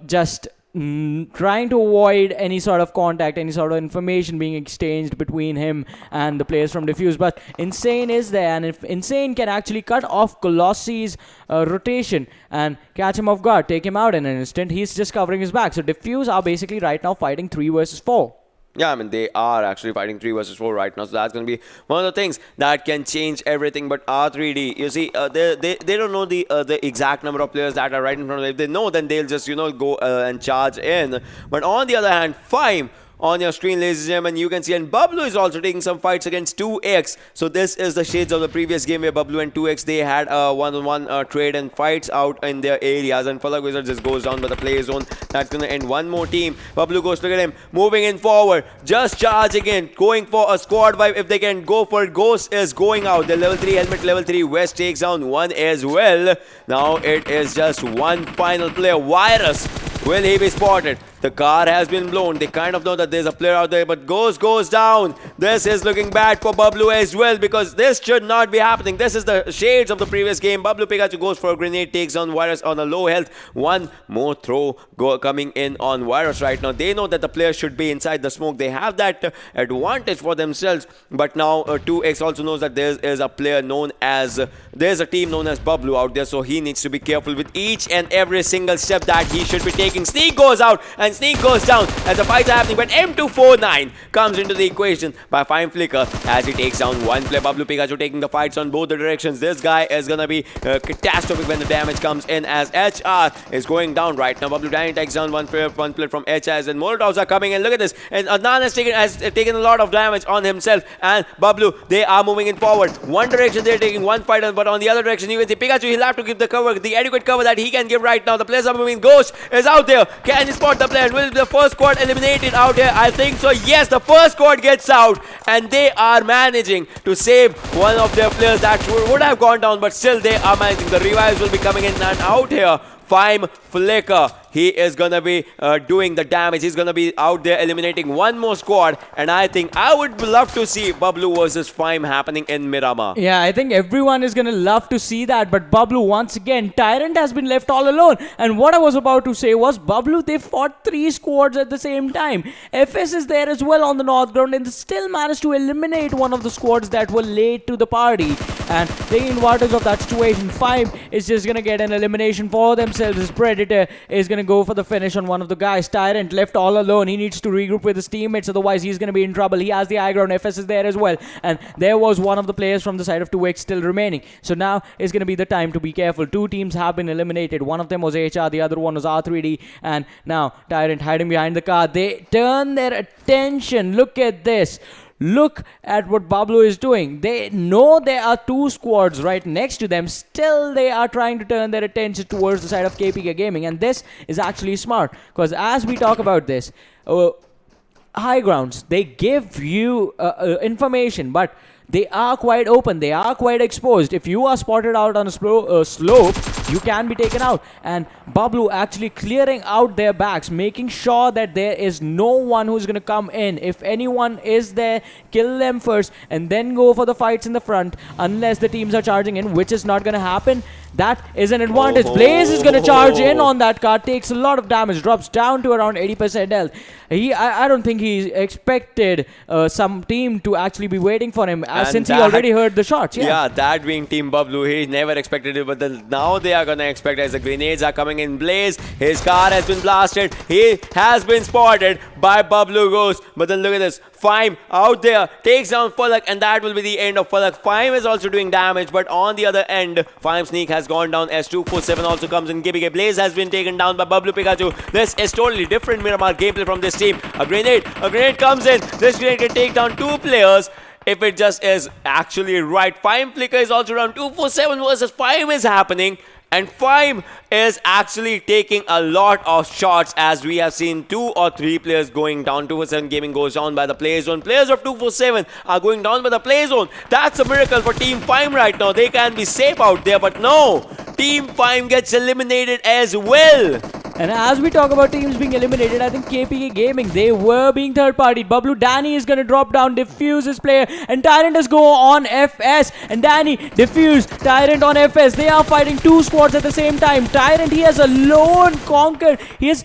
just trying to avoid any sort of contact, any sort of information being exchanged between him and the players from DFUZe. But Insane is there, and if Insane can actually cut off Colossi's rotation and catch him off guard, take him out in an instant, he's just covering his back. So DFUZe are basically right now fighting 3 versus 4. Yeah, I mean, they are actually fighting 3 versus 4 right now. So that's going to be one of the things that can change everything. But R3D, you see, they don't know the exact number of players that are right in front of them. If they know, then they'll just, go and charge in. But on the other hand, Fime on your screen, ladies and gentlemen, you can see, and Bablu is also taking some fights against 2x. So this is the shades of the previous game where Bablu and 2x, they had one-on-one trade and fights out in their areas, and FalaQ Wizard just goes down by the play zone. That's going to end one more team. Bablu goes, look at him, moving in forward, just charging in, going for a squad vibe if they can go for it. Ghost is going out. The level 3 helmet, level 3 West takes down one as well. Now it is just one final player. Virus, will he be spotted? The car has been blown. They kind of know that there's a player out there, but Ghost goes down. This is looking bad for Bablu as well, because this should not be happening. This is the shades of the previous game. Bablu Pikachu goes for a grenade, takes down Virus on a low health. One more throw coming in on Virus right now. They know that the player should be inside the smoke. They have that advantage for themselves. But now 2x also knows that there is a player known as, there's a team known as Bablu out there, so he needs to be careful with each and every single step that he should be taking. Sneak goes out, and and Sneak goes down as the fights are happening, but M249 comes into the equation by Fine Flicker as he takes down one player. Bablu Pikachu taking the fights on both the directions. This guy is gonna be catastrophic when the damage comes in as HR is going down right now. Bablu Danny takes down one player from HR, and Molotovs are coming in. Look at this, and Adnan has taken a lot of damage on himself, and Bablu, they are moving in forward. One direction they're taking one fight on, but on the other direction you can see Pikachu, he'll have to give the cover, the adequate cover that he can give right now. The players are moving. Ghost is out there. Can he spot the player? Will the first squad eliminated out here? I think so. Yes, the first squad gets out, and they are managing to save one of their players that would have gone down, but still they are managing. The revives will be coming in and out here. Fime Flicker, he is gonna be doing the damage. He's gonna be out there eliminating one more squad, and I think I would love to see Bablu versus Fime happening in Miramar. Yeah, I think everyone is gonna love to see that, but Bablu, once again, Tyrant has been left all alone. And what I was about to say was, Bablu, they fought 3 squads at the same time. FS is there as well on the north ground, and they still managed to eliminate one of the squads that were late to the party. And taking advantage of that situation, Fime is just gonna get an elimination for themselves. His Predator is gonna go for the finish on one of the guys. Tyrant left all alone. He needs to regroup with his teammates, otherwise he's gonna be in trouble. He has the high ground. FS is there as well, and there was one of the players from the side of 2x still remaining. So now is gonna be the time to be careful. 2 teams have been eliminated. One of them was HR, the other one was R3D, and now Tyrant hiding behind the car. They turn their attention. Look at this. Look at what Bablu is doing. They know there are 2 squads right next to them. Still, they are trying to turn their attention towards the side of KPK Gaming. And this is actually smart. Because as we talk about this, high grounds, they give you information. But they are quite open. They are quite exposed. If you are spotted out on a slope, you can be taken out. And Bablu actually clearing out their backs, making sure that there is no one who's going to come in. If anyone is there, kill them first and then go for the fights in the front, unless the teams are charging in, which is not going to happen. That is an advantage. Blaze is going to charge in on that car, takes a lot of damage, drops down to around 80% health. I don't think he expected some team to actually be waiting for him, since he already heard the shots. Yeah, that being Team Bablu, he never expected it, but now they are gonna expect as the grenades are coming in. Blaze, his car has been blasted. He has been spotted by Bablu Ghost. But then look at this. Fime out there takes down FalaQ, and that will be the end of FalaQ. Fime is also doing damage, but on the other end, Fime Sneak has gone down. S247 also comes in. KPK Blaze has been taken down by Bablu Pikachu. This is totally different Miramar gameplay from this team. A grenade comes in. This grenade can take down 2 players. If it just is actually right. Fime Flicker is also around. 247 versus Fime is happening. And Fime is actually taking a lot of shots, as we have seen 2 or 3 players going down. 247 Gaming goes down by the play zone. Players of 247 are going down by the play zone. That's a miracle for Team Fime right now. They can be safe out there, but no. Team Fime gets eliminated as well. And as we talk about teams being eliminated, I think KPK Gaming, they were being third-party. Bablu Danny is going to drop down, defuse his player, and Tyrant is go on FS. And Danny defuse, Tyrant on FS. They are fighting 2 squads at the same time. Tyrant, he has a lone conquer. He has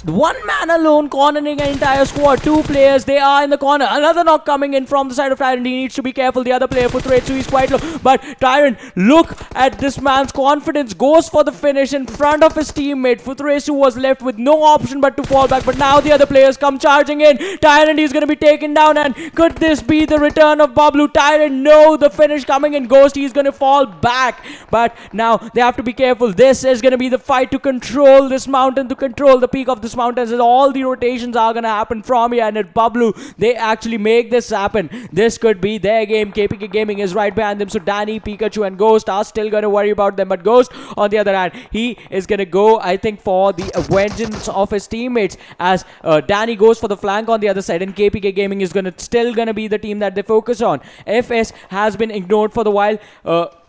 1 man alone cornering an entire squad. 2 players, they are in the corner. Another knock coming in from the side of Tyrant. He needs to be careful. The other player, Futretsu, is quite low. But Tyrant, look at this man's confidence. Goes for the finish in front of his teammate. Futretsu was left with no option but to fall back. But now the other players come charging in. Tyrant is going to be taken down. And could this be the return of Bablu? Tyrant, no. The finish coming in. Ghost, he's going to fall back. But now they have to be careful. This is going to be the fight to control this mountain, to control the peak of this mountains, and all the rotations are gonna happen from here. And at Bablu, they actually make this happen. This could be their game. KPK Gaming is right behind them, so Danny, Pikachu and Ghost are still gonna worry about them. But Ghost, on the other hand, he is gonna go, I think, for the vengeance of his teammates, as Danny goes for the flank on the other side, and KPK Gaming is still gonna be the team that they focus on. FS has been ignored for the while.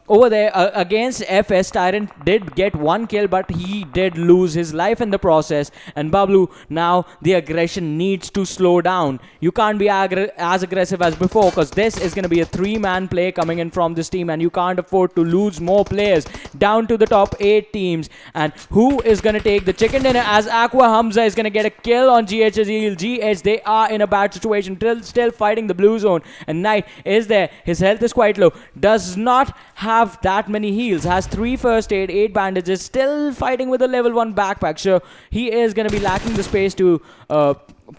Over there, against FS, Tyrant did get 1 kill, but he did lose his life in the process. And Bablu, now the aggression needs to slow down. You can't be as aggressive as before, because this is going to be a 3-man play coming in from this team, and you can't afford to lose more players. Down to the top 8 teams. And who is going to take the chicken dinner, as Aqua Hamza is going to get a kill on GH. They are in a bad situation, still fighting the blue zone. And Knight is there. His health is quite low. Does not have have that many heals, has 3 first aid, 8 bandages, still fighting with a level 1 backpack. So he is going to be lacking the space to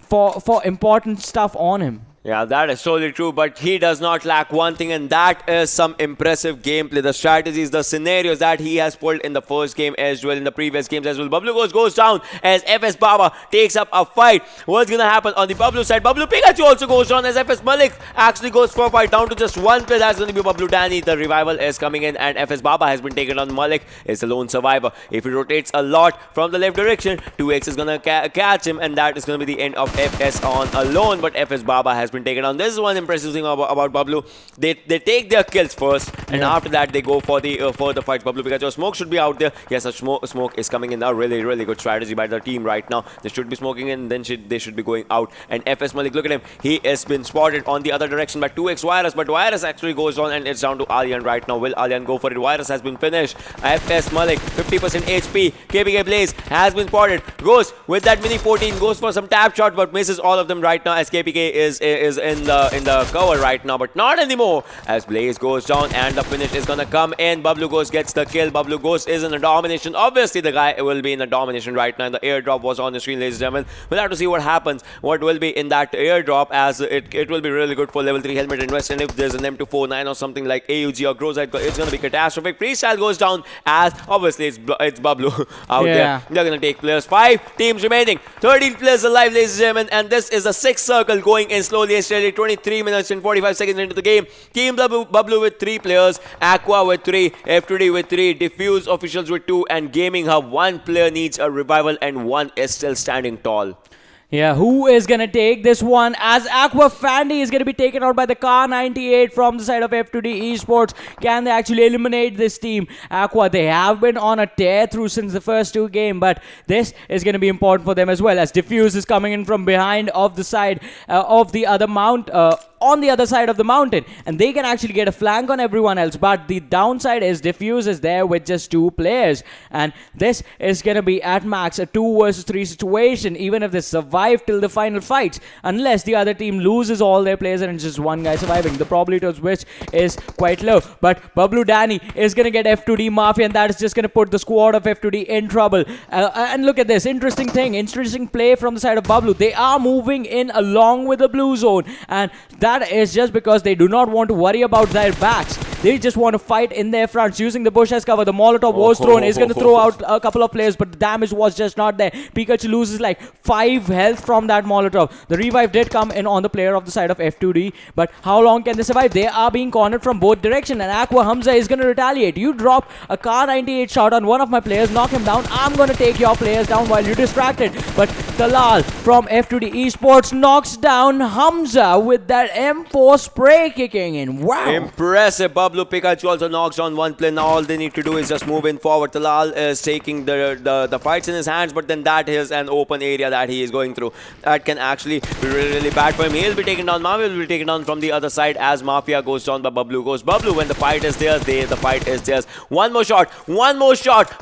for important stuff on him. Yeah, that is totally true, but he does not lack one thing, and that is some impressive gameplay. The strategies, the scenarios that he has pulled in the first game as well, in the previous games as well. Bablu goes down as FS Baba takes up a fight. What's going to happen on the Bablu side? Bablu Pikachu also goes down as FS Malik actually goes for a fight down to just one player. That's going to be Bablu Danny. The revival is coming in, and FS Baba has been taken on. Malik is the lone survivor. If he rotates a lot from the left direction, 2x is going to catch him, and that is going to be the end of FS on alone, but FS Baba has been taken on. This is one impressive thing about Bablu. They take their kills first, and after that they go for the fights. Bablu Pikachu, smoke should be out there. Yes, a smoke is coming in now. Really good strategy by the team right now. They should be smoking in, then they should be going out. And FS Malik, look at him. He has been spotted on the other direction by 2x Virus, but Virus actually goes on, and it's down to Alien right now. Will Alien go for it? Virus has been finished. FS Malik, 50% HP. KPK Blaze has been spotted. Goes with that mini 14, goes for some tap shot, but misses all of them right now as KPK is in the cover right now, but not anymore as Blaze goes down, and the finish is gonna come in. Bablu Ghost gets the kill. Bablu Ghost is in the domination. Obviously the guy will be in the domination right now, and the airdrop was on the screen, ladies and gentlemen. We'll have to see what happens, what will be in that airdrop, as it will be really good for level 3 helmet invest, and if there's an M249 or something like AUG or Groza, it's gonna be catastrophic. Freestyle goes down as obviously it's Bablu out there. They're gonna take players. 5 teams remaining, 13 players alive, ladies and gentlemen, and this is a 6th circle going in slowly and steadily. 23 minutes and 45 seconds into the game. Team Bablu with 3 players, Aqua with 3, F2D with 3, DFUZeOfficials with 2, and Gaming Hub, 1 player needs a revival and 1 is still standing tall. Yeah, who is going to take this one, as Aqua Fandy is going to be taken out by the Car 98 from the side of F2D Esports. Can they actually eliminate this team? Aqua, they have been on a tear through since the first 2 games, but this is going to be important for them as well, as Diffuse is coming in from behind of the side of the other mount, on the other side of the mountain, and they can actually get a flank on everyone else. But the downside is Diffuse is there with just 2 players, and this is going to be at max a 2 versus 3 situation, even if they survive till the final fights, unless the other team loses all their players and it's just one guy surviving, the probability of which is quite low. But Bablu Danny is going to get F2D Mafia, and that is just going to put the squad of F2D in trouble. And look at this interesting play from the side of Bablu. They are moving in along with the blue zone, and that is just because they do not want to worry about their backs. They just want to fight in their fronts, using the bush as cover. The Molotov was thrown, is going to throw out a couple of players, but the damage was just not there. Pikachu loses like 5 health from that Molotov. The revive did come in on the player of the side of F2D, but how long can they survive? They are being cornered from both directions, and Aqua Hamza is going to retaliate. You drop a Car 98 shot on one of my players, knock him down. I'm going to take your players down while you're distracted. But Talal from F2D Esports knocks down Hamza with that M4 spray kicking in. Wow. Impressive. Bablu Pikachu also knocks down 1 player. Now all they need to do is just move in forward. Talal is taking the fights in his hands, but then that is an open area that he is going through. That can actually be really bad for him. He'll be taken down. Mafia will be taken down from the other side as Mafia goes down, but Bablu goes. Bablu, when the fight is theirs, the fight is theirs. One more shot,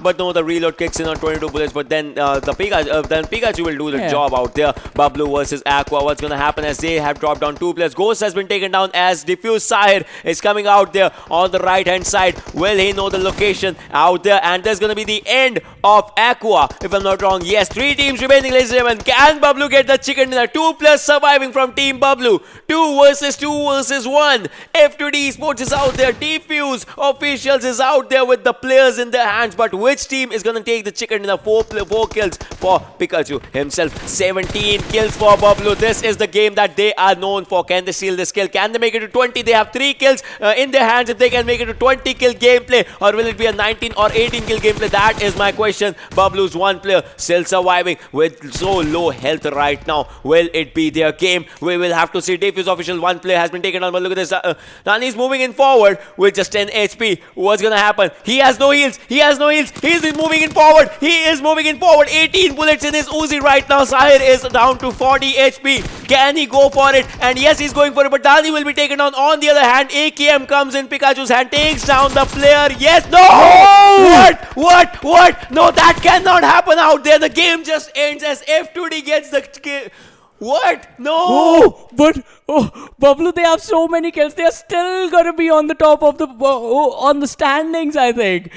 but no, the reload kicks in on 22 bullets, but then Pikachu will do the job out there. Bablu versus Aqua. What's going to happen as they have dropped down 2 players? Ghost has been taken down as Diffuse Sahir is coming out there on the right hand side. Will he know the location out there? And there's going to be the end of Aqua, if I'm not wrong. Yes, 3 teams remaining, ladies and gentlemen. Can Bablu get the chicken dinner? 2 players surviving from Team Bablu. 2 versus 1. F2D Esports is out there. DFUZeOfficials is out there with the players in their hands. But which team is going to take the chicken dinner? 4 kills for Pikachu himself. 17 kills for Bablu. This is the game that they are known for. Can they steal this kill? Can they make it to 20? They have 3 kills in their hands. If they can make it to 20 kill gameplay, or will it be a 19 or 18 kill gameplay? That is my question. Bablu's 1 player still surviving with so low health right now. Will it be their game? We will have to see. DFUZeOfficial, 1 player has been taken down, but look at this. Nani's moving in forward with just 10 HP. What's gonna happen? He has no heals. He's moving in forward. 18 bullets in his Uzi right now. Sahir is down to 40 HP. Can he go for it? And yes, he's going for it, but Dani will be taken down. On the other hand, AKM comes in Pikachu's hand, takes down the player. Yes, no! What? No, that cannot happen out there. The game just ends as F2D gets the kill. What? No! Bablu, they have so many kills. They are still gonna be on the top of the on the standings, I think.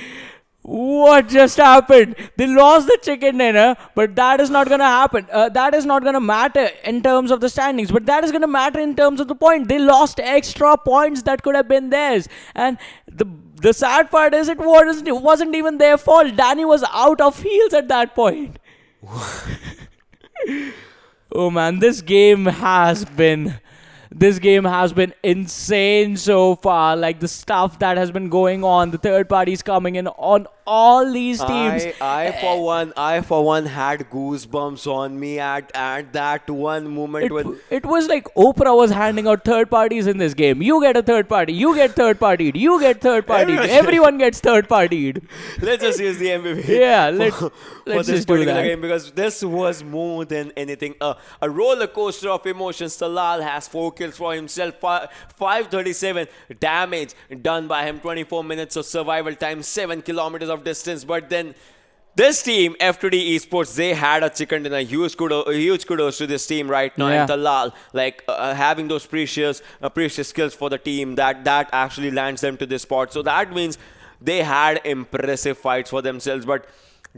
What just happened? They lost the chicken dinner, but that is not gonna happen. That is not gonna matter in terms of the standings, but that is gonna matter in terms of the point. They lost extra points that could have been theirs, and the sad part is it wasn't even their fault. Danny was out of heals at that point. Oh man, this game has been insane so far. Like the stuff that has been going on, the third parties coming in on all these teams. I for one had goosebumps on me at that one moment when It was like Oprah was handing out third parties in this game. You get a third party, you get third partied, you get third partied, everyone gets third partied. let's just use the MVP. Yeah, let's for this just do particular that. game, because this was more than anything a roller coaster of emotions. Talal has 4 kills for himself, 537 damage done by him, 24 minutes of survival time, 7 kilometers of distance. But then this team, F2D Esports, they had a chicken dinner. Huge kudos to this team right now. Yeah. And Talal, like having those precious skills for the team, that actually lands them to this spot. So that means they had impressive fights for themselves. But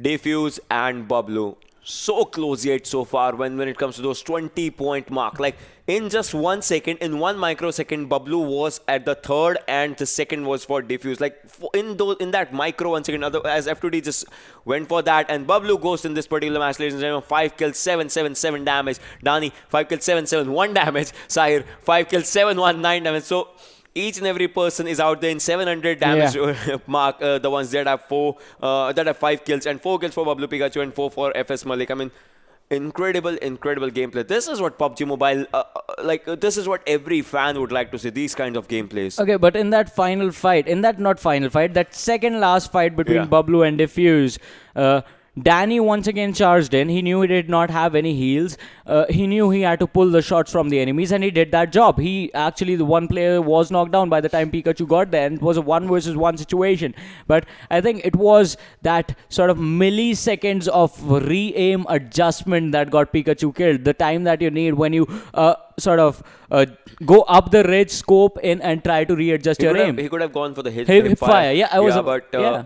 DFUZ and Bablu, so close yet so far when it comes to those 20-point mark. Like in just 1 second, in 1 microsecond, Bablu was at the third and the second was for DFUZ. Like in that micro 1 second, as F2D just went for that, and Bablu goes in this particular match, ladies and gentlemen. 5 kills, 777 damage. Dani, 5 kills, 771 damage. Sahir, 5 kills, 719 damage. So each and every person is out there in 700 damage mark. The ones that have 5 kills, and 4 kills for Bablu Pikachu and 4 for FS Malik. I mean, incredible gameplay. This is what PUBG Mobile, this is what every fan would like to see, these kinds of gameplays. Okay, but in that that second last fight between Bablu and DFUZ, Danny once again charged in. He knew he did not have any heals. He knew he had to pull the shots from the enemies, and he did that job. The one player was knocked down by the time Pikachu got there, and it was a 1 versus 1 situation. But I think it was that sort of milliseconds of re-aim adjustment that got Pikachu killed. The time that you need when you go up the ridge, scope in, and try to readjust your aim. He could have gone for the hip fire. Yeah,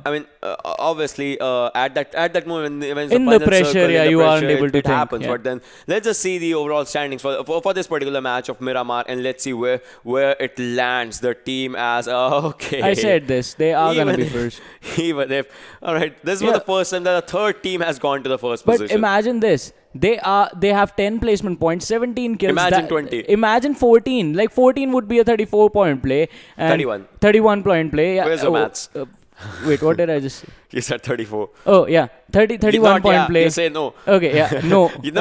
I mean, obviously, at that moment, when in the pressure, you aren't able to it think. happens. But then let's just see the overall standings for this particular match of Miramar, and let's see where it lands. The team as okay. I said this. They are gonna be first. Even if, all right, this was the first time that a third team has gone to the first But position. imagine this. They have 10 placement points, 17 kills. Imagine 20. Imagine 14. Like 14 would be a 34-point play. And 31. 31-point play. Yeah. Where's the maths? Wait, what did I just say? You said 34. Oh, yeah. 31-point play. You say no. Okay, yeah. No. You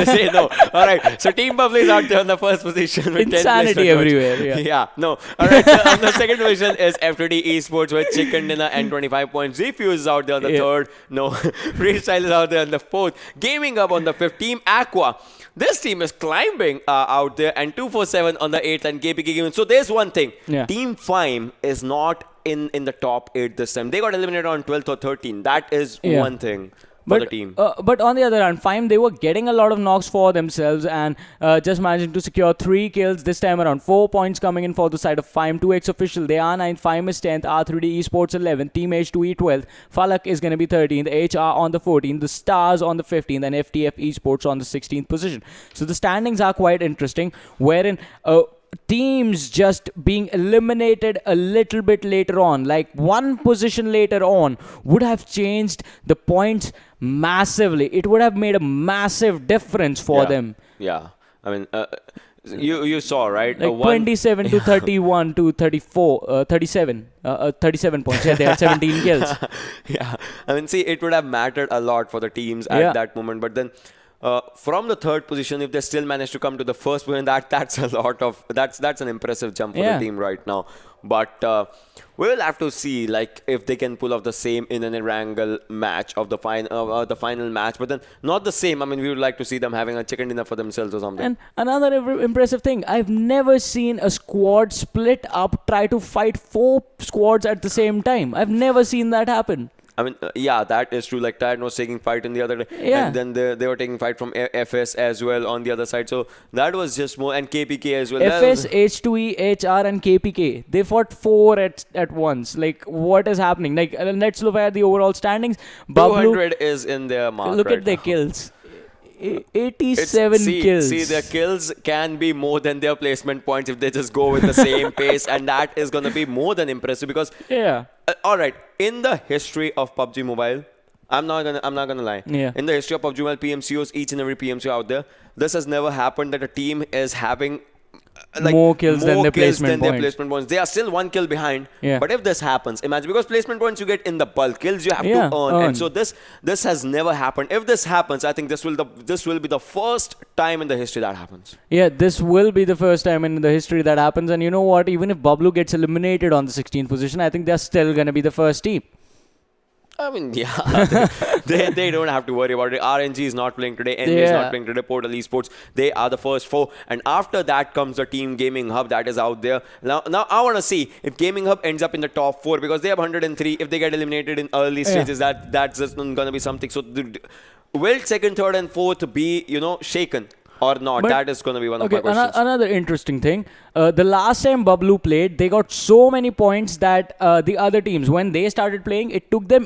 say no. All right. So Team Bablu is out there on the first position with 10 Insanity placement everywhere. points. Yeah. No. All right. So on the second position is F2D Esports with chicken dinner and 25 points. DFUZ is out there on the third. No. Freestyle is out there on the fourth. Gaming Up on the fifth. Team Aqua. This team is climbing out there, and 247 on the 8th, and KPK Gaming. So there's one thing. Yeah. Team Fime is not in the top 8 this time. They got eliminated on 12th or 13th. That is one thing for the team. But on the other hand, Fime, they were getting a lot of knocks for themselves, and just managing to secure 3 kills this time around. 4 points coming in for the side of Fime. HTeamXRange, they are 9th, Fime is 10th, R3D Esports 11th, Team H2E 12th, FalaQ is going to be 13th, HR on the 14th, the Stars on the 15th, and FTF Esports on the 16th position. So the standings are quite interesting, wherein teams just being eliminated a little bit later on, like 1 position later on, would have changed the points massively. It would have made a massive difference for them. Yeah. I mean, you saw, right? Like 27 to 31 to 34, 37 points. Yeah, they had 17 kills. Yeah. I mean, see, it would have mattered a lot for the teams at that moment. But then from the third position, if they still manage to come to the first position, that's a lot of that's an impressive jump for the team right now. But we will have to see, like, if they can pull off the same in an Erangel match of the final match. But then not the same. I mean, we would like to see them having a chicken dinner for themselves or something. And another impressive thing, I've never seen a squad split up, try to fight 4 squads at the same time. I've never seen that happen. I mean, yeah, that is true. Like, Titan was taking fight in the other day. Yeah. And then they were taking fight from FS as well on the other side. So that was just more. And KPK as well. FS, H2E, HR, and KPK. They fought 4 at once. Like, what is happening? Like, let's look at the overall standings. Bablu, 200 is in their mark. look right at their now. kills. 87 kills. See, their kills can be more than their placement points if they just go with the same pace, and that is going to be more than impressive because. Yeah. All right, in the history of PUBG Mobile, I'm not gonna lie. Yeah. In the history of PUBG Mobile PMCOs, each and every PMCO out there, this has never happened that a team is having. More kills than their placement their points. placement points. They are still 1 kill behind. Yeah. But if this happens, imagine, because placement points you get in the bulk, kills you have Yeah, to earn. earn. And so this has never happened. If this happens, I think this will be the first time in the history that happens. Yeah, this will be the first time in the history that happens. And you know what? Even if Bablu gets eliminated on the 16th position, I think they're still going to be the first team. I mean, yeah, they don't have to worry about it. RNG is not playing today. NV is not playing today. Portal Esports, they are the first 4. And after that comes the Team Gaming Hub that is out there. Now I want to see if Gaming Hub ends up in the top 4 because they have 103. If they get eliminated in early stages, that's just going to be something. So will 2nd, 3rd, and 4th be, shaken? Or not? But, that is going to be one of my questions. Another interesting thing. The last time Bablu played, they got so many points that the other teams, when they started playing, it took them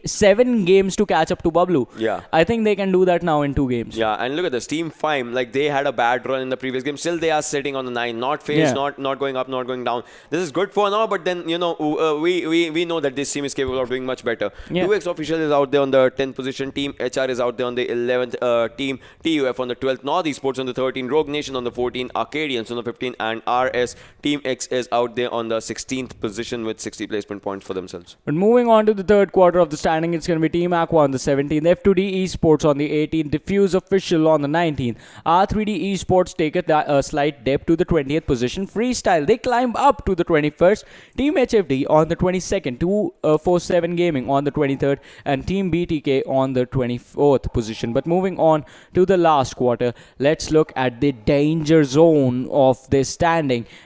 7 games to catch up to Bablu. Yeah. I think they can do that now in 2 games. Yeah, and look at this. Team Fime, like they had a bad run in the previous game. Still, they are sitting on the 9. Not phased, not going up, not going down. This is good for now, but then, we know that this team is capable of doing much better. Yeah. DFUZeOfficial is out there on the 10th position. Team HR is out there on the 11th. Team TUF on the 12th. North Esports on the 13th. Rogue Nation on the 14th. Arkadians on the 15th. And RSxTeamx is out there on the 16th position with 60 placement points for themselves. But moving on to the 3rd quarter of the standing, it's going to be Team Aqua on the 17th, F2D Esports on the 18th, DFUZeOfficial on the 19th, R3D Esports take a slight dip to the 20th position, Freestyle, they climb up to the 21st, Team HFD on the 22nd, 247 Gaming on the 23rd, and TeamBTK on the 24th position. But moving on to the last quarter, let's look at the danger zone of this standing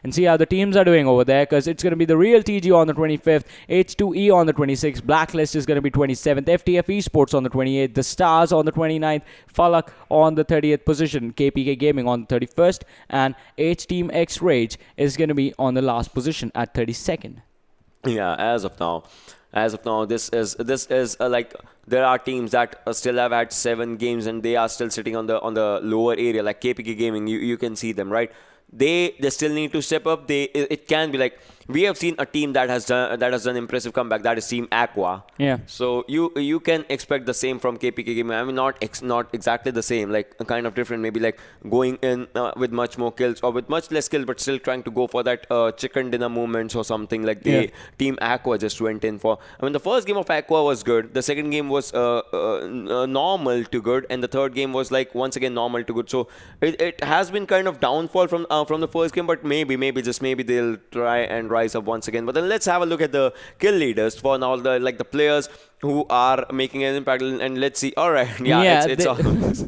and see how the teams are doing over there, because it's going to be the Real TG on the 25th, H2E on the 26th, Blacklist is going to be 27th, FTF Esports on the 28th, The Stars on the 29th, FalaQ on the 30th position, KPK Gaming on the 31st, and HTeamXRange is going to be on the last position at 32nd. Yeah, as of now, this is like there are teams that still have had 7 games and they are still sitting on the lower area, like KPK Gaming. You can see them, right? They still need to step up. It can be like we have seen a team that has done impressive comeback. That is Team Aqua. Yeah. So you can expect the same from KPK Gaming. I mean, not exactly the same. Like a kind of different. Maybe like going in with much more kills or with much less kills, but still trying to go for that chicken dinner moments or something like Team Aqua just went in for. I mean, the first game of Aqua was good. The second game was normal to good, and the third game was like once again normal to good. So it has been kind of downfall from the first game, but maybe they'll try and rise up once again. But then let's have a look at the kill leaders for now, the players who are making an impact, and let's see. All right, it's always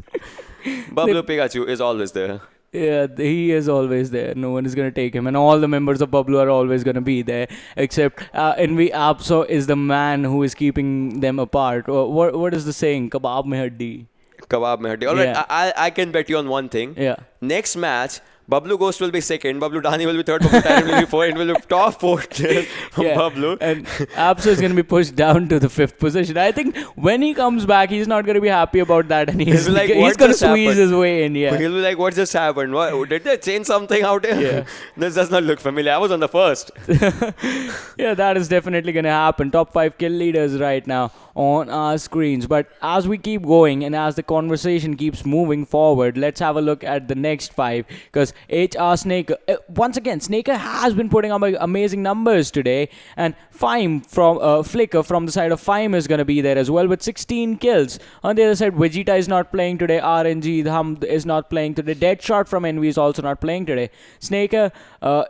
Bablu Pikachu is always there. Yeah, he is always there. No one is going to take him. And all the members of Bablu are always going to be there. Except Envy Apso is the man who is keeping them apart. What is the saying? Kebab mein haddi. Kebab mein haddi. All right, I can bet you on one thing. Yeah. Next match, Bablu Ghost will be 2nd, Bablu Dani will be 3rd, Bablu Titan will be 4th, and will be top 4th Bablu. And Apso is going to be pushed down to the 5th position. I think when he comes back, he's not going to be happy about that. And he's going to squeeze his way in. Yeah. He'll be like, what just happened? What, did they change something out here? Yeah. This does not look familiar. I was on the 1st. Yeah, that is definitely going to happen. Top 5 kill leaders right now on our screens. But as we keep going and as the conversation keeps moving forward, let's have a look at the next 5, because HR Snaker, once again, Snaker has been putting up amazing numbers today, and Fime from Flicker from the side of Fime is going to be there as well with 16 kills. On the other side, Vegeta is not playing today, RNG Hum is not playing today, Deadshot from Envy is also not playing today. Snaker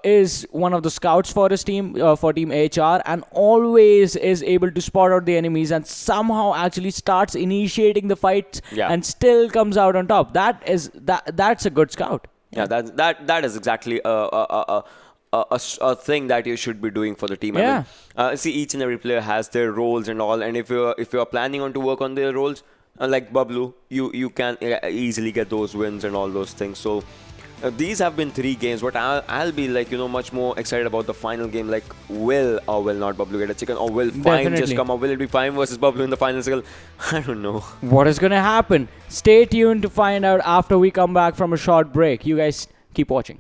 is one of the scouts for his team, for Team HR, and always is able to spot out the enemies and somehow actually starts initiating the fight and still comes out on top. That's a good scout. Yeah, that is exactly a a thing that you should be doing for the team. Yeah. I mean, see, each and every player has their roles and all, and if you're planning on to work on their roles, like Bablu, you can easily get those wins and all those things. So these have been 3 games, but I'll be like, much more excited about the final game. Like, will or will not Bablu get a chicken, or will Fine just come up? Will it be Fine versus Bablu in the final circle? I don't know. What is going to happen? Stay tuned to find out after we come back from a short break. You guys keep watching.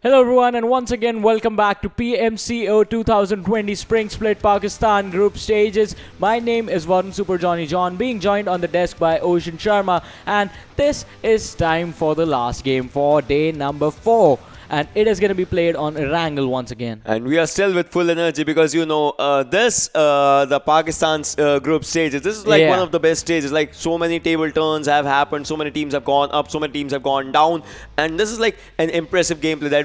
Hello everyone and once again welcome back to PMCO 2020 Spring Split Pakistan Group Stages. My name is Varun Super Johnny John, being joined on the desk by Ocean Sharma, and this is time for the last game for day number 4. And it is going to be played on Erangel once again. And we are still with full energy because the Pakistan's group stages. This is like one of the best stages. Like so many table turns have happened, so many teams have gone up, so many teams have gone down, and this is like an impressive gameplay that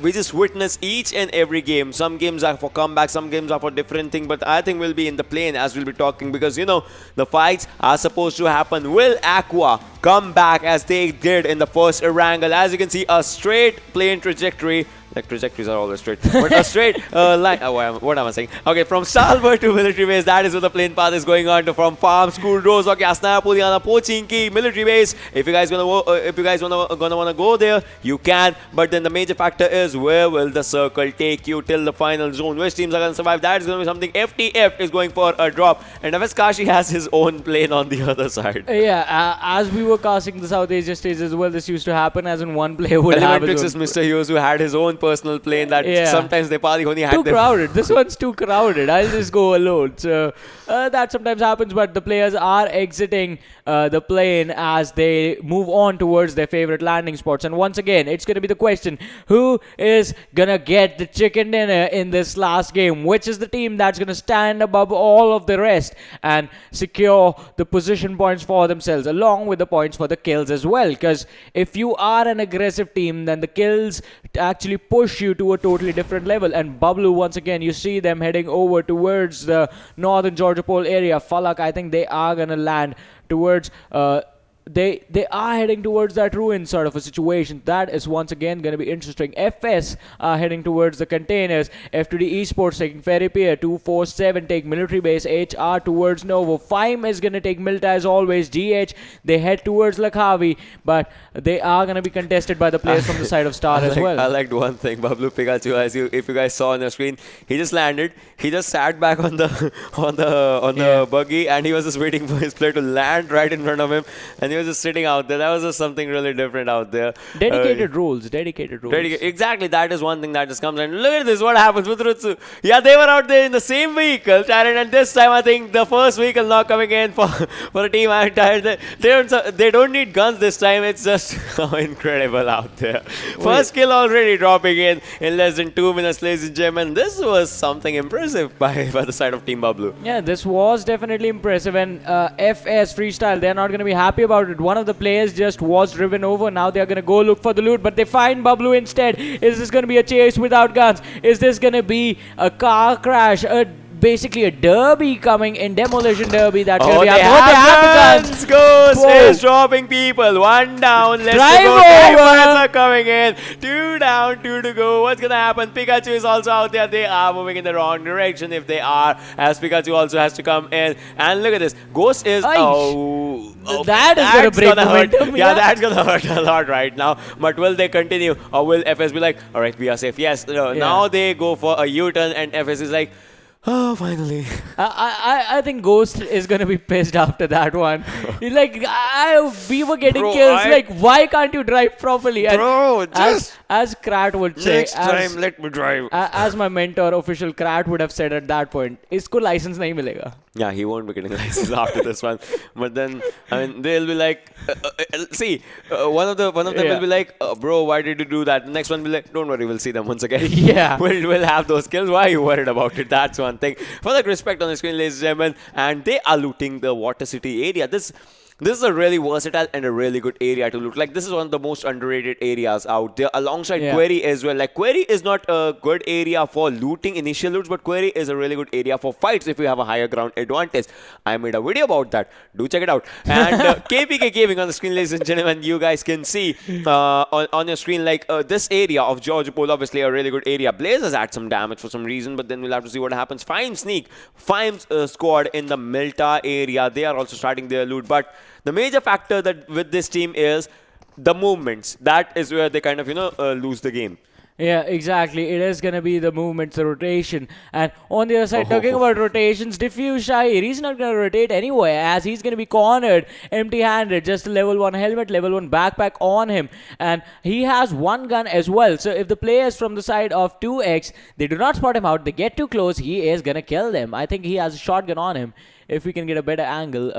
we just witness each and every game. Some games are for comeback, some games are for different thing. But I think we'll be in the plane as we'll be talking because the fights are supposed to happen. Will Aqua come back as they did in the first Erangel? As you can see, a straight plane trajectory. Like trajectories are always straight, but a straight line. What am I saying? Okay, from starboard to military base, that is where the plane path is going on. From farm, school, roads, okay, Asnaya, Puliana, Pochinki, military base. If you guys gonna wanna go there, you can. But then the major factor is where will the circle take you till the final zone? Which teams are gonna survive? That is gonna be something. FTF is going for a drop, and FS Kashi has his own plane on the other side. As we were casting the South Asia stage as well, this used to happen as in one player would have his is Mr. Hughes, who had his own personal plane that sometimes Nepali only had. Too crowded. This one's too crowded. I'll just go alone. So that sometimes happens, but the players are exiting the plane as they move on towards their favorite landing spots. And once again, it's going to be the question, who is going to get the chicken dinner in this last game? Which is the team that's going to stand above all of the rest and secure the position points for themselves, along with the points for the kills as well? Because if you are an aggressive team, then the kills actually push you to a totally different level. And Bablu, once again, you see them heading over towards the northern Georgia Pole area. FalaQ, I think they are going to land towards they are heading towards that ruin sort of a situation. That is once again going to be interesting. FS are heading towards the containers. F2D Esports taking Ferry Pier. 247 take military base. HR towards Novo. FIME is going to take Milta as always. GH, they head towards Lakhavi, but they are going to be contested by the players from the side of Star as well. I liked one thing, Bablu Pikachu, if you guys saw on the screen, he just landed. He just sat back on the buggy, and he was just waiting for his player to land right in front of him, and he was just sitting out there. That was just something really different out there. Dedicated rules. Exactly, that is one thing that just comes. And look at this, what happens with Rutsu. Yeah, they were out there in the same vehicle, and this time I think the first vehicle not coming in for a team. I'm tired. They don't need guns this time. It's just incredible out there. First kill already dropping in less than 2 minutes, ladies and gentlemen. This was something impressive by the side of Team Bablu. Yeah, this was definitely impressive. And FS Freestyle, they're not going to be happy about it. One of the players just was driven over. Now they're going to go look for the loot, but they find Bablu instead. Is this going to be a chase without guns? Is this going to be a car crash? Basically a derby coming in, demolition derby. That's going to be happening. They have guns. Ghost is dropping people. One down. Let's go. Fighters are coming in. 2 down, 2 to go. What's going to happen? Pikachu is also out there. They are moving in the wrong direction if they are, as Pikachu also has to come in. And look at this. Ghost is... that is going to break momentum. Yeah, that's going to hurt a lot right now. But will they continue? Or will FS be like, all right, we are safe? Yes. Now they go for a U-turn, and FS is like, oh, finally. I think Ghost is going to be pissed after that one. He's like, we were getting kills. Like, why can't you drive properly? And as Krat would say. Next time, let me drive. As my mentor, official Krat would have said at that point, isko license nahi milega. Yeah, he won't be getting a license after this one. But then, I mean, they'll be like, one of them will be like, bro, why did you do that? The next one will be like, don't worry, we'll see them once again. Yeah. we'll have those kills. Why are you worried about it? That's one thing. For the respect on the screen, ladies and gentlemen, and they are looting the Water City area. This is a really versatile and a really good area to loot. Like, this is one of the most underrated areas out there, alongside Query as well. Like, Query is not a good area for looting initial loots, but Query is a really good area for fights if you have a higher ground advantage. I made a video about that. Do check it out. And KPK Gaming on the screen, ladies and gentlemen, you guys can see on your screen, like, this area of Georgia Pole, obviously a really good area. Blaze has had some damage for some reason, but then we'll have to see what happens. Fime's squad in the Milta area. They are also starting their loot, but the major factor that with this team is the movements. That is where they kind of, lose the game. Yeah, exactly. It is going to be the movement, the rotation. And on the other side, talking about rotations, DFUZeOfficial, he's not going to rotate anywhere as he's going to be cornered empty-handed. Just a level 1 helmet, level 1 backpack on him. And he has one gun as well. So if the players from the side of 2x, they do not spot him out, they get too close, he is going to kill them. I think he has a shotgun on him. If we can get a better angle.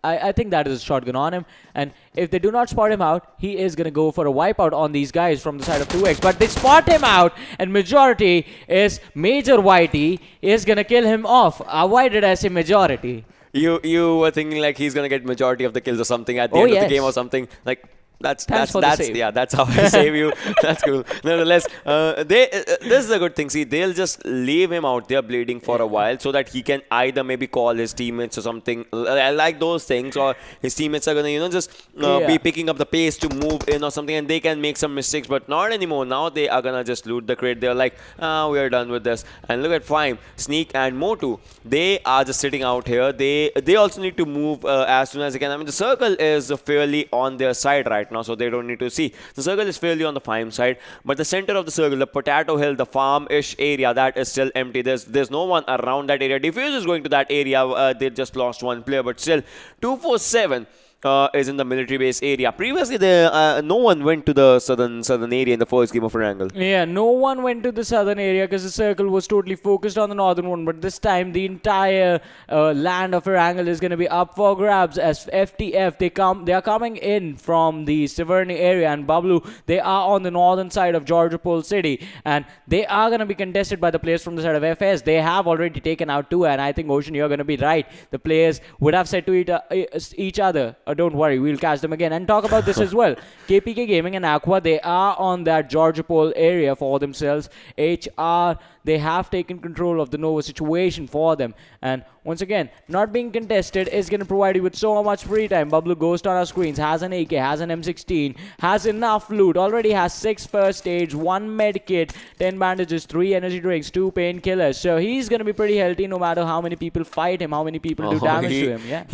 I think that is a shotgun on him. And if they do not spot him out, he is going to go for a wipeout on these guys from the side of 2x. But they spot him out, and majority is Major Whitey is going to kill him off. Why did I say majority? You were thinking like he's gonna get majority of the kills or something at the end of the game or something like. That's yeah. That's how I save you. That's cool. Nonetheless, this is a good thing. See, they'll just leave him out there bleeding for a while so that he can either maybe call his teammates or something like those things, or his teammates are gonna just be picking up the pace to move in or something, and they can make some mistakes. But not anymore. Now they are gonna just loot the crate. They're like, we are done with this. And look at Fime, Sneak, and Motu. They are just sitting out here. They also need to move as soon as they can. I mean, the circle is fairly on their side right now, so they don't need to see. The circle is fairly on the Fime side, but the center of the circle, the potato hill, the farm-ish area, that is still empty. There's no one around that area. Defuse is going to that area. They just lost one player, but still 247 is in the military base area. Previously, no one went to the southern area in the first game of Erangel. Yeah, no one went to the southern area because the circle was totally focused on the northern one. But this time, the entire land of Erangel is going to be up for grabs as FTF. They are coming in from the Severny area, and Bablu, they are on the northern side of Georgopol City, and they are going to be contested by the players from the side of FS. They have already taken out 2, and I think Ocean, you're going to be right. The players would have said to each other, don't worry, we'll catch them again. And talk about this as well. KPK Gaming and Aqua, they are on that Georgopol area for themselves. HR, they have taken control of the Nova situation for them. And once again, not being contested is going to provide you with so much free time. Bablu goes on our screens, has an AK, has an M16, has enough loot, already has 6 first aids, 1 med kit, 10 bandages, 3 energy drinks, 2 painkillers. So he's going to be pretty healthy no matter how many people fight him, how many people do damage to him. Yeah.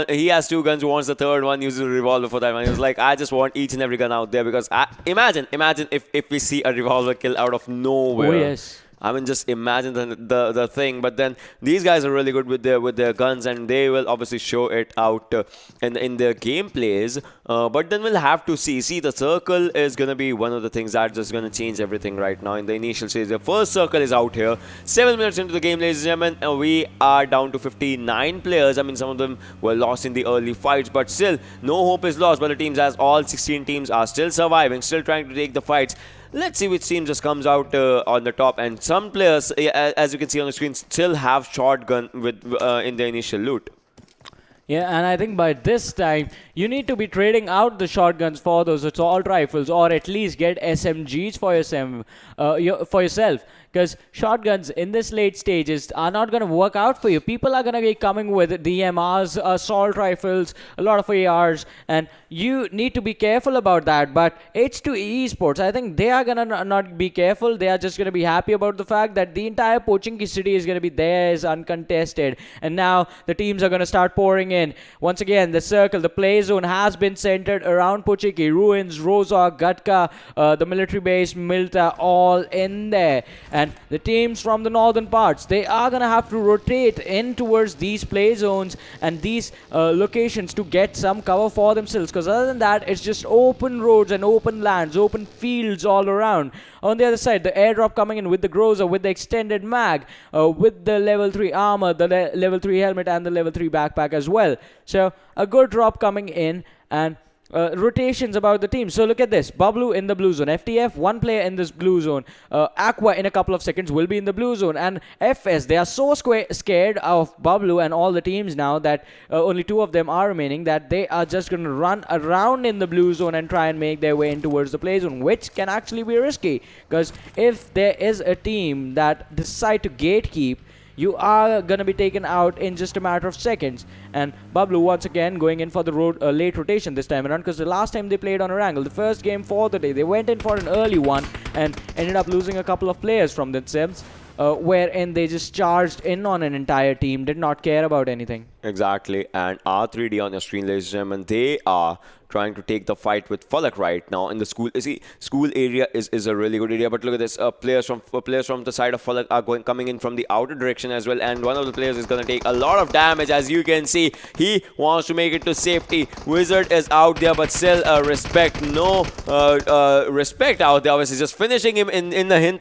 He has 2 guns, wants the third one, uses a revolver for that one. He was like, I just want each and every gun out there because imagine if we see a revolver kill out of nowhere. Oh, yes. I mean, just imagine the thing. But then these guys are really good with their guns, and they will obviously show it out in their gameplays. But then we'll have to see. See, the circle is gonna be one of the things that's just gonna change everything right now in the initial stage. The first circle is out here. 7 minutes into the game, ladies and gentlemen, we are down to 59 players. I mean, some of them were lost in the early fights, but still, no hope is lost by the teams as all 16 teams are still surviving, still trying to take the fights. Let's see which team just comes out on the top. And some players, as you can see on the screen, still have shotgun with in their initial loot. Yeah, and I think by this time, you need to be trading out the shotguns for those assault rifles, or at least get SMGs for yourself. Because shotguns in this late stages are not going to work out for you. People are going to be coming with DMRs, assault rifles, a lot of ARs, and you need to be careful about that. But H2 Esports, I think they are going to not be careful. They are just going to be happy about the fact that the entire Pochinki city is going to be theirs uncontested. And now the teams are going to start pouring in. Once again, the circle, the play zone has been centered around Pochinki. Ruins, Rozhok, Gatka, the military base, Milta, all in there. And the teams from the northern parts, they are going to have to rotate in towards these play zones and these locations to get some cover for themselves. Because other than that, it's just open roads and open lands, open fields all around. On the other side, the airdrop coming in with the Groza, with the extended mag, with the level 3 armor, the level 3 helmet, and the level 3 backpack as well. So a good drop coming in, and rotations about the team. So look at this. Bablu in the blue zone. FTF, 1 player in this blue zone. Aqua in a couple of seconds will be in the blue zone. And FS, they are so scared of Bablu and all the teams now that only 2 of them are remaining, that they are just going to run around in the blue zone and try and make their way in towards the play zone, which can actually be risky. Because if there is a team that decide to gatekeep, you are going to be taken out in just a matter of seconds. And Bablu once again going in for the late rotation this time around, because the last time they played on Erangel, the first game for the day, they went in for an early one and ended up losing a couple of players from themselves, wherein they just charged in on an entire team, did not care about anything. Exactly, and R3D on your screen, ladies and gentlemen, they are trying to take the fight with FalaQ right now in the school. You see, school area is a really good area, but look at this. Players from the side of FalaQ are coming in from the outer direction as well, and one of the players is going to take a lot of damage, as you can see. He wants to make it to safety. Wizard is out there, but still respect out there. Obviously, just finishing him in the hint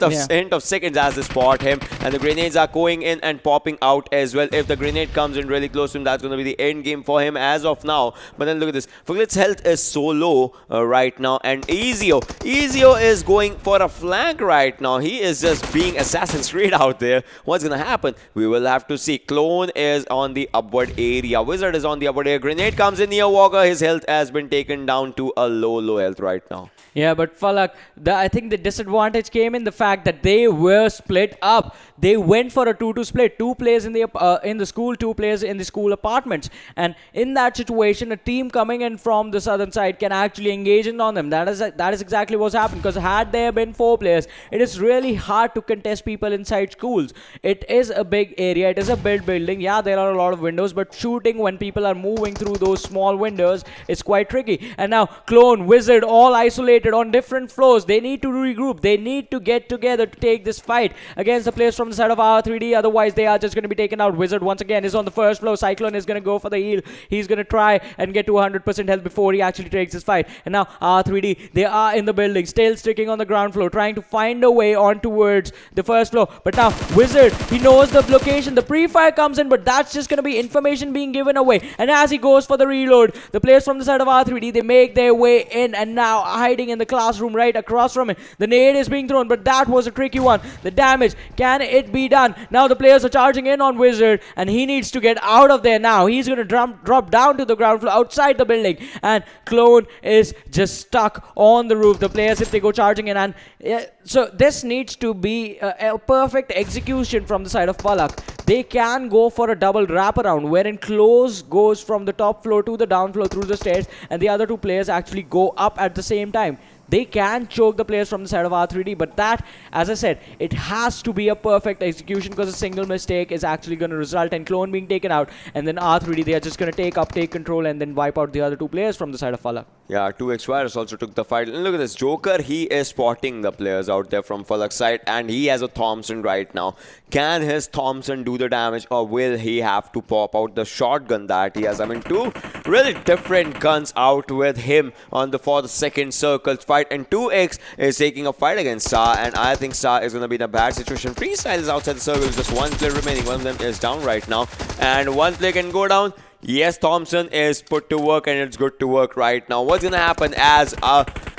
of seconds as they spot him, and the grenades are going in and popping out as well. If the grenade comes in really close to him, that's going to be the end game for him as of now. But then look at this. Fuglet's health is so low right now, and Ezio is going for a flank right now. He is just being Assassin's Creed out there. What's gonna happen? We will have to see. Clone is on the upward area. Wizard is on the upward area. Grenade comes in near Walker. His health has been taken down to a low health right now. Yeah, but FalaQ, I think the disadvantage came in the fact that they were split up. They went for a 2-2 split. 2 players in the school, 2 players in the school apartments. And in that situation, a team coming in from the southern side can actually engage in on them. That is exactly what's happened. Because had there been 4 players, it is really hard to contest people inside schools. It is a big area. It is a big building. Yeah, there are a lot of windows, but shooting when people are moving through those small windows is quite tricky. And now Clone, Wizard, all isolated on different floors. They need to regroup. They need to get together to take this fight against the players from the side of R3D. Otherwise, they are just going to be taken out. Wizard once again is on the first floor. Cyclone is going to go for the heal. He's going to try and get to 100% health before he actually takes this fight. And now R3D, they are in the building, still sticking on the ground floor, trying to find a way on towards the first floor. But now Wizard, he knows the location. The pre-fire comes in, but that's just going to be information being given away. And as he goes for the reload, the players from the side of R3D, they make their way in, and now hiding in the classroom right across from him. The nade is being thrown, but that was a tricky one. The damage, can it be done? Now the players are charging in on Wizard, and he needs to get out of there now. He's going to drop down to the ground floor outside the building, and Clone is just stuck on the roof. The players, if they go charging in, and so this needs to be a perfect execution from the side of FalaQ. They can go for a double wraparound, wherein Close goes from the top floor to the down floor through the stairs, and the other 2 players actually go up at the same time. They can choke the players from the side of R3D, but that, as I said, it has to be a perfect execution, because a single mistake is actually going to result in Clone being taken out, and then R3D, they are just going to take control and then wipe out the other 2 players from the side of FalaQ. Yeah, 2xvirus also took the fight. And look at this. Joker, he is spotting the players out there from FalaQ's side, and he has a Thompson right now. Can his Thompson do the damage, or will he have to pop out the shotgun that he has? I mean, 2 really different guns out with him for the second circle fight. And 2x is taking a fight against Sa, and I think Sa is going to be in a bad situation. Freestyle is outside the circle with just 1 player remaining. One of them is down right now, and 1 player can go down. Yes, Thompson is put to work, and it's good to work right now. What's going to happen as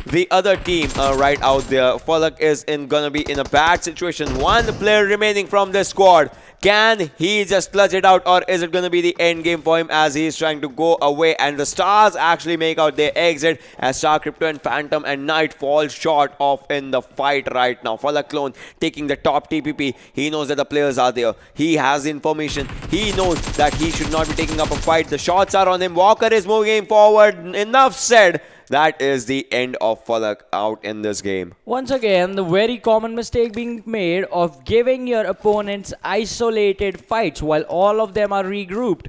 the other team right out there, FalaQ is gonna be in a bad situation. 1 player remaining from this squad. Can he just clutch it out, or is it going to be the end game for him as he's trying to go away? And the Stars actually make out their exit as Star, Crypto, and Phantom and Knight fall short of in the fight right now. FalaQ Clone taking the top TPP. He knows that the players are there. He has information. He knows that he should not be taking up a fight. The shots are on him. Walker is moving forward. Enough said. That is the end of FalaQ out in this game. Once again, the very common mistake being made of giving your opponents isolated fights while all of them are regrouped.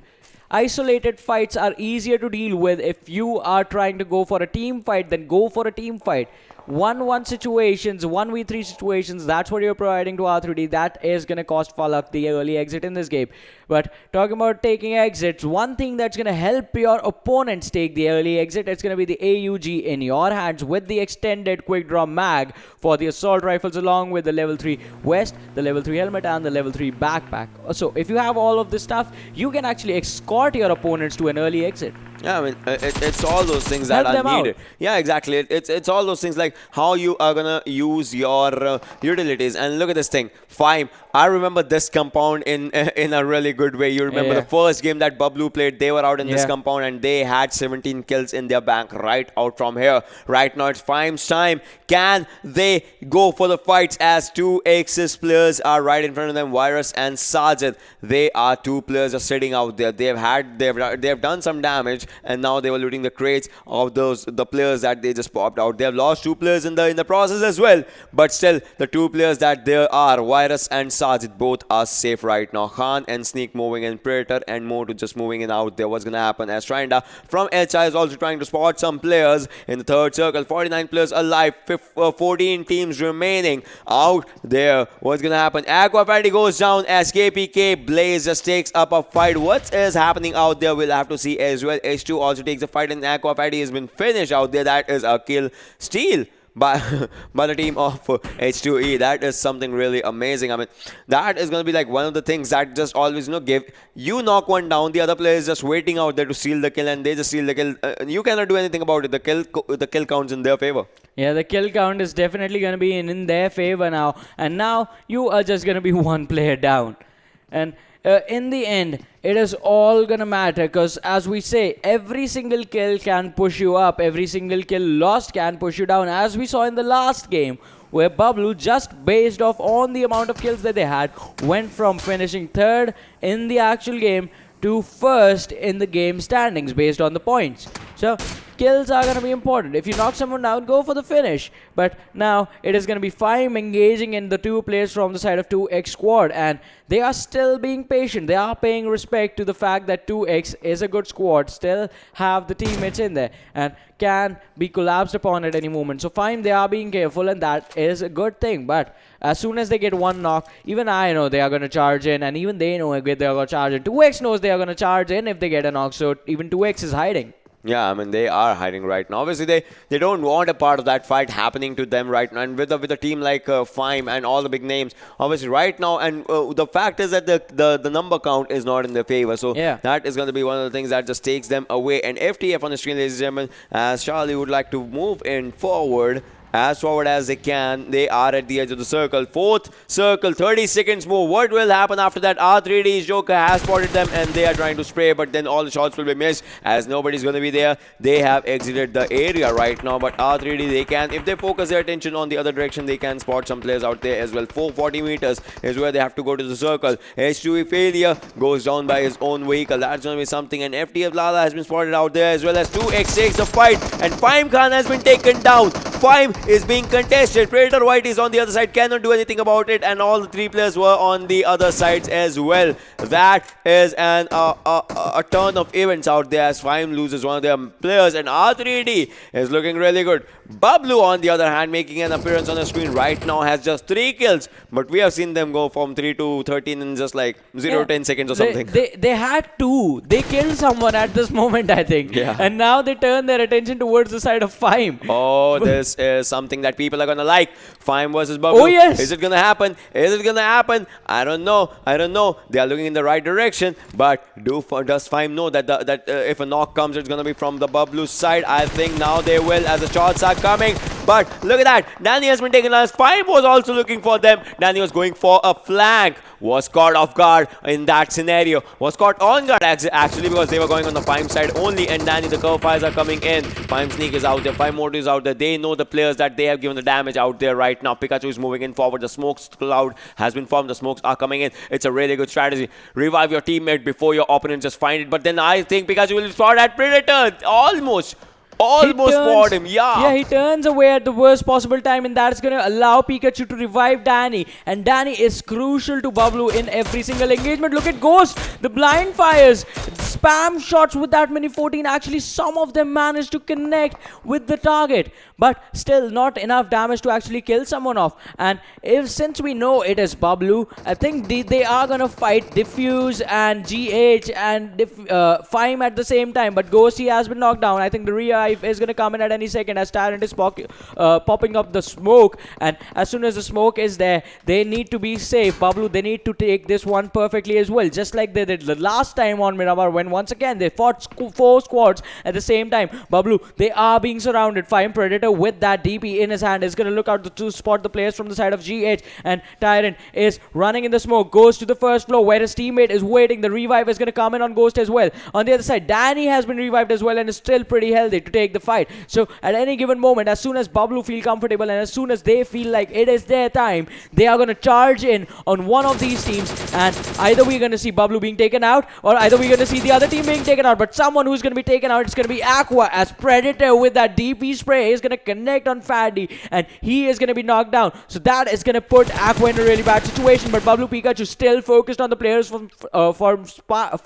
Isolated fights are easier to deal with if you are trying to go for a team fight, then go for a team fight. 1-1 situations, 1v3 situations, that's what you're providing to R3D. That is going to cost FalaQ the early exit in this game. But talking about taking exits, one thing that's going to help your opponents take the early exit, it's going to be the AUG in your hands with the extended quick draw mag for the assault rifles, along with the level 3 vest, the level 3 helmet, and the level 3 backpack. So if you have all of this stuff, you can actually escort your opponents to an early exit. Yeah, I mean, it's all those things that Help are needed. out. Yeah, exactly. It's all those things like how you are gonna use your utilities. And look at this thing. Fine. I remember this compound in a really good way. You remember the first game that Bablu played, they were out in this compound and they had 17 kills in their bank right out from here. Right now it's Fime's time. Can they go for the fights as 2x's players are right in front of them? Virus and Sajid. They are 2 players are sitting out there. They've done some damage. and now they were looting the crates of the players that they just popped out. They have lost 2 players in the process as well, but still the 2 players that there are, Virus and Sajid, both are safe right now. Khan and Sneak moving in, Predator and Motu just moving in out there. What's gonna happen as Trinda from HI is also trying to spot some players in the third circle. 49 players alive, 14 teams remaining out there. What's gonna happen? Aqua goes down as KPK Blaze just takes up a fight. What is happening out there, we'll have to see as well. H2 also takes a fight, and Aqua has been finished out there. That is a kill steal by the team of H2E. That is something really amazing. I mean, that is going to be like one of the things that just always, give you knock one down, the other player is just waiting out there to steal the kill, and they just steal the kill. You cannot do anything about it. The kill counts in their favor. Yeah, the kill count is definitely going to be in their favor now, and now you are just going to be one player down. And in the end, it is all gonna matter, because as we say, every single kill can push you up, every single kill lost can push you down, as we saw in the last game, where Bablu, just based off on the amount of kills that they had, went from finishing 3rd in the actual game to 1st in the game standings based on the points. So kills are going to be important. If you knock someone down, go for the finish. But now it is going to be Fime engaging in the 2 players from the side of 2X squad, and they are still being patient. They are paying respect to the fact that 2X is a good squad, still have the teammates in there and can be collapsed upon at any moment. So Fime, they are being careful, and that is a good thing. But as soon as they get one knock, even I know they are going to charge in, and even they know they are going to charge in. 2X knows they are going to charge in if they get a knock, so even 2X is hiding. Yeah, I mean, they are hiding right now. Obviously, they don't want a part of that fight happening to them right now. And with a team like Fime and all the big names, obviously right now, and the fact is that the number count is not in their favor. So yeah, that is going to be one of the things that just takes them away. And FTF on the screen, ladies and gentlemen, as Charlie would like to move in forward. As forward as they can. They are at the edge of the circle. 4th circle, 30 seconds more. What will happen after that? R3D's Joker has spotted them, and they are trying to spray, but then all the shots will be missed as nobody's going to be there. They have exited the area right now, but R3D, they can, if they focus their attention on the other direction, they can spot some players out there as well. 440 meters is where they have to go to the circle. H2E failure goes down by his own vehicle. That's going to be something, and FTF Lala has been spotted out there as well as 2X takes the fight, and Fime Khan has been taken down. Fime is being contested. Predator White is on the other side, cannot do anything about it, and all the 3 players were on the other sides as well. That is a turn of events out there as Fime loses one of their players, and R3D is looking really good. Bablu, on the other hand, making an appearance on the screen right now, has just 3 kills, but we have seen them go from 3 to 13 in just like 0 to 10 seconds or something. They had 2. They killed someone at this moment, I think. Yeah. And now they turn their attention towards the side of Fime. Oh, this is something that people are gonna like. Fime versus Bablu. Oh yes. Is it gonna happen? Is it gonna happen? I don't know. They are looking in the right direction, but does Fime know that if a knock comes, it's gonna be from the Bablu side? I think now they will, as the shots are coming. But look at that. Danny has been taken last. Fime was also looking for them. Danny was going for a flank. Was caught off guard in that scenario. Was caught on guard actually, because they were going on the Fime side only, and Danny, the curve fires are coming in. Fime Sneak is out there. Fime Moto is out there. They know the players that they have given the damage out there right now. Pikachu is moving in forward. The smokes cloud has been formed. The smokes are coming in. It's a really good strategy. Revive your teammate before your opponent just find it. But then I think Pikachu will spot that Predator. Almost spot him. Yeah, he turns away at the worst possible time, and that's going to allow Pikachu to revive Danny. And Danny is crucial to Bablu in every single engagement. Look at Ghost. The blind fires. Spam shots with that many 14. Actually, some of them managed to connect with the target, but still not enough damage to actually kill someone off. And since we know it is Bablu, I think they are going to fight Diffuse and GH and Fime at the same time. But Ghost, he has been knocked down. I think the revive is going to come in at any second as Tyrant is popping up the smoke, and as soon as the smoke is there, they need to be safe. Bablu, they need to take this one perfectly as well, just like they did the last time on Miramar, when once again they fought 4 squads at the same time. Bablu, they are being surrounded. Fime Predator with that DP in his hand is going to look out to spot the players from the side of GH, and Tyrant is running in the smoke, goes to the first floor where his teammate is waiting. The revive is going to come in on Ghost as well. On the other side, Danny has been revived as well and is still pretty healthy to take the fight. So at any given moment, as soon as Bablu feel comfortable and as soon as they feel like it is their time, they are going to charge in on one of these teams, and either we're going to see Bablu being taken out or either we're going to see the other team being taken out. But someone who's going to be taken out, it's going to be Aqua, as Predator with that DP spray is going to connect on Faddy and he is going to be knocked down. So that is going to put Aqua in a really bad situation. But Bablu Pikachu still focused on the players from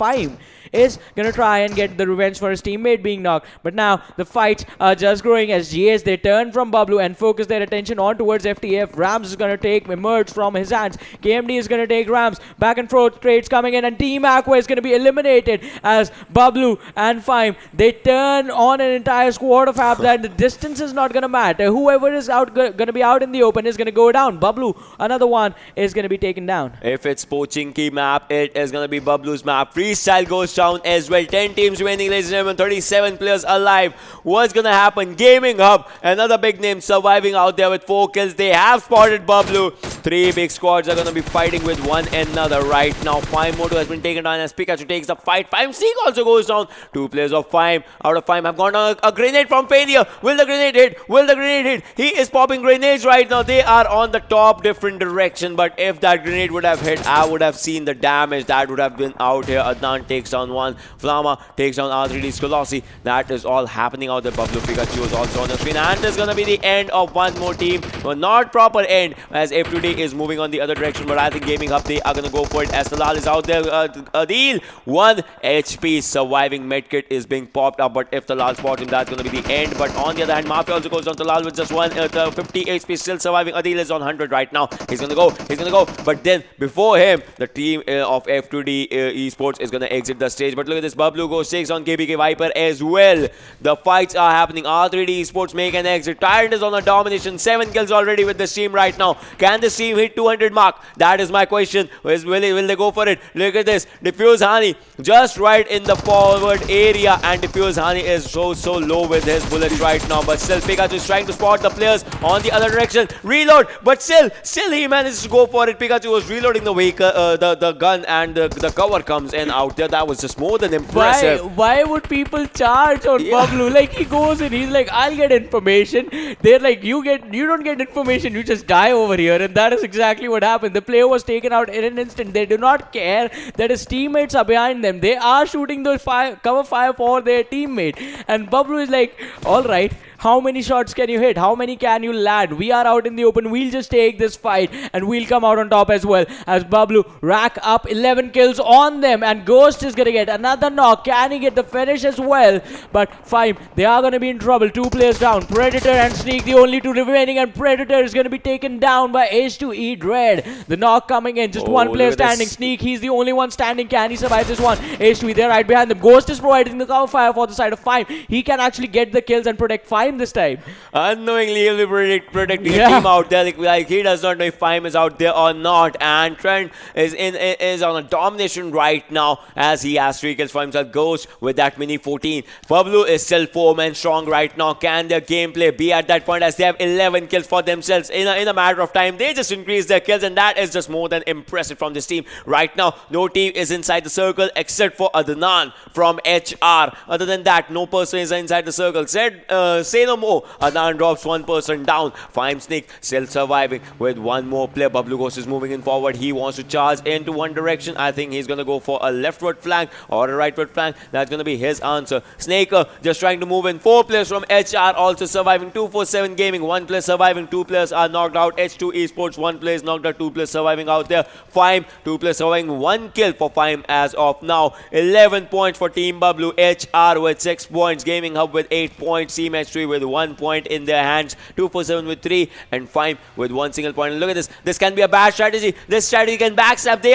Fime is going to try and get the revenge for his teammate being knocked. But now the fights are just growing as GS, they turn from Bablu and focus their attention on towards FTF. Rams is going to take Emerge from his hands. KMD is going to take Rams. Back and forth trades coming in, and Team Aqua is going to be eliminated as Bablu and Fime, they turn on an entire squad of Abs, and the distance is not going to matter. Whoever is out going to be out in the open is going to go down. Bablu, another one, is going to be taken down. If it's Pochinki map, it is going to be Bablu's map. Freestyle goes down as well. 10 teams remaining, ladies and gentlemen. 37 players alive. What's going to happen? Gaming Hub, another big name surviving out there with 4 kills. They have spotted Bablu. 3 big squads are going to be fighting with one another right now. Fime Moto has been taken down as Pikachu takes the fight. Fime Seek also goes down. 2 players of Fime out of Fime have gone on a grenade from Failure. Will the grenade hit? Will the grenade hit? He is popping grenades right now. They are on the top different direction, but if that grenade would have hit, I would have seen the damage that would have been out here. Adnan takes down 1. Flama takes down R3D's Colossi. That is all happening out there. Bablu Pikachu is also on the screen, and it's going to be the end of one more team. Well, not proper end, as F2D is moving on the other direction, but I think Gaming Hub, they are going to go for it as Talal is out there. Adil, 1 HP surviving medkit is being popped up, but if Talal spots him, that's going to be the end. But on the other hand, Mafia also goes down. Talal with just 50 HP still surviving. Adil is on 100 right now. He's going to go. He's going to go. But then before him, the team of F2D Esports is going to exit the stage. But look at this. Bablu goes, takes on KBK Viper as well. The fights are happening. R3D Esports make an exit. Tyrant is on a domination. 7 kills already with this team right now. Can this team hit 200 mark? That is my question. Will they go for it? Look at this. DFUZeHani just right in the forward area, and DFUZeHani is so low with his bullets right now. But still, Pikachu is trying to spot the players on the other direction. Reload, but still he manages to go for it. Pikachu was reloading the vehicle, the gun, and the cover comes in out there. That was just more than impressive. Why would people charge on Bablu? Like, he goes in, he's like, I'll get information. They're like, you don't get information, you just die over here. And that is exactly what happened. The player was taken out in an instant. They do not care that his teammates are behind them. They are shooting the cover fire for their teammate. And Bablu is like, alright, how many shots can you hit? How many can you land? We are out in the open. We'll just take this fight and we'll come out on top as well. As Bablu rack up 11 kills on them, and Ghost is going to get another knock. Can he get the finish as well? But Fime, they are going to be in trouble. 2 players down. Predator and Sneak, the only 2 remaining, and Predator is going to be taken down by H2E Dread. The knock coming in. Just 1 player standing. Sneak, he's the only one standing. Can he survive this one? H2E, they're right behind them. Ghost is providing the cover fire for the side of Fime. He can actually get the kills and protect Fime this time. Unknowingly, he'll be protecting a team out there. Like he does not know if Fime is out there or not. And Trent is on a domination right now as he has 3 kills for himself. Ghost with that mini 14. Bablu is still 4 men strong right now. Can their gameplay be at that point as they have 11 kills for themselves in a matter of time? They just increase their kills, and that is just more than impressive from this team right now. No team is inside the circle except for Adnan from HR. Other than that, no person is inside the circle. Say no more. Adnan drops 1 person down. Fime Snake still surviving with 1 more player. Bablu Ghost is moving in forward. He wants to charge into one direction. I think he's going to go for a leftward flank or a rightward flank. That's going to be his answer. Snaker just trying to move in. 4 players from HR also surviving. 247 Gaming. 1 player surviving. 2 players are knocked out. H2 Esports. 1 player is knocked out. 2 players surviving out there. Fime. 2 players surviving. 1 kill for Fime as of now. 11 points for Team Bablu. HR with 6 points. Gaming Hub with 8 points. Team3 with 1 point in their hands. 247 with 3 and 5 with 1 single point. And look at this. This can be a bad strategy. This strategy can backstab. They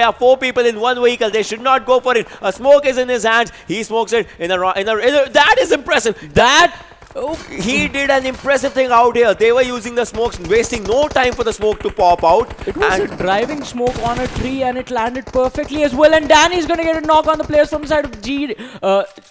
are 4 people in 1 vehicle. They should not go for it. A smoke is in his hands. He smokes it in a that is impressive. he did an impressive thing out here. They were using the smokes, wasting no time for the smoke to pop out. It was a driving smoke on a tree and it landed perfectly as well. And Danny's going to get a knock on the players from the side of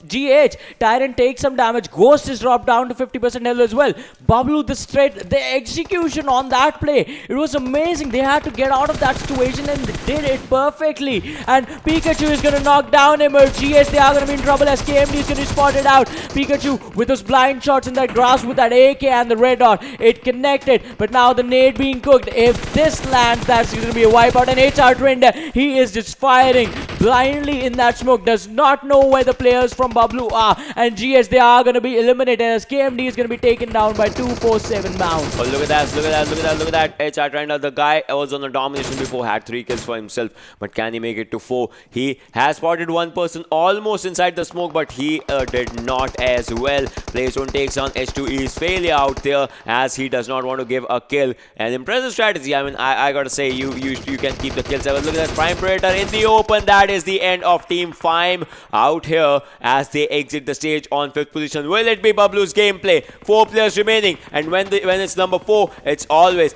GH. Tyrant takes some damage. Ghost is dropped down to 50% health as well. Bablu, the execution on that play, it was amazing. They had to get out of that situation and they did it perfectly. And Pikachu is going to knock down him. Or GH, they are going to be in trouble as KMD is going to be spotted out. Pikachu with those blind shots in that grass with that AK and the red dot. It connected, but now the nade being cooked. If this lands, that's going to be a wipeout. And HR Trend, he is just firing blindly in that smoke. Does not know where the players from Bablu are. And GS, they are going to be eliminated as KMD is going to be taken down by 247 bounds. Oh, look at that, look at that, look at that, look at that. HR Trend, the guy was on a domination before, had 3 kills for himself. But can he make it to 4? He has spotted one person almost inside the smoke, but he did not as well. PlayZone takes on H2E's failure out there as he does not want to give a kill. An impressive strategy. I mean, I gotta say, you can keep the kills. Look at that Prime Predator in the open. That is the end of Team Fime out here as they exit the stage on 5th position. Will it be Bablu's gameplay? 4 players remaining, and when it's number 4, it's always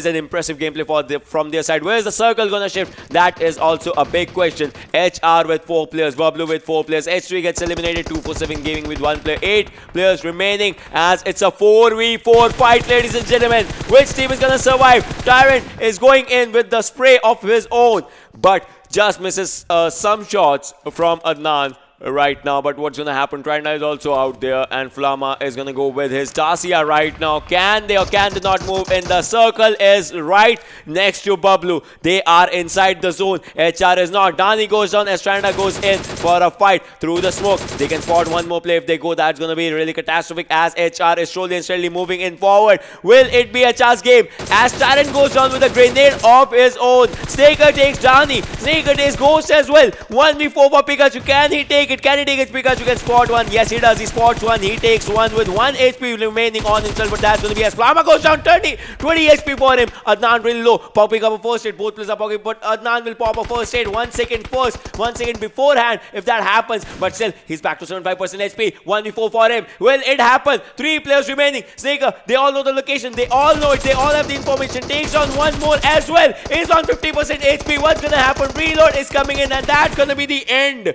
an impressive gameplay from their side. Where is the circle gonna shift? That is also a big question. HR with 4 players, Bablu with 4 players. H3 gets eliminated. 247 Gaming with 1 player. 8 players remaining as it's a 4v4 fight, ladies and gentlemen. Which team is gonna survive? Tyrant is going in with the spray of his own, but just misses some shots from Adnan right now. But what's gonna happen? Trina is also out there, and Flama is gonna go with his Tasia right now. Can they or can they not move in? The circle is right next to Bablu. They are inside the zone. HR is not. Dani goes down as Trina goes in for a fight through the smoke. They can spot one more play. If they go, that's gonna be really catastrophic as HR is slowly and steadily moving in forward. Will it be HR's game as Tyrant goes down with a grenade of his own? Snaker takes Dani. Snaker takes Ghost as well. 1v4 for Pikachu. Can he take it? Can he take it? Pikachu can spot one. Yes, he does. He spots one. He takes one with 1 HP remaining on himself, but that's going to be as Flama goes down 20 HP for him. Adnan really low. Popping up a first aid. Both players are popping, but Adnan will pop a first aid 1 second first. 1 second beforehand if that happens. But still, he's back to 75% HP. 1v4 for him. Will it happen? 3 players remaining. Snaker, they all know the location. They all know it. They all have the information. Takes on one more as well. Is on 50% HP. What's going to happen? Reload is coming in, and that's going to be the end.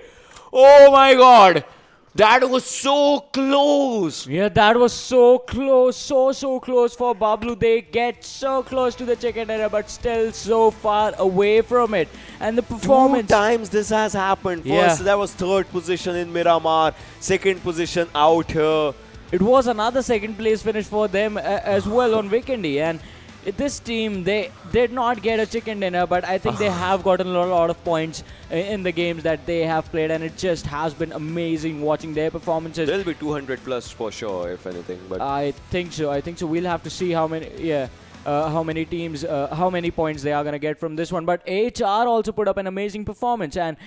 Oh my god, that was so close. Yeah, that was so close, so close for Bablu. They get so close to the chicken dinner, but still so far away from it. And the performance. 2 times this has happened. First, that was 3rd position in Miramar, 2nd position out here. It was another 2nd place finish for them as well on Vikendi. And this team, they did not get a chicken dinner, but I think they have gotten a lot of points in the games that they have played, and it just has been amazing watching their performances. There'll be 200 plus for sure, if anything. But I think so. We'll have to see how many, how many teams, how many points they are going to get from this one. But HR also put up an amazing performance, and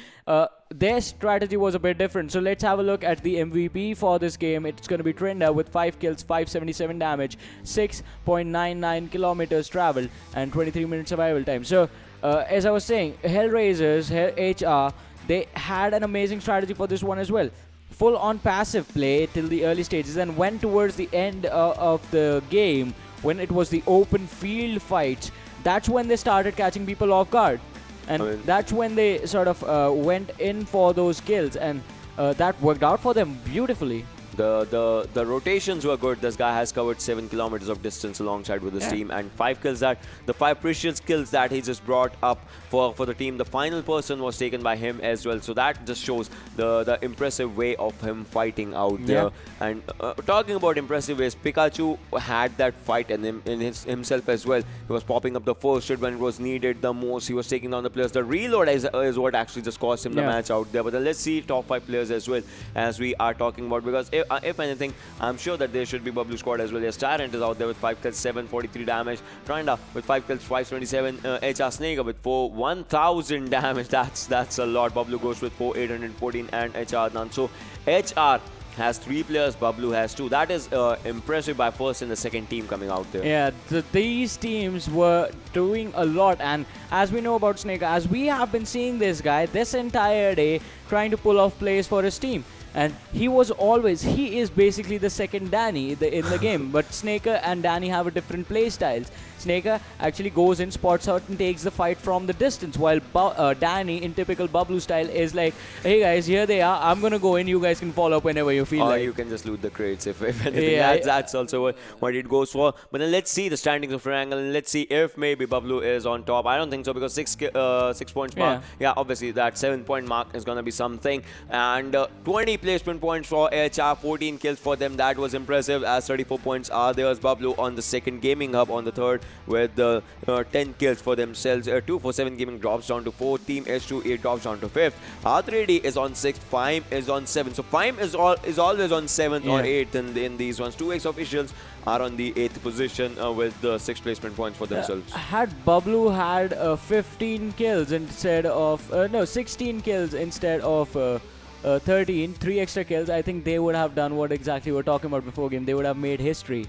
their strategy was a bit different. So let's have a look at the MVP for this game. It's going to be Trenda with 5 kills, 577 damage, 6.99 kilometers traveled, and 23 minutes survival time. So as I was saying, Hellraisers, HR, they had an amazing strategy for this one as well. Full on passive play till the early stages, and went towards the end of the game when it was the open field fights. That's when they started catching people off guard. And that's when they sort of went in for those kills, and that worked out for them beautifully. The rotations were good. This guy has covered 7 kilometers of distance alongside with his team, and 5 kills the 5 precious kills that he just brought up for the team. The final person was taken by him as well, so that just shows the impressive way of him fighting out there. And talking about impressive ways, Pikachu had that fight in himself as well. He was popping up the first hit when it was needed the most. He was taking down the players. The reload is what actually just cost him the match out there. But then let's see top 5 players as well as we are talking about, because if anything, I'm sure that there should be Bablu squad as well. Yes, Tyrant is out there with 5 kills, 743 damage. Tranda with 5 kills, 527. HR Snaker with 1000 damage. That's a lot. Bablu goes with 814, and HR none. So HR has 3 players, Bablu has 2. That is impressive by first and the second team coming out there. Yeah, these teams were doing a lot, and as we know about Snaker, as we have been seeing this guy this entire day trying to pull off plays for his team. and he is basically the second Danny in the game. But Snaker and Danny have a different play styles. Snaker actually goes in, spots out, and takes the fight from the distance, while Danny, in typical Bablu style, is like, hey guys, here they are, I'm gonna go in, you guys can follow up whenever you feel like. Or you can just loot the crates if anything. That's also what it goes for. But then let's see the standings of Erangel, and let's see if maybe Bablu is on top. I don't think so, because 6 points mark. Yeah, obviously that 7-point mark is gonna be something. And 20 placement points for HR, 14 kills for them. That was impressive, as 34 points are theirs. Bablu on the second, Gaming Hub on the third, with 10 kills for themselves. 247 Gaming drops down to 4th. Team H2 drops down to 5th. R3D is on 6th. Fime is on 7th. So Fime is always on 7th or 8th in these ones. 2xOfficials are on the 8th position with 6 placement points for themselves. Had Bablu had 15 kills instead of 16 kills instead of 13, 3 extra kills, I think they would have done what exactly we were talking about before game. They would have made history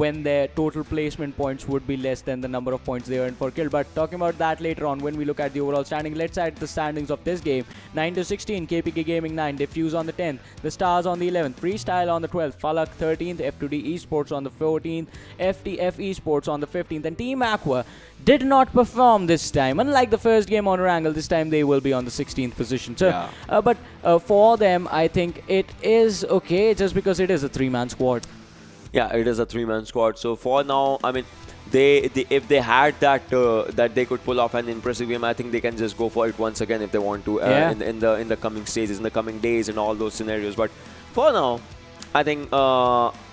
when their total placement points would be less than the number of points they earned for kill. But talking about that later on when we look at the overall standing. Let's add the standings of this game. 9-16, KPK Gaming 9, DFUZe on the 10th, the Stars on the 11th, Freestyle on the 12th, FalaQ 13th, F2D Esports on the 14th, FTF Esports on the 15th, and Team Aqua did not perform this time. Unlike the first game on Erangel, this time they will be on the 16th position. So, but for them, I think it is okay, just because it is a 3-man squad. Yeah, it is a 3-man squad. So for now, I mean, if they had that that they could pull off an impressive game, I think they can just go for it once again if they want to in the coming stages, in the coming days, and all those scenarios. But for now, I think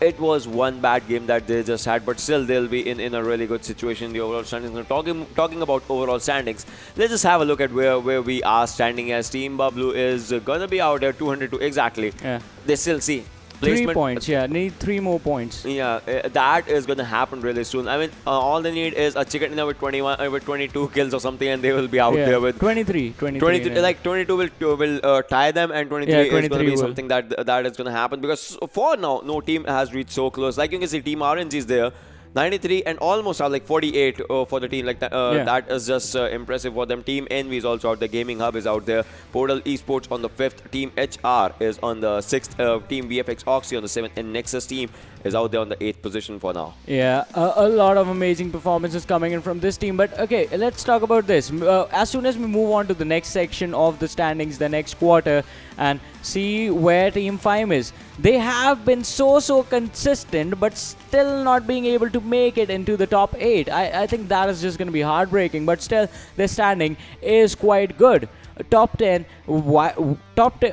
it was one bad game that they just had, but still they'll be in a really good situation in the overall standings. Now, talking about overall standings, let's just have a look at where we are standing, as Team Bablu is gonna be out there 202 exactly. Yeah. They still see 3 points, need 3 more points. Yeah, that is going to happen really soon. I mean, all they need is a chicken dinner with 22 kills or something, and they will be out there with 23. Like 22 will tie them, and 23 is going to be something that is going to happen, because for now no team has reached so close. Like you can see, Team RNG is there, 93, and almost are like 48 for the team. Like that is just impressive for them. Team Envy is also out there. Gaming Hub is out there. Portal Esports on the 5th. Team HR is on the 6th. Team VFX Oxy on the 7th. And Nexus team is out there on the 8th position for now. Yeah, a lot of amazing performances coming in from this team. But okay, let's talk about this. As soon as we move on to the next section of the standings, the next quarter, and see where Team Fime is. They have been so consistent, but still not being able to make it into the top 8. I think that is just going to be heartbreaking, but still their standing is quite good. Top 10,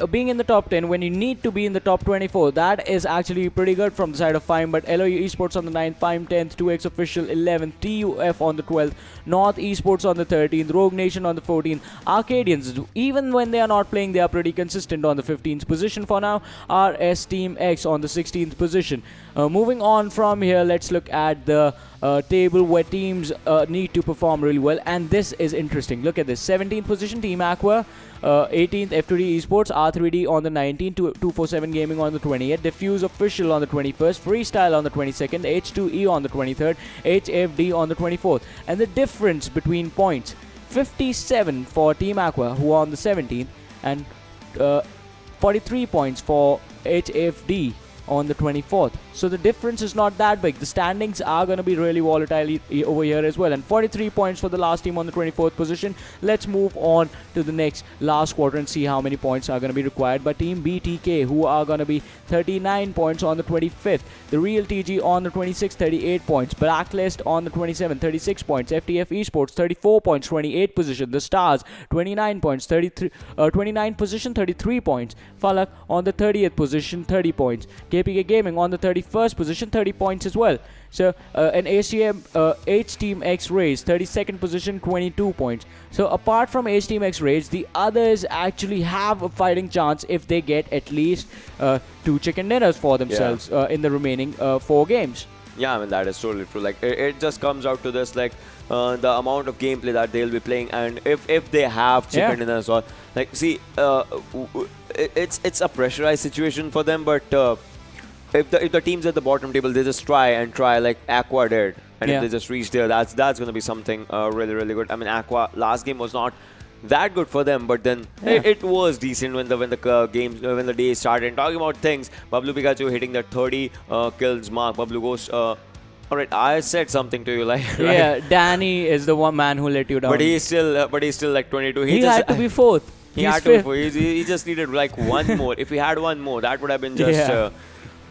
being in the top 10 when you need to be in the top 24, that is actually pretty good from the side of Fime. But LOU Esports on the 9th, Fime 10th, 2xOfficial 11th, TUF on the 12th, North Esports on the 13th, Rogue Nation on the 14th, Arkadians, even when they are not playing, they are pretty consistent on the 15th position for now, RSxTeamx on the 16th position. Moving on from here, let's look at the table where teams need to perform really well, and this is interesting. Look at this. 17th position, Team Aqua, 18th F2D Esports, R3D on the 19th, 247 Gaming on the 20th, DFUZeOfficial on the 21st, Freestyle on the 22nd, H2E on the 23rd, HFD on the 24th. And the difference between points, 57 for Team Aqua, who are on the 17th, and 43 points for HFD on the 24th. So the difference is not that big. The standings are going to be really volatile over here as well. And 43 points for the last team on the 24th position. Let's move on to the next last quarter and see how many points are going to be required by TeamBTK, who are going to be 39 points on the 25th. The Real TG on the 26th, 38 points. Blacklist on the 27th, 36 points. FTF Esports, 34 points, 28th position. The Stars, 29 points, 29th position, 33 points. FalaQ on the 30th position, 30 points. KPK Gaming on the 31st position, 30 points as well. So an HTeamXRange, 32nd position, 22 points. So apart from HTeamXRange, the others actually have a fighting chance if they get at least 2 chicken dinners for themselves in the remaining 4 games. Yeah, I mean, that is totally true. Like, it just comes out to this, like, the amount of gameplay that they'll be playing, and if they have chicken dinners, or like, see, it's a pressurized situation for them, but if the teams at the bottom table, they just try like Aqua did, and if they just reach there, that's going to be something really good. I mean, Aqua last game was not that good for them, but then it was decent when the games when the day started. And talking about things, Bablu Pikachu hitting that 30 kills mark. Bablu goes. All right, I said something to you, like Yeah, Danny is the one man who let you down. but he's still like 22. he just, had to be fourth. He He's had to. fifth. He just needed like one more. If he had one more, that would have been just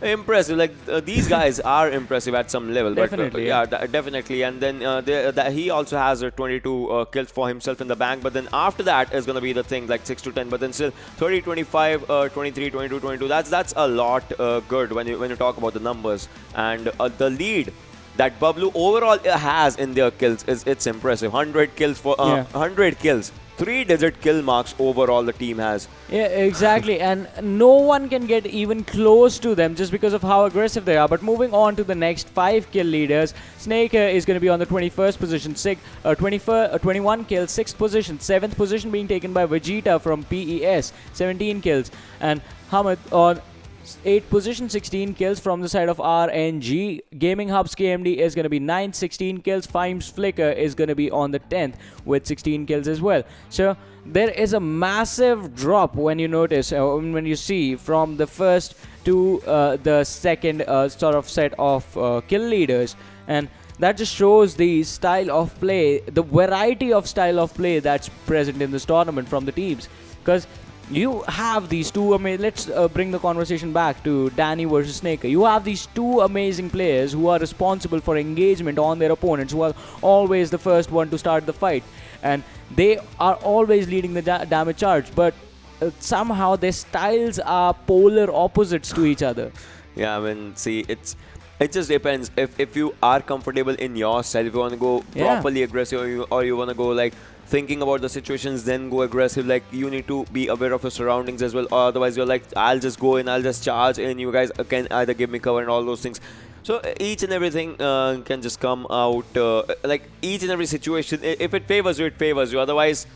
impressive. Like these guys are impressive at some level. Definitely, But definitely. And then he also has 22 kills for himself in the bank. But then after that is gonna be the thing like 6 to 10. But then still 30, 25, 23, 22, 22. That's a lot good when you talk about the numbers. And the lead that Bablu overall has in their kills it's impressive. 100 kills for 100 kills. 3-digit kill marks overall the team has. Yeah, exactly. And no one can get even close to them just because of how aggressive they are. But moving on to the next 5 kill leaders, Snake is going to be on the 21st position, 21 kills, 6th position, 7th position being taken by Vegeta from PES, 17 kills. And Hamid on 8th position, 16 kills from the side of RNG. Gaming Hub's KMD is going to be 9th, 16 kills. Fime's Flicker is going to be on the 10th with 16 kills as well. So there is a massive drop when you notice, when you see from the first to the second sort of set of kill leaders. And that just shows the style of play, the variety of style of play that's present in this tournament from the teams. Because you have these two amazing. Let's bring the conversation back to Danny versus Snaker. You have these two amazing players who are responsible for engagement on their opponents, who are always the first one to start the fight, and they are always leading the damage charge. But somehow their styles are polar opposites to each other. Yeah, I mean, see, it just depends. If you are comfortable in your style, if you want to go properly aggressive, or you want to go like thinking about the situations, then go aggressive. Like you need to be aware of your surroundings as well, or otherwise you're like, I'll just go in, I'll just charge, and you guys can either give me cover and all those things. So each and everything can just come out like each and every situation. If it favors you, it favors you. Otherwise,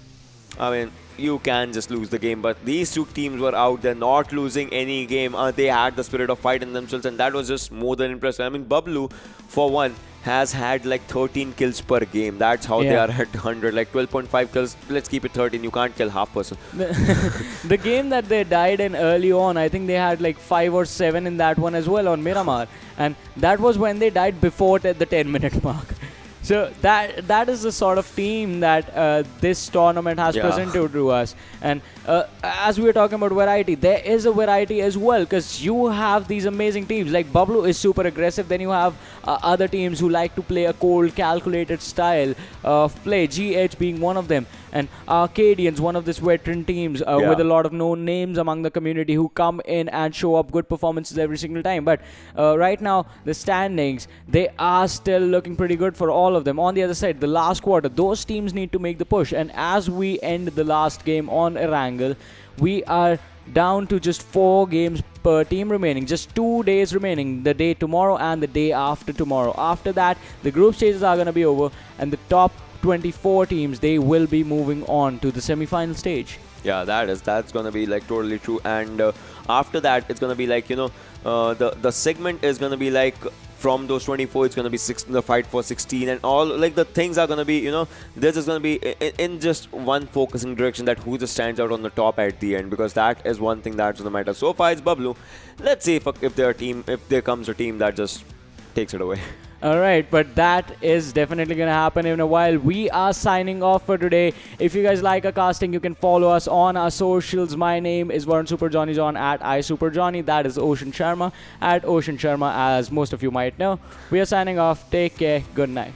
I mean, you can just lose the game. But these two teams were out there not losing any game. They had the spirit of fight in themselves, and that was just more than impressive. I mean, Bablu, for one, has had like 13 kills per game. That's how they are at 100. Like 12.5 kills. Let's keep it 13. You can't kill half person. The game that they died in early on, I think they had like 5 or 7 in that one as well on Miramar. And that was when they died before the 10-minute mark. So that is the sort of team that this tournament has presented to us. And as we were talking about variety, there is a variety as well, because you have these amazing teams. Like Bablu is super aggressive. Then you have other teams who like to play a cold, calculated style of play, GH being one of them. And Arkadians, one of these veteran teams with a lot of known names among the community who come in and show up good performances every single time. But right now, the standings, they are still looking pretty good for all of them. On the other side, the last quarter, those teams need to make the push. And as we end the last game on Erangel, we are down to just 4 games per team remaining. Just 2 days remaining, the day tomorrow and the day after tomorrow. After that, the group stages are going to be over, and the top 24 teams, they will be moving on to the semi-final stage. Yeah, that's gonna be like totally true. And after that, it's gonna be like, you know, the segment is gonna be like, from those 24, it's gonna be the fight for 16, and all like the things are gonna be, you know, this is gonna be in just one focusing direction, that who just stands out on the top at the end, because that is one thing that's gonna matter. So far it's Bablu. Let's see if there comes a team that just takes it away. Alright, but that is definitely going to happen in a while. We are signing off for today. If you guys like our casting, you can follow us on our socials. My name is Varun Super Johnny John at iSuperJohnny. That is Ocean Sharma at Ocean Sharma, as most of you might know. We are signing off. Take care. Good night.